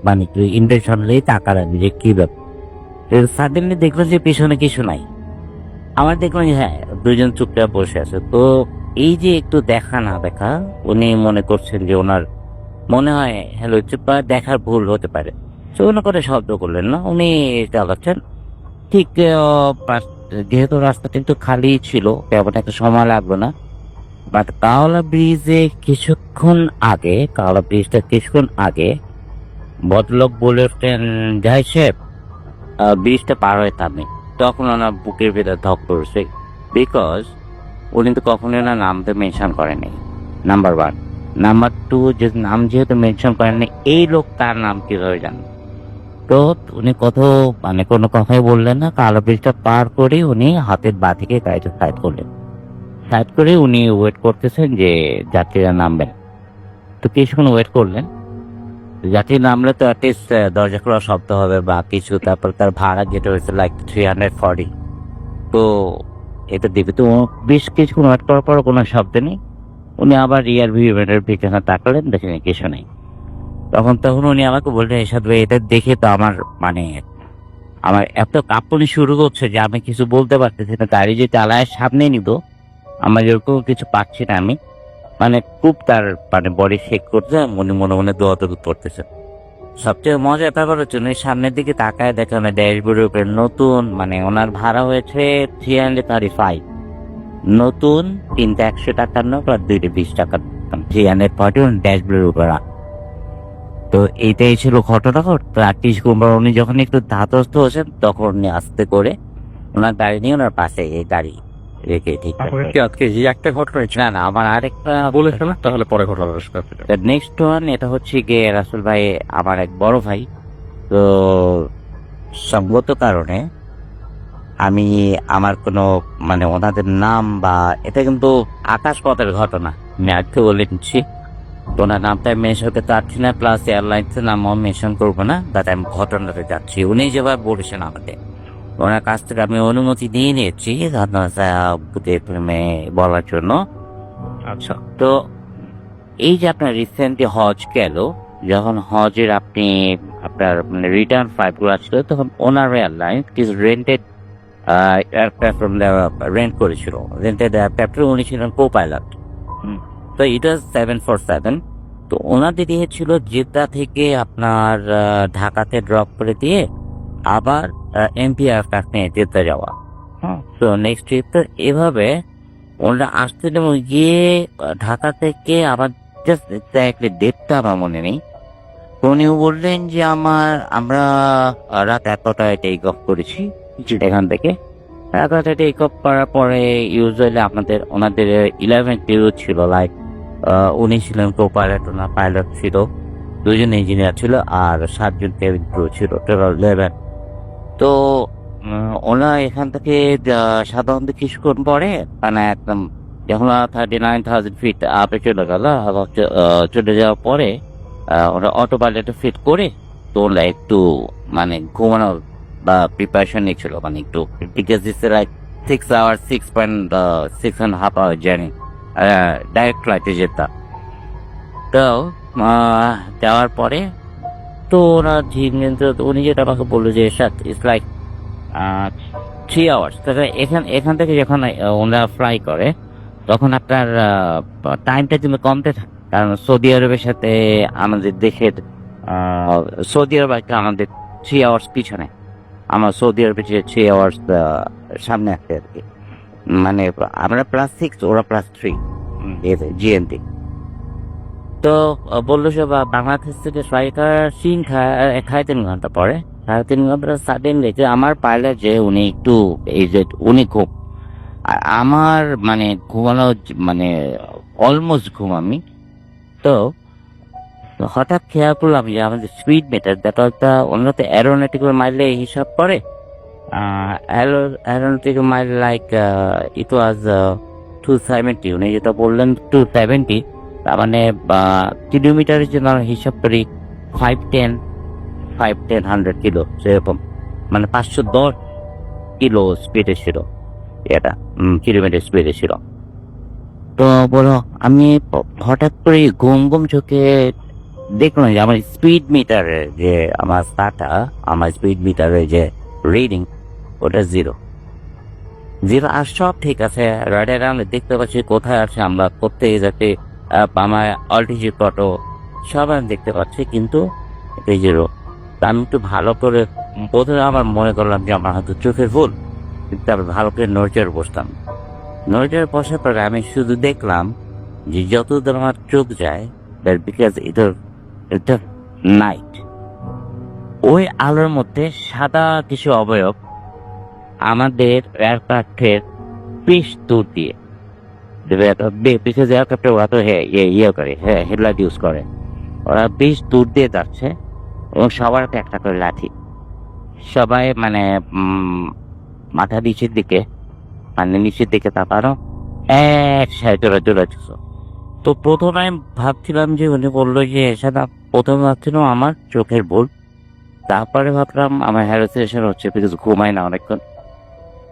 মানে ইন্টেনশনালি তাকালেন যে কি ব্যাপার। সাডেনলি দেখলো যে পিছনে কিছু নাই। আমার দেখলাম যে হ্যাঁ, দুজন চুপচাপ বসে আছে। তো এই যে একটু দেখা না দেখা, উনি মনে করছেন যে ওনার মনে হয় হ্যালো দেখার ভুল হতে পারে। তো উনি করে শব্দ করলেন না, উনি চালাচ্ছেন। ঠিক যেহেতু রাস্তাটা একটু খালি ছিল, তেমন একটা সময় লাগলো না। বাট কাওলা ব্রিজটা কিছুক্ষণ আগে ভদ্রলোক বলে উঠলেন, জাহিদ সাহেব ব্রিজটা পার হয়ে থামে। তখন ওনার বুকের ভেতর ধক করছে, বিকজ উনি তো কখনোই ওনার নামটা মেনশন করেনি, নাম্বার 1। নাম্বার 2, যে নাম যেহেতু মেনশন করেননি, এই লোক তার নাম কিভাবে জানেন? তো উনি কোনো কথাই বললেন না। কালো ব্রিজটা পার করে উনি হাতের বাঁ থেকে গাড়িটা সাইড করলেন। সাইড করে উনি ওয়েট করতেছেন যে যাত্রীরা নামবেন। তো কিছুক্ষণ ওয়েট করলেন। যাত্রী নামলে তো অ্যাটলিস্ট দরজা খোলা শব্দ হবে বা কিছু। তারপর তার ভাড়া যেটা হয়েছে লাইক 340। তো এটা দিবে। তো বেশ কিছুক্ষণ ওয়েট করার পর কোনো শব্দ নেই। উনি আবার রিয়ার ভিউ মিররের পিছনে তাকালেন, দেখেন কিছু নেই। তখন উনি আমাকে বললেন, এরশাদ ভাই এটা দেখে তো আমার এত কাঁপুনি শুরু করছে যে আমি কিছু বলতে পারতেছি না। গাড়ি যে চালায় সামনে নিব, আমার এরকম কিছু পাচ্ছি না আমি। খুব তার বডি শেক করছে, উনি মনে মনে দোয়াদৌড়ি করতেছে। সবচেয়ে মজার ব্যাপার হচ্ছে উনি সামনের দিকে তাকায় দেখেন ড্যাশবোর্ডের উপরে নতুন ওনার ভাড়া হয়েছে 335। নতুন 3টা 100 টাকার নোট আর 2টা 20 টাকার 340 ড্যাশবোর্ডের উপর। তো এইটাই ছিল ঘটনা। উনি যখন একটু ধাতস্থ হয়েছেন তখন উনি আস্তে করে ওনার গাড়ি নিয়ে ওনার পাশে এই গাড়ি রেখে ঠিক আজকে এই একটা ঘটনা না আমার আরেকটা বলেছেন, তাহলে পরে ঘটনা। নেক্সট ওয়ান, এটা হচ্ছে গিয়ে রাসেল ভাই আমার এক বড় ভাই। তো সঙ্গত কারণে আমি আমার কোনো ওনাদের নাম বা এটা কিন্তু আকাশপথের ঘটনা, আমি আজকে বলে নিচ্ছি। ওনার নামটা মেনশন করতে পারছি না, প্লাস এয়ারলাইন্সের নামও মেনশন করবো না। বাট আমি ঘটনাতে যাচ্ছি। উনি যেভাবে বলেছেন আমাদের, ওনার কাছ থেকে আমি অনুমতি নিয়ে নিয়েছি বলার জন্য। আচ্ছা, তো এই যে আপনার রিসেন্টলি হজ গেল, যখন হজের আপনার রিটার্ন ফ্লাইট গুলো ছিল, তখন ওনার এয়ারলাইন্স কিছু রেন্টেড এয়ারক্রাফট রেন্ট করেছিল। রেন্টেড এয়ারক্রাফটের উনি ছিলেন কো পাইলট। তো এটা 747। তো ওনাদের দিয়ে ছিল জেদ্দা থেকে আপনার ঢাকাতে ড্রপ করে দিয়ে আবার এমপি এয়ারক্রাফট নিয়ে জেদ্দা যাওয়া। তো নেক্সট ট্রিপ তো এভাবে ওনারা আসতেন এবং গিয়ে ঢাকা থেকে আবার জাস্ট এক্স্যাক্টলি ডেটটা আমার মনে নেই। উনি বললেন যে আমরা রাত 11টায় টেক অফ করেছি এখান থেকে। 11টায় টেক অফ করার পরে ইউজুয়ালি ওনাদের 11 ক্রু ছিল, লাইক উনি ছিলেন কো পাইলট, ওনার পাইলট ছিল, 2জন ইঞ্জিনিয়ার ছিল আর 7জন কেবিন ক্রু ছিল, টোটাল 11। তো ওরা এখান থেকে সাধারণত কিছুক্ষণ পরে মানে একদম যখন 39,000 ফিট আপে চলে গেল, চলে যাওয়ার পরে ওরা অটো পাইলটে ফিট করে তো ওরা একটু মানে ঘুমানোর বা প্রিপারেশন নিচ্ছিল, মানে একটু বিকজ দিচ্ছে like 6 hours 6.5 hour journey direct ফ্লাইটে যেতাম। তো যাওয়ার পরে তো ওরা উনি যেটা আমাকে বললো যে ইটস লাইক 3 hours। এখান থেকে যখন ওনারা ফ্লাই করে তখন আপনার টাইমটা কিন্তু কমতে থাকে, কারণ সৌদি আরবের সাথে আমাদের দেশের সৌদি আরব একটা আমাদের 3 hours পিছনে, আমার সৌদি আরবের যে 3 hours সামনে আছে আর কি, মানে আমরা +6 ওরা +3 জিএমটি। তো বললো সে বাংলাদেশ থেকে ফ্লাই করার সিন খায় 3 ঘন্টা পরে, 3.5 ঘন্টা সাডেনলি যে আমার পাইলট যে উনি একটু উনি খুব, আর আমার মানে ঘুমানো মানে অলমোস্ট ঘুম আমি। তো হঠাৎ খেয়াল করলাম যে আমাদের স্পিড মিটার যেটা অন্য তো অ্যারোনটিক্যাল মাইলে হিসাব করে, অ্যারোনটিক্যাল মাইল লাইক ইট ওয়াজ 270, উনি যেটা বললেন 270, তার মানে কিলোমিটারের জন্য হিসাব করি 510 কিলো, সেরকম মানে 510 কিলো স্পিডে ছিল, এটা কিলোমিটার স্পিডে ছিল। তো বলো আমি হঠাৎ করে ঘুম চোখে দেখলাম যে আমার স্পিড মিটারে যে আমার স্পিড মিটারে যে রিডিং ওটা 0 আর সব ঠিক আছে, রাডারে আমরা দেখতে পাচ্ছি কোথায় আছে, আমরা করতে যাচ্ছি, আমার অল্টিটিউড কত সব আমি দেখতে পাচ্ছি, কিন্তু এটা 0। আমি একটু ভালো করে প্রথমে আমার মনে করলাম যে আমার হয়তো চোখের ভুল, কিন্তু আমি ভালো করে নড়চড় বসতাম। নড়চড় বসার পরে আমি শুধু দেখলাম যে যতদূর আমার চোখ যায়, বিকজ এটা নাইট, ওই আলোর মধ্যে সাদা কিছু অবয়ব আমাদের এয়ারক্রাফটের পিছ দূর দিয়ে, বিকজ এয়ারক্রাফটে ওরা তো ইয়ে করে, হেডলাইট ইউজ করে, ওরা বেশ দূর দিয়ে যাচ্ছে এবং সবার একটা করে লাঠি, সবাই মানে মাথা নিচের দিকে তাকানো একসাথে ওরা চলেছিল। তো প্রথমে আমি ভাবছিলাম যে উনি বললো যে সেটা, প্রথমে ভাবছিলাম আমার চোখের ভুল, তারপরে ভাবলাম আমার হ্যালোসিনেশন হচ্ছে বিকজ ঘুমাই না অনেকক্ষণ,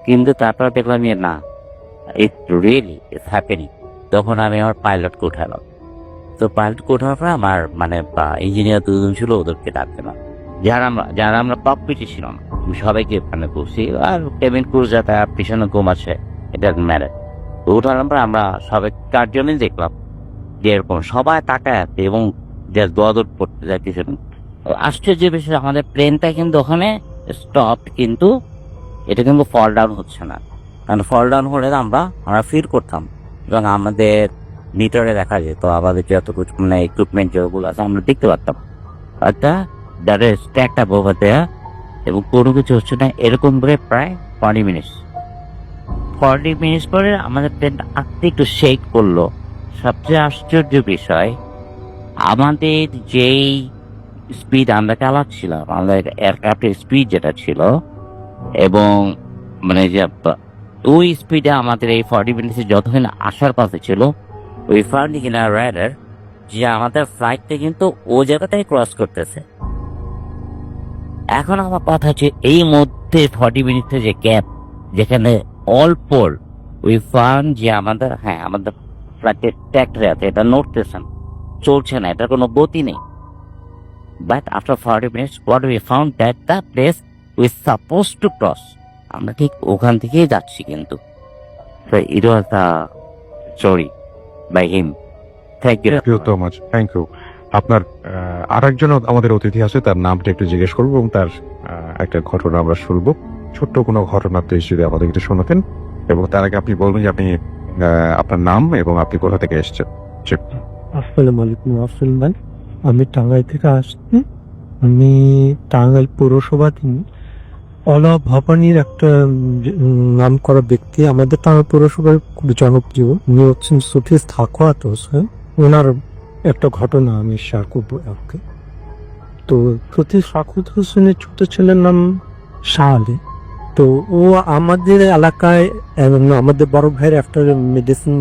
কিন্তু তারপর দেখলাম যে না, ইট রিয়েলি ইটস হ্যাপেনিং। তখন আমি আমার পাইলটকে উঠালাম, তো পাইলটকে ওঠার পর আমার মানে ইঞ্জিনিয়ার 2জন ছিল, ওদেরকে ডাকলাম, যারা আমরা ককপিটে ছিলাম সবাইকে মানে বসি, আর কেবিন ক্রু যাতে পিছনে ঘুমাচ্ছে এটা ম্যাটার। উঠানোর পর আমরা সবাই 4 জনই দেখলাম যে এরকম সবাই তাকায় আছে এবং জাস্ট দৌড় পড়তে যাচ্ছিল। আশ্চর্য বিষয় আমাদের প্লেনটা কিন্তু ওখানে স্টপ, কিন্তু এটা কিন্তু ফল ডাউন হচ্ছে না, কারণ ফল ডাউন হলে আমরা ফিল করতাম এবং আমাদের মিটারে দেখা যেত আমাদের যত কিছু মানে ইকুইপমেন্ট যেগুলো আছে আমরা দেখতে পারতাম, অর্থাৎ that is stacked up over there, এবং কোনো কিছু হচ্ছে না। এরকম করে প্রায় 40 মিনিট পরে আমাদের প্লেনটা আস্তে একটু শেক করলো। সবচেয়ে আশ্চর্য বিষয়, আমাদের যেই স্পিড আমরা চালাচ্ছিলাম, আমাদের এয়ারক্রাফটের স্পিড যেটা ছিল, এবং মানে যে ওই স্পিডে আমাদের এই 40 মিনিটে যতক্ষণ আসার পথে ছিল, ওই ফাউন্ডিং ইন আওয়ার রাডার যে আমাদের ফ্লাইটটা কিন্তু ও জায়গাটাই ক্রস করতেছে। এখন আমার কথা হচ্ছে এই মধ্যে 40 মিনিটের যে গ্যাপ, যেখানে অল্প ওই ফাউন্ড যে আমাদের আমাদের ফ্লাইটের ট্র্যাক্টরে আছে, এটা নড়তেছে না, চলছে না, এটার কোনো গতি নেই। But after 40 minutes what we found that the place we supposed to cross, আমরা ঠিক ওখান থেকেই যাচ্ছি, কিন্তু it was the story by him. Thank you. Thank you so much, thank you. আপনার আরেকজন আমাদের অতিথি আছে, তার নামটা একটু জিজ্ঞেস করবো এবং তার একটা ঘটনা আমরা শুনবো, ছোট্ট কোনো ঘটনা প্লিজ যদি আমাদের একটু শোনাতেন, এবং তার আগে আপনি বলবেন যে আপনি আপনার নাম এবং আপনি কোথা থেকে এসেছেন। আসসালামু আলাইকুম রাসূল ভাই, আমি টাঙ্গাইল থেকে আসছি। আমি টাঙ্গাইল পৌরসভাধীন অলা ভবানীর একটা নাম করা ব্যক্তি আমাদের টাঙ্গাইল পৌরসভার খুব জনপ্রিয়। উনি হচ্ছেন সুফিস থাকোয়াত হোসেন। ওনার একটা ঘটনা আমি শেয়ার করবো আপনাকে। তো সুফিস থাকোয়াত হোসেনের ছোট ছেলের নাম শাহ আলী। তো ও আমাদের এলাকায় আমাদের বড় ভাইয়ের একটা মেডিসিন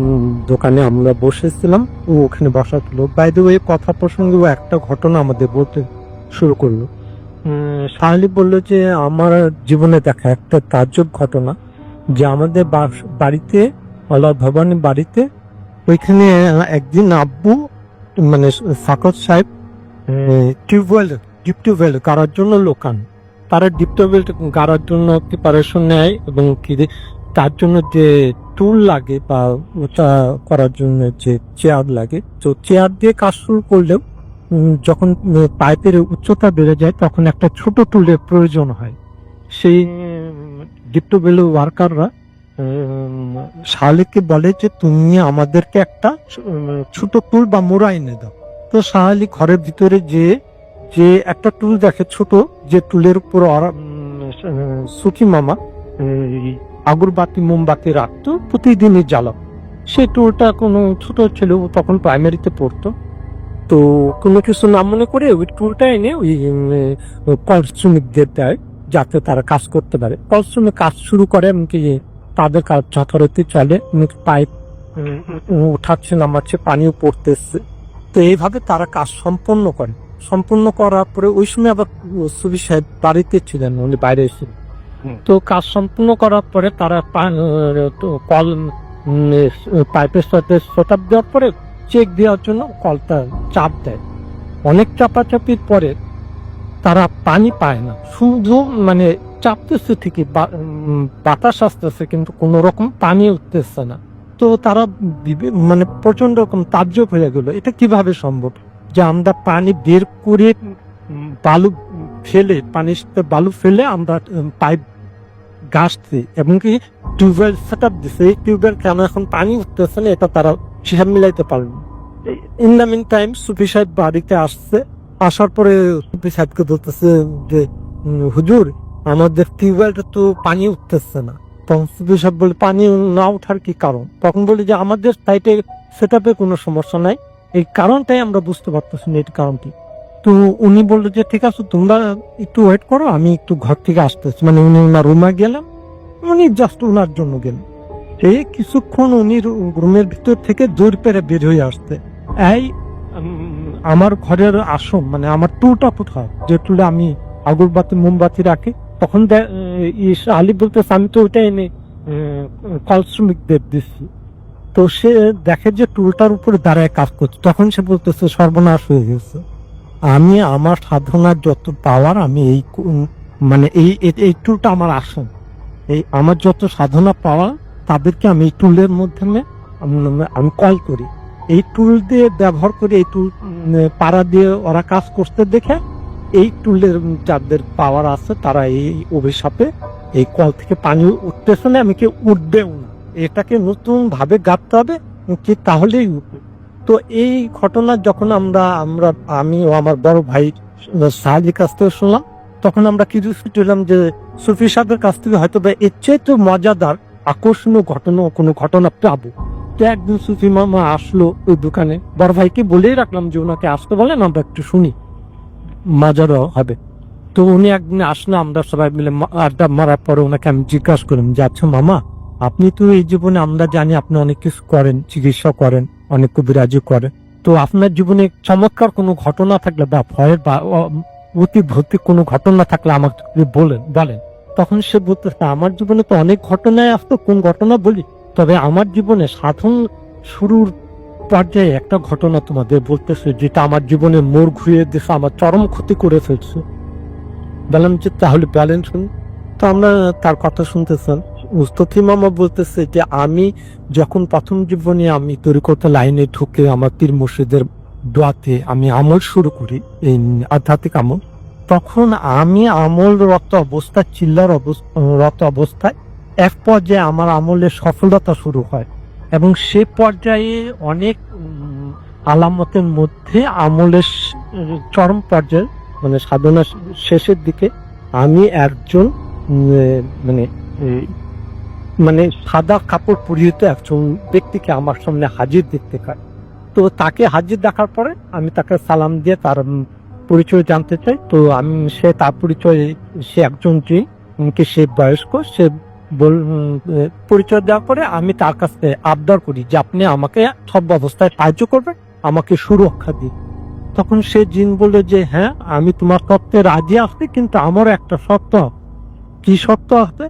দোকানে আমরা বসেছিলাম, ও ওখানে বসা ছিল। বাই দ্য ওয়ে কথা প্রসঙ্গে ও একটা ঘটনা আমাদের বলতে শুরু করলো। শাহলি বললো যে আমার জীবনে দেখা একটা তাজ্জব ঘটনা, যে আমাদের বাড়িতে আল্লাহ ভবানীর বাড়িতে ওইখানে একদিন আব্বু মানে সাকত সাহেব ডিপ টিউবওয়েল গাড়ার জন্য লোকান। তারা ডিপ টিউবওয়েল গাড়ার জন্য প্রিপারেশন নেয় এবং কি তার জন্য যে টুল লাগে বা ওটা করার জন্য যে চেয়ার লাগে, তো চেয়ার দিয়ে কাজ শুরু করলেও যখন পাইপের উচ্চতা বেড়ে যায় তখন একটা ছোট টুলের প্রয়োজন হয়। সেই ডিপ টিউবওয়েল ওয়ার্কাররা শাহলিকে বলে যে তুমি আমাদেরকে একটা ছোট টুল বা মোড়া এনে দাও। তো শাহলি ঘরের ভিতরে যে একটা টুল দেখে ছোট, যে টুলের উপর সুখী মামা আগরবাতি মোমবাতি রাখতো প্রতিদিনই জ্বালাও। সেই টুলটা কোনো ছোট ছিল, তখন প্রাইমারিতে পড়তো। তো কোনো কিছু না মনে করে ওই টুলটা এনে ওই কল শ্রমিকদের দেয় যাতে তারা কাজ করতে পারে। কল শ্রমিক কাজ শুরু করে, এমনকি তাদের কাজ যথারীতি চলে, পাইপ উঠাচ্ছে নামাচ্ছে, পানিও পড়তেছে। তো এইভাবে তারা কাজ সম্পন্ন করে। সম্পূর্ণ করার পরে ওই সময় আবার সুবি সাহেব বাড়িতে ছিলেন, উনি বাইরে এসেছিলেন। তো কাজ সম্পূর্ণ করার পরে তারা কল পাইপের সাথে সেটআপ দেওয়ার পরে চেক দেওয়ার জন্য কলটা চাপ দেয়। অনেক চাপাচাপির পরে তারা পানি পায় না, শুধু মানে চাপতেছে ঠিকই, বাতাস আসতেছে কিন্তু কোন রকম পানি উঠতেছে না। তো তারা মানে প্রচন্ড রকম তাজ্জব হয়ে গেল, এটা কিভাবে সম্ভব যে আমরা পানি বের করে বালু ফেলে, পানিতে বালু ফেলে আমরা পাইপ গাছছি এবং কি টিউবওয়েল সেট আপ দিচ্ছে, এই টিউবওয়েল কেন এখন পানি উঠতেছে না, এটা তারা হিসাব মিলাইতে পারবে। ইন দ্য মিন টাইম সুফি সাহেব বাড়িতে আসছে। আসার পরে সুফি সাহেবকে বলতেছে যে হুজুর আমাদের টিউবওয়েলটা তো পানি উঠতেছে না। তখন সুফি সাহেব বলে পানি না ওঠার কি কারণ? তখন বলি যে আমাদের সাইটে সেট আপে কোনো সমস্যা নাই, এই কারণটাই আমরা বুঝতে পারতেছি না, এর কারণটি। তো উনি বললো যে ঠিক আছে তোমরা একটু ওয়েট করো, আমি একটু ঘর থেকে আসতেছি। মানে উনি ওনার রুমে গেলাম, উনি জাস্ট ওনার জন্য গেলেন। এই কিছুক্ষণ উনি রুমের ভিতর থেকে দৌড় পেরে বের হয়ে আসতে, এই আমার ঘরের আসন মানে আমার টুলটা কোথায়, যে টুলে আমি আগরবাতি মোমবাতি রাখি। তখন আলী বলতেছে আমি তো ওইটা এনে কল শ্রমিকদের দিচ্ছি। তো সে দেখে যে টুলটার উপরে দাঁড়ায় কাজ করছে। তখন সে বলতেছে সর্বনাশ হয়ে গেছে, আমি আমার সাধনার যত পাওয়ার আমি এই মানে এই টুলটা আমার আসন, এই আমার যত সাধনা পাওয়ার তাদেরকে আমি এই টুলের মাধ্যমে আমি কল করি, এই টুল দিয়ে ব্যবহার করি। এই টুল পাড়া দিয়ে ওরা কাজ করতে দেখে এই টুলের যাদের পাওয়ার আছে তারা এই অভিশাপে এই কল থেকে পানি উঠতেছে না, আমি কি উঠবেও না, এটাকে নতুন ভাবে গাঁথতে হবে কি তাহলেই উঠবে। তো এই ঘটনা যখন আমি ও আমার বড় ভাই সাহায্যের কাছ থেকে শুনলাম, তখন আমরা কি বুঝলাম যে সুফি সাহেবের কাছ থেকে হয়তো বা এর চেয়ে তো মজাদার আকর্ষণীয় কোনো ঘটনা পাবো। তো একদিন সুফি মামা আসলো ওই দোকানে, বড় ভাইকে বলেই রাখলাম যে ওনাকে আসতে বলেন, আমরা একটু শুনি, মজারও হবে। তো উনি একদিন আসলো, আমরা সবাই মিলে আড্ডা মারার পরে ওনাকে আমি জিজ্ঞাসা করলাম যে আচ্ছা মামা, আপনি তো এই জীবনে আমরা জানি আপনি অনেক কিছু করেন, চিকিৎসা করেন, অনেক কবিরাজি করেন, তো আপনার জীবনে চমৎকার কোনো ঘটনা থাকলে বা ভয়ের বা অতি ভৌতিক কোনো ঘটনা থাকলে আমাকে বলেন। তখন সে বলতেছে আমার জীবনে তো অনেক ঘটনায় আসতো, কোন ঘটনা বলি, তবে আমার জীবনে সাধন শুরুর পর্যায়ে একটা ঘটনা তোমাদের বলতেছে যেটা আমার জীবনে মোড় ঘুরিয়ে দিয়েছে, আমার চরম ক্ষতি করে ফেলছে। বললাম যে তাহলে বলেন শুন। তো আমরা তার কথা শুনতেছেন। মুস্তফি মামা বলতেছে যে আমি যখন প্রথম জীবনে আমি তরিকত লাইনে ঢুকে আমার পীর মুর্শিদের দোয়াতে আমি আমল শুরু করি, এই আধ্যাত্মিক আমল, তখন আমি আমলরত অবস্থায় রত অবস্থায় এক পর্যায়ে আমার আমলের সফলতা শুরু হয় এবং সে পর্যায়ে অনেক আলামতের মধ্যে আমলের চরম পর্যায়ে মানে সাধনা শেষের দিকে আমি একজন মানে মানে সাদা কাপড় পরিহিত একজন ব্যক্তিকে আমার সামনে হাজির দেখতে পাই। তো তাকে হাজির দেখার পরে আমি তাকে সালাম দিয়ে তার পরিচয় জানতে চাই। তো সে তার পরিচয়, সে একজন জিন, সে বয়স্ক। সে পরিচয় দেওয়ার পরে আমি তার কাছে আবদার করি যে আপনি আমাকে সব অবস্থায় সাহায্য করবেন, আমাকে সুরক্ষা দিন। তখন সে জিন বলল যে হ্যাঁ, আমি তোমার তত্ত্বে রাজি আসছি, কিন্তু আমারও একটা শর্ত। কি শর্ত আছে?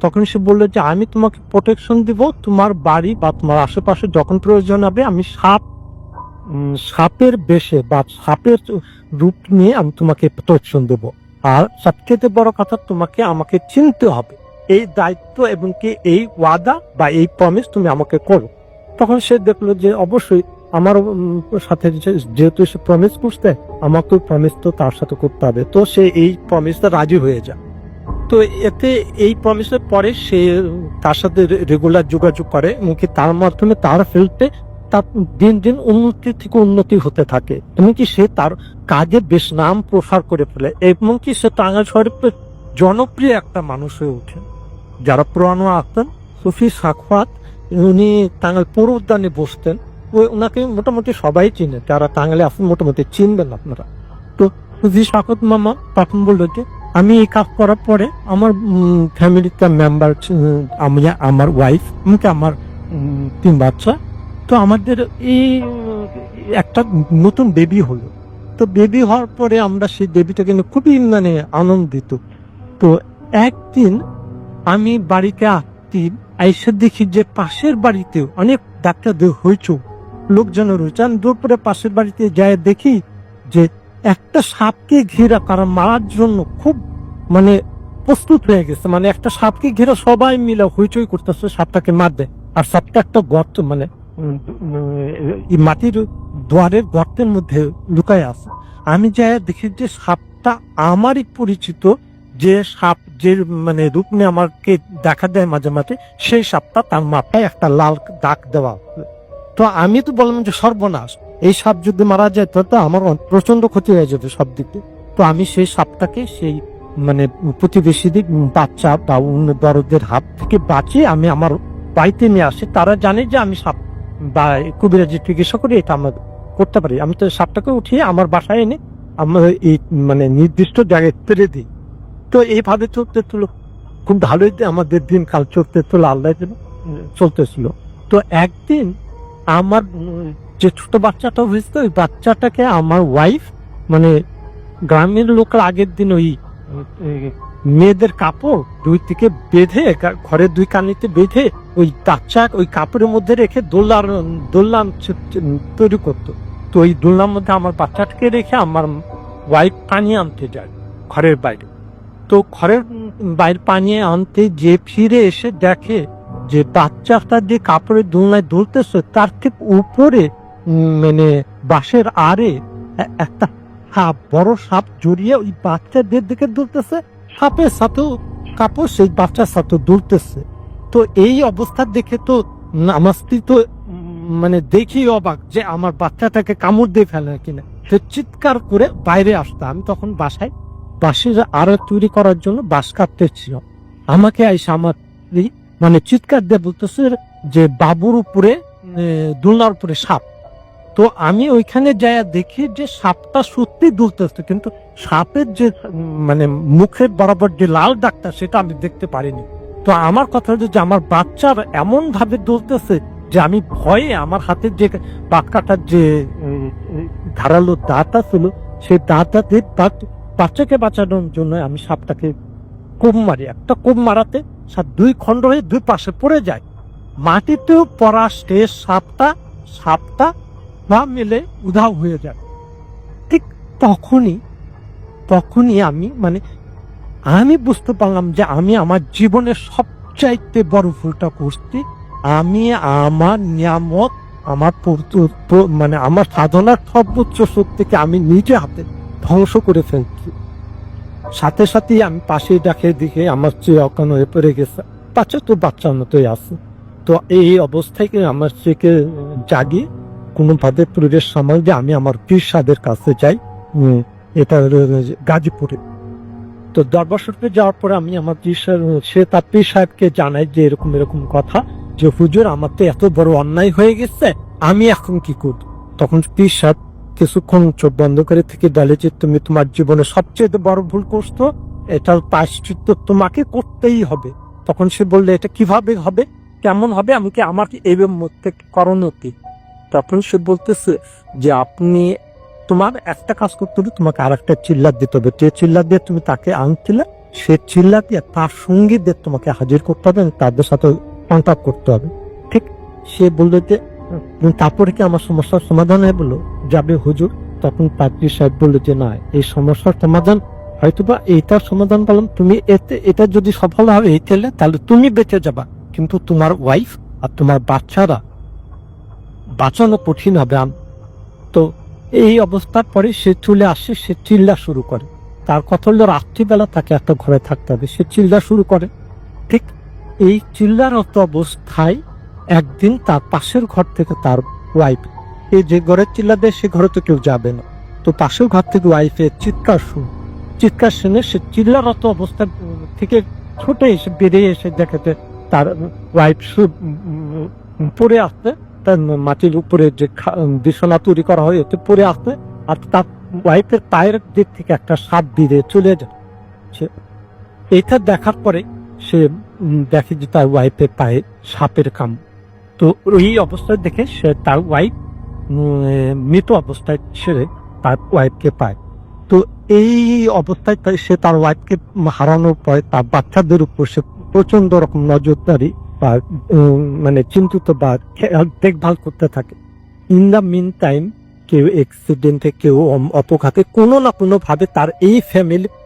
তখন সে বললো যে আমি তোমাকে প্রোটেকশন দিব, তোমার বাড়ি বা তোমার আশেপাশে যখন প্রয়োজন হবে আমি সাপের বেশে বা সাপের রূপ নিয়ে আমি তোমাকে প্রোটেকশন দেব। আর সবচেয়ে বড় কথা, তোমাকে আমাকে চিনতে হবে। এই দায়িত্ব এবং কি এই ওয়াদা বা এই প্রমিস তুমি আমাকে করো। তখন সে দেখলো যে অবশ্যই আমার সাথে যেহেতু সে প্রমিস করছে, আমাকে প্রমিস তো তার সাথে করতে হবে। তো সে এই প্রমিসটা রাজি হয়ে যায়। তো এতে এই প্রমিসের পরে সে তার সাথে রেগুলার যোগাযোগ করে এবং কি তার মাধ্যমে তার ফিল্ডে তার দিন দিন উন্নতি থেকে উন্নতি হতে থাকে এবং কি সে তার কাজে বেশ নাম প্রসার করে ফেলে এবং কি সে টাঙ্গাইল শহরের জনপ্রিয় একটা মানুষ হয়ে ওঠে। যারা পুরানো আসতেন, সুফি সাকফাত, উনি টাঙ্গাইল পৌর উদ্যানে বসতেন। ওনাকে মোটামুটি সবাই চিনে, যারা টাঙ্গাইলে আসেন মোটামুটি চিনবেন আপনারা। তো সুফি সাকফাত মামা তখন বললো যে আমি এই কাজ করার পরে আমার ফ্যামিলিতে মেম্বার, আমি, আমার ওয়াইফ, এমনকি আমার 3 বাচ্চা, তো আমাদের এই একটা নতুন বেবি হলো। তো বেবি হওয়ার পরে আমরা সেই বেবিটাকে নিয়ে খুবই মানে আনন্দিত। তো একদিন আমি বাড়িতে আসছি, আইসা দেখি যে পাশের বাড়িতেও অনেক ডাক্তারদের হয়েছে, লোকজনের হয়েছে। আমি দুপুরে পাশের বাড়িতে যাই দেখি যে একটা সাপকে ঘেরা কারা মারার জন্য খুব মানে প্রস্তুত হয়ে গেছে। মানে একটা সাপকে ঘেরা সবাই মিলে হইচই করতেছে সাপটাকে মারবে। আর সাপটা একটা গর্ত মানে মাটির দুয়ারের গর্তের মধ্যে লুকায় আছে। আমি যাই দেখি যে সাপটা আমারই পরিচিত, যে সাপ যে মানে রূপ নিয়ে আমাকে দেখা দেয় মাঝে মাঝে, সেই সাপটা তার মাথায় একটা লাল দাগ দেওয়া। তো আমি তো বললাম যে সর্বনাশ, এই সাপ যদি মারা যায় তো আমার প্রচন্ড ক্ষতি হয়ে যাবে সব দিক দিয়ে। তো আমি সেই সাপটাকে সেই মানে প্রতিবেশীদের বাচ্চা বা অন্য বড়দের হাত থেকে বাঁচিয়ে আমি আমার বাড়িতে নিয়ে আসি। তারা জানে যে আমি সাপ বা কবিরাজি চিকিৎসা করি, এটা আমরা করতে পারি। আমি তো সাপটাকে উঠিয়ে আমার বাসায় এনে আমার এই মানে নির্দিষ্ট জায়গায় ফেলে দিই। তো এইভাবে চলতে চলো, খুব ভালোই আমাদের দিন কাল চলতে চলো, আল্লাহ চলতেছিল। তো একদিন আমার যে ছোট বাচ্চাটা হয়েছিল, ওই বাচ্চাটাকে আমার ওয়াইফ মানে গ্রামের লোকের আগের দিন ওই মেয়েদের কাপড় 2 দিকে বেঁধে ঘরের 2 কানিতে বেঁধে ওই বাচ্চা ওই কাপড়ের মধ্যে রেখে দোলনা তৈরি করতো। তো ওই দোলনার মধ্যে আমার বাচ্চাটাকে রেখে আমার ওয়াইফ পানি আনতে যায় ঘরের বাইরে। তো ঘরের বাইরে পানি আনতে যে ফিরে এসে দেখে যে বাচ্চাটা যে কাপড়ের দোলনায় দুলতেছে তার ঠিক উপরে মানে বাঁশের আড়ে একটা সাপ, বড় সাপ জড়িয়ে ওই বাচ্চাদের দিকে দুলতেছে। সাপের সাথেও কাপড় সেই বাচ্চার সাথে দুলতেছে। তো এই অবস্থা দেখে তো আমার স্ত্রী তো মানে দেখি অবাক যে আমার বাচ্চাটাকে কামড় দিয়ে ফেলে কিনা। তো চিৎকার করে বাইরে আসতো। আমি তখন বাসায় বাঁশের আড়ে তৈরি করার জন্য বাঁশ কাটতেছিল। আমাকে আইসা আমার মানে চিৎকার দিয়ে বলতেছে যে বাবুর উপরে দোলনার উপরে সাপ। তো আমি ওইখানে যাই দেখি যে সাপটা সত্যি দুলতেছে, কিন্তু সাপের যে মানে মুখের বরাবর যে লাল দাগটা সেটা আমি দেখতে পারিনি। তো আমার কথা হচ্ছে যে আমার বাচ্চার এমন ভাবে দুলতেছে যে আমি ভয়ে আমার হাতের যে পাটকাটার যে ধারালো দাঁতটা ছিল সেই দাঁতটা দিয়ে বাচ্চাকে বাঁচানোর জন্য আমি সাপটাকে কোপ মারি। একটা কোপ মারাতে সাপ 2 খণ্ড হয়ে 2 পাশে পড়ে যায়। মাটিতেও পড়া শেষ সাপটা বা মিলে উধাও হয়ে যায়। ঠিক তখনই আমি বুঝতে পারলাম যে আমি আমার জীবনের সবচাইতে বড় ভুলটা করছি। আমি আমার নিয়ামত, আমার মানে আমার সাধনার সর্বোচ্চ শক্তিকে আমি নিজে হাতে ধ্বংস করে ফেলছি। সাথে সাথেই আমি পাশে দেখে আমার চেয়ে অজ্ঞান হয়ে পড়ে গেছে। বাচ্চা তো বাচ্চার মতোই আছে। তো এই অবস্থায় আমার চেয়েকে জাগিয়ে কোনোভাবে পরিবেশ সামাল দিয়ে আমি আমার পীর সাহেবের কাছে যাই এটা হলো গাজীপুরে। তো দরবার শরীফে যাওয়ার পরে আমি আমার সে তার পীর সাহেবকে জানাই যে এরকম এরকম কথা, যে হুজুর আমার তো এত বড় অন্যায় হয়ে গেছে, আমি এখন কি করব? তখন পীর সাহেব কিছুক্ষণ চোখ বন্ধ করে থেকে বলে যে তুমি তোমার জীবনে সবচেয়ে বড় ভুল করছো, এটার প্রায়শ্চিত্ত তোমাকে করতেই হবে। তখন সে বললে এটা কিভাবে হবে, কেমন হবে, আমাকে আমাকে এই মধ্যে করণীয় কি? তখন সে বলতেছে যে আপনি তোমার একটা কাজ করতে হবে, তোমাকে আর একটা চিল্লাত দিতে হবে, যে চিল্লাত দিয়ে তুমি তাকে আনছিলে সে চিল্লা দিয়ে তার সঙ্গীদের তোমাকে হাজির করতে হবে, তাদের সাথে কন্ট্যাক্ট করতে হবে। ঠিক সে বললো যে তারপরে কি আমার সমস্যার সমাধান হয়ে বললো যাবে হুজুর? তখন পাদ্রী সাহেব বললো যে না, এই সমস্যার সমাধান হয়তোবা এইটার সমাধান বললাম, তুমি এটা যদি সফল হবে এই ছেলে, তাহলে তুমি বেঁচে যাবা, কিন্তু তোমার ওয়াইফ আর তোমার বাচ্চারা বাঁচানো কঠিন হবে। তো এই অবস্থার পরে সে চলে আসে, সে চিল্লা শুরু করে। তার কথা হলো রাত্রিবেলা তাকে একটা ঘরে থাকতে হবে, সে চিল্লা শুরু করে। ঠিক এই চিল্লারত অবস্থায় একদিন তার পাশের ঘর থেকে তার ওয়াইফ, এই যে ঘরের চিল্লা দেয় সে ঘরে তো কেউ যাবে না, তো পাশের ঘর থেকে ওয়াইফের চিৎকার শুনে সে চিল্লারত অবস্থা থেকে ছুটে এসে বেরিয়ে এসে দেখেতে তার ওয়াইফ পড়ে আসতে, তার মাটির উপরে যে বিছানা তৈরি করা হয় এতে পড়ে আসতে, আর তার ওয়াইফের পায়ের দিক থেকে একটা সাপ বেরিয়ে চলে যায়। এটা দেখার পরে সে দেখে যে তার ওয়াইফের পায়ে সাপের কাম। তো এই অবস্থায় দেখে সে তার ওয়াইফ মৃত অবস্থায় ছেড়ে তার ওয়াইফকে পায়। তো এই অবস্থায় সে তার ওয়াইফকে হারানোর পরে তার বাচ্চাদের উপর সে প্রচন্ড রকম নজরদারি বা মানে চিন্তিত বা দেখভাল করতে থাকে। ইন দ্য মিন টাইম কেউ অ্যাক্সিডেন্টে, কেউ অপঘাতে, কোনো না কোনো ভাবে তার এই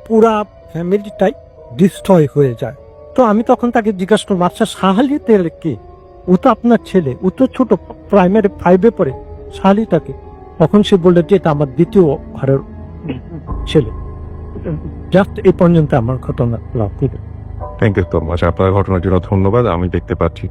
পুরা ফ্যামিলিটাই ডিস্ট্রয় হয়ে যায়। তো আমি তখন তাকে জিজ্ঞাসা করলাম, আচ্ছা শাহালিতে কে? ও তো আপনার ছেলে, ও তো ছোট, প্রাইমারি 5-এ পড়ে, শাহালিটাকে? তখন সে বললো যে এটা আমার দ্বিতীয় ঘরের ছেলে। জাস্ট এই পর্যন্ত আমার ঘটনা। থ্যাংক ইউ সো মাচ, আপনার ঘটনার জন্য ধন্যবাদ। আমি দেখতে পাচ্ছি